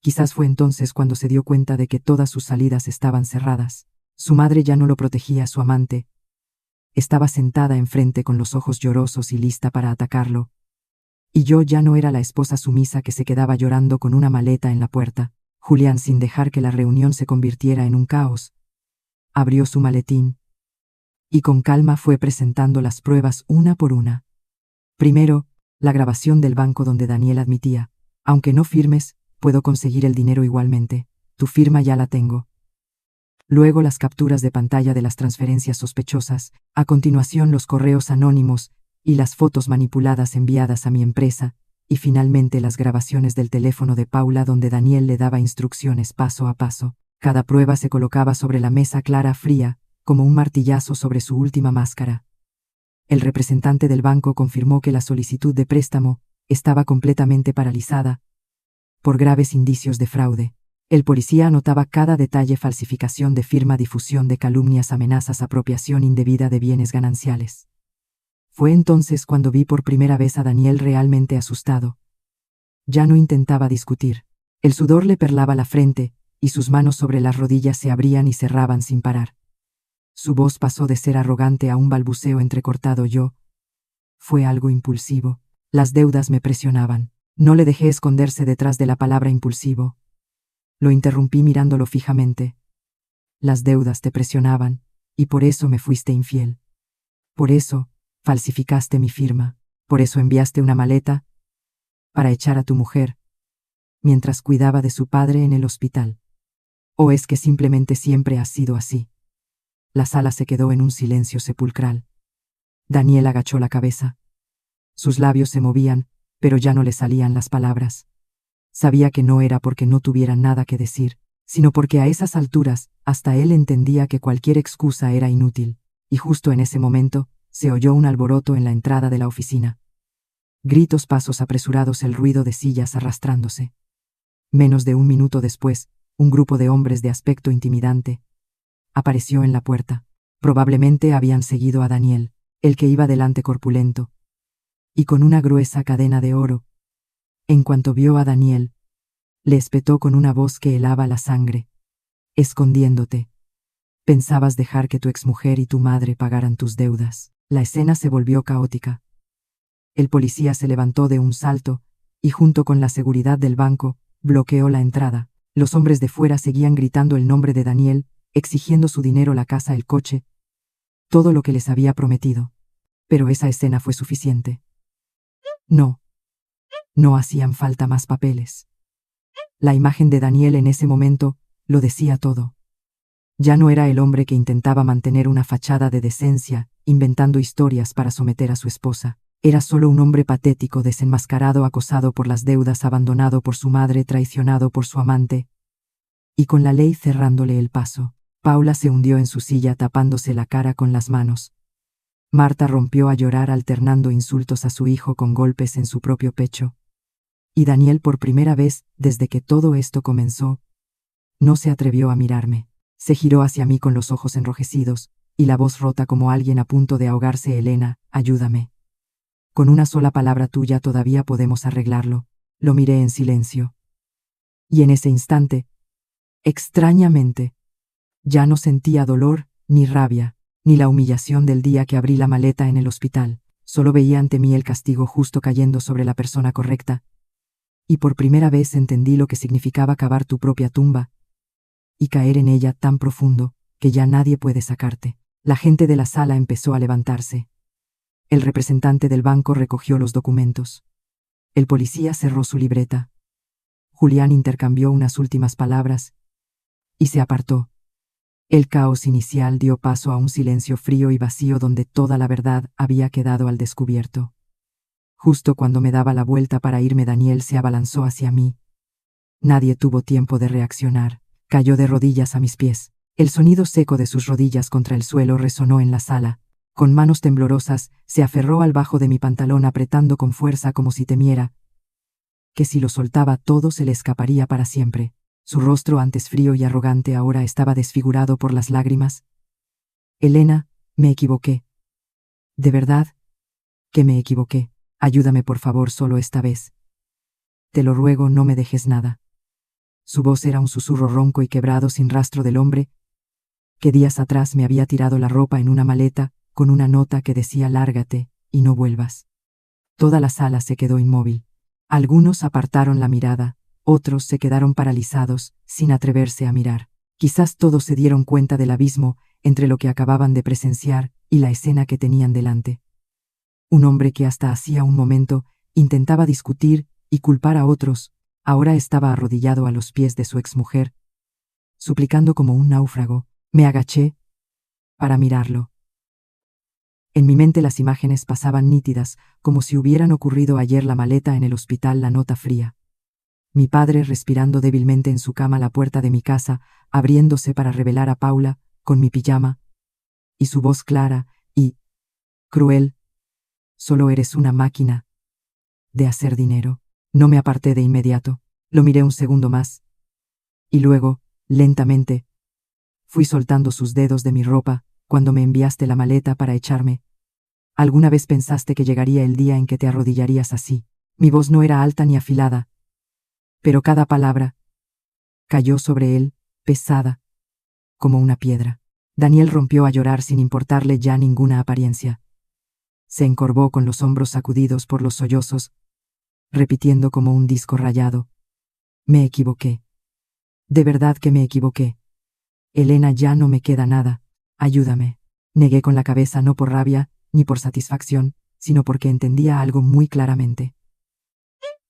Quizás fue entonces cuando se dio cuenta de que todas sus salidas estaban cerradas. Su madre ya no lo protegía, su amante estaba sentada enfrente con los ojos llorosos y lista para atacarlo. Y yo ya no era la esposa sumisa que se quedaba llorando con una maleta en la puerta. Julián, sin dejar que la reunión se convirtiera en un caos, abrió su maletín y con calma fue presentando las pruebas una por una. Primero, la grabación del banco donde Daniel admitía: «Aunque no firmes, puedo conseguir el dinero igualmente. Tu firma ya la tengo». Luego las capturas de pantalla de las transferencias sospechosas, a continuación los correos anónimos y las fotos manipuladas enviadas a mi empresa, y finalmente las grabaciones del teléfono de Paula donde Daniel le daba instrucciones paso a paso. Cada prueba se colocaba sobre la mesa clara, fría, como un martillazo sobre su última máscara. El representante del banco confirmó que la solicitud de préstamo estaba completamente paralizada por graves indicios de fraude. El policía anotaba cada detalle: falsificación de firma, difusión de calumnias, amenazas, apropiación indebida de bienes gananciales. Fue entonces cuando vi por primera vez a Daniel realmente asustado. Ya no intentaba discutir. El sudor le perlaba la frente, y sus manos sobre las rodillas se abrían y cerraban sin parar. Su voz pasó de ser arrogante a un balbuceo entrecortado. Fue algo impulsivo. Las deudas me presionaban. No le dejé esconderse detrás de la palabra impulsivo. Lo interrumpí mirándolo fijamente. Las deudas te presionaban, y por eso me fuiste infiel. Por eso falsificaste mi firma. Por eso enviaste una maleta para echar a tu mujer mientras cuidaba de su padre en el hospital. ¿O es que simplemente siempre has sido así? La sala se quedó en un silencio sepulcral. Daniel agachó la cabeza. Sus labios se movían, pero ya no le salían las palabras. Sabía que no era porque no tuviera nada que decir, sino porque a esas alturas hasta él entendía que cualquier excusa era inútil. Y justo en ese momento se oyó un alboroto en la entrada de la oficina. Gritos, pasos apresurados, el ruido de sillas arrastrándose. Menos de un minuto después, un grupo de hombres de aspecto intimidante apareció en la puerta. Probablemente habían seguido a Daniel, el que iba delante corpulento y con una gruesa cadena de oro. En cuanto vio a Daniel, le espetó con una voz que helaba la sangre: «Escondiéndote. Pensabas dejar que tu exmujer y tu madre pagaran tus deudas». La escena se volvió caótica. El policía se levantó de un salto y, junto con la seguridad del banco, bloqueó la entrada. Los hombres de fuera seguían gritando el nombre de Daniel, exigiendo su dinero, la casa, el coche, todo lo que les había prometido. Pero esa escena fue suficiente. No hacían falta más papeles. La imagen de Daniel en ese momento lo decía todo. Ya no era el hombre que intentaba mantener una fachada de decencia, inventando historias para someter a su esposa. Era solo un hombre patético, desenmascarado, acosado por las deudas, abandonado por su madre, traicionado por su amante, y con la ley cerrándole el paso. Paula se hundió en su silla tapándose la cara con las manos. Marta rompió a llorar alternando insultos a su hijo con golpes en su propio pecho. Y Daniel, por primera vez desde que todo esto comenzó, no se atrevió a mirarme. Se giró hacia mí con los ojos enrojecidos y la voz rota como alguien a punto de ahogarse: «Elena, ayúdame. Con una sola palabra tuya todavía podemos arreglarlo». Lo miré en silencio. Y en ese instante, extrañamente, ya no sentía dolor, ni rabia, ni la humillación del día que abrí la maleta en el hospital. Solo veía ante mí el castigo justo cayendo sobre la persona correcta. Y por primera vez entendí lo que significaba cavar tu propia tumba y caer en ella tan profundo que ya nadie puede sacarte. La gente de la sala empezó a levantarse. El representante del banco recogió los documentos. El policía cerró su libreta. Julián intercambió unas últimas palabras y se apartó. El caos inicial dio paso a un silencio frío y vacío donde toda la verdad había quedado al descubierto. Justo cuando me daba la vuelta para irme, Daniel se abalanzó hacia mí. Nadie tuvo tiempo de reaccionar. Cayó de rodillas a mis pies. El sonido seco de sus rodillas contra el suelo resonó en la sala. Con manos temblorosas, se aferró al bajo de mi pantalón apretando con fuerza como si temiera que si lo soltaba todo se le escaparía para siempre. Su rostro, antes frío y arrogante, ahora estaba desfigurado por las lágrimas. Elena, me equivoqué. De verdad que me equivoqué. Ayúdame por favor solo esta vez. Te lo ruego, no me dejes nada. Su voz era un susurro ronco y quebrado sin rastro del hombre que días atrás me había tirado la ropa en una maleta con una nota que decía lárgate y no vuelvas. Toda la sala se quedó inmóvil. Algunos apartaron la mirada, otros se quedaron paralizados, sin atreverse a mirar. Quizás todos se dieron cuenta del abismo entre lo que acababan de presenciar y la escena que tenían delante. Un hombre que hasta hacía un momento intentaba discutir y culpar a otros, ahora estaba arrodillado a los pies de su exmujer, suplicando como un náufrago. Me agaché para mirarlo. En mi mente las imágenes pasaban nítidas, como si hubieran ocurrido ayer: la maleta en el hospital, la nota fría. Mi padre respirando débilmente en su cama, la puerta de mi casa abriéndose para revelar a Paula, con mi pijama, y su voz clara y cruel: solo eres una máquina de hacer dinero. No me aparté de inmediato, lo miré un segundo más, y luego, lentamente, fui soltando sus dedos de mi ropa cuando me enviaste la maleta para echarme. ¿Alguna vez pensaste que llegaría el día en que te arrodillarías así? Mi voz no era alta ni afilada, pero cada palabra cayó sobre él, pesada, como una piedra. Daniel rompió a llorar sin importarle ya ninguna apariencia. Se encorvó con los hombros sacudidos por los sollozos, repitiendo como un disco rayado: me equivoqué. De verdad que me equivoqué. Elena, ya no me queda nada. Ayúdame. Negué con la cabeza, no por rabia ni por satisfacción, sino porque entendía algo muy claramente.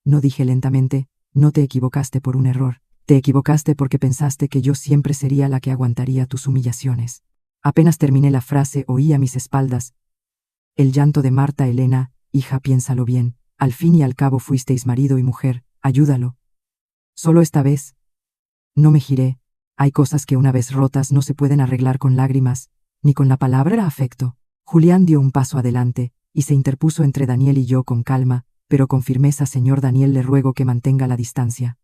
No, dije lentamente, no te equivocaste por un error. Te equivocaste porque pensaste que yo siempre sería la que aguantaría tus humillaciones. Apenas terminé la frase, oí a mis espaldas el llanto de Marta. Elena, hija, piénsalo bien. Al fin y al cabo fuisteis marido y mujer. Ayúdalo. Solo esta vez. No me giré. Hay cosas que una vez rotas no se pueden arreglar con lágrimas, ni con la palabra afecto. Julián dio un paso adelante, y se interpuso entre Daniel y yo con calma, pero con firmeza. Señor Daniel, le ruego que mantenga la distancia.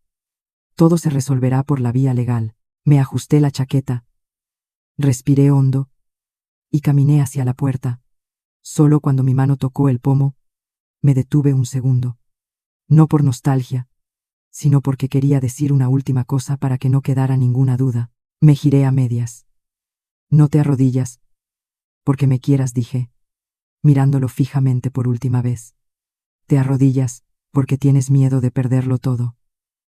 Todo se resolverá por la vía legal. Me ajusté la chaqueta. Respiré hondo. Y caminé hacia la puerta. Solo cuando mi mano tocó el pomo, me detuve un segundo. No por nostalgia, sino porque quería decir una última cosa para que no quedara ninguna duda. Me giré a medias. No te arrodillas porque me quieras, dije, mirándolo fijamente por última vez. Te arrodillas porque tienes miedo de perderlo todo.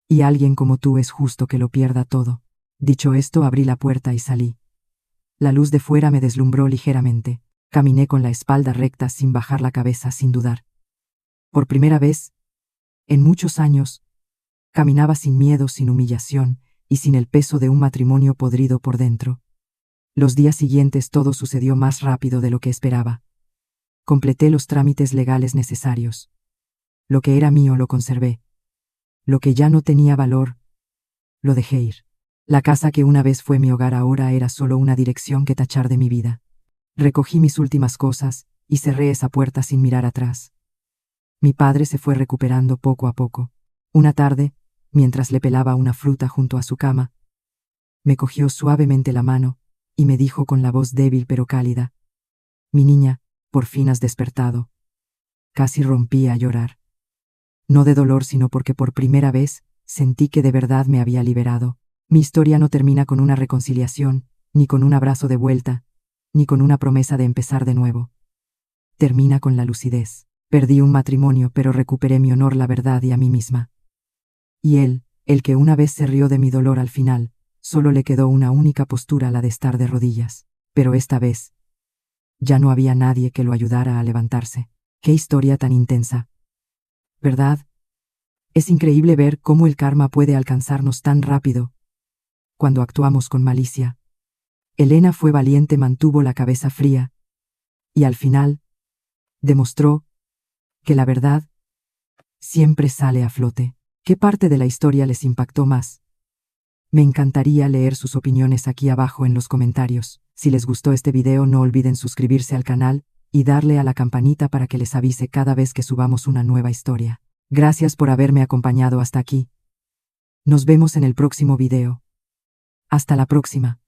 Y alguien como tú es justo que lo pierda todo. Dicho esto, abrí la puerta y salí. La luz de fuera me deslumbró ligeramente. Caminé con la espalda recta sin bajar la cabeza, sin dudar. Por primera vez, en muchos años, caminaba sin miedo, sin humillación y sin el peso de un matrimonio podrido por dentro. Los días siguientes todo sucedió más rápido de lo que esperaba. Completé los trámites legales necesarios. Lo que era mío lo conservé. Lo que ya no tenía valor, lo dejé ir. La casa que una vez fue mi hogar ahora era solo una dirección que tachar de mi vida. Recogí mis últimas cosas y cerré esa puerta sin mirar atrás. Mi padre se fue recuperando poco a poco. Una tarde, mientras le pelaba una fruta junto a su cama, me cogió suavemente la mano y me dijo con la voz débil pero cálida: mi niña, por fin has despertado. Casi rompí a llorar. No de dolor, sino porque por primera vez sentí que de verdad me había liberado. Mi historia no termina con una reconciliación, ni con un abrazo de vuelta, ni con una promesa de empezar de nuevo. Termina con la lucidez. Perdí un matrimonio, pero recuperé mi honor, la verdad y a mí misma. Y él, el que una vez se rió de mi dolor, al final Solo le quedó una única postura, la de estar de rodillas. Pero esta vez, ya no había nadie que lo ayudara a levantarse. ¡Qué historia tan intensa! ¿Verdad? Es increíble ver cómo el karma puede alcanzarnos tan rápido cuando actuamos con malicia. Elena fue valiente, mantuvo la cabeza fría y al final demostró que la verdad siempre sale a flote. ¿Qué parte de la historia les impactó más? Me encantaría leer sus opiniones aquí abajo en los comentarios. Si les gustó este video, no olviden suscribirse al canal y darle a la campanita para que les avise cada vez que subamos una nueva historia. Gracias por haberme acompañado hasta aquí. Nos vemos en el próximo video. Hasta la próxima.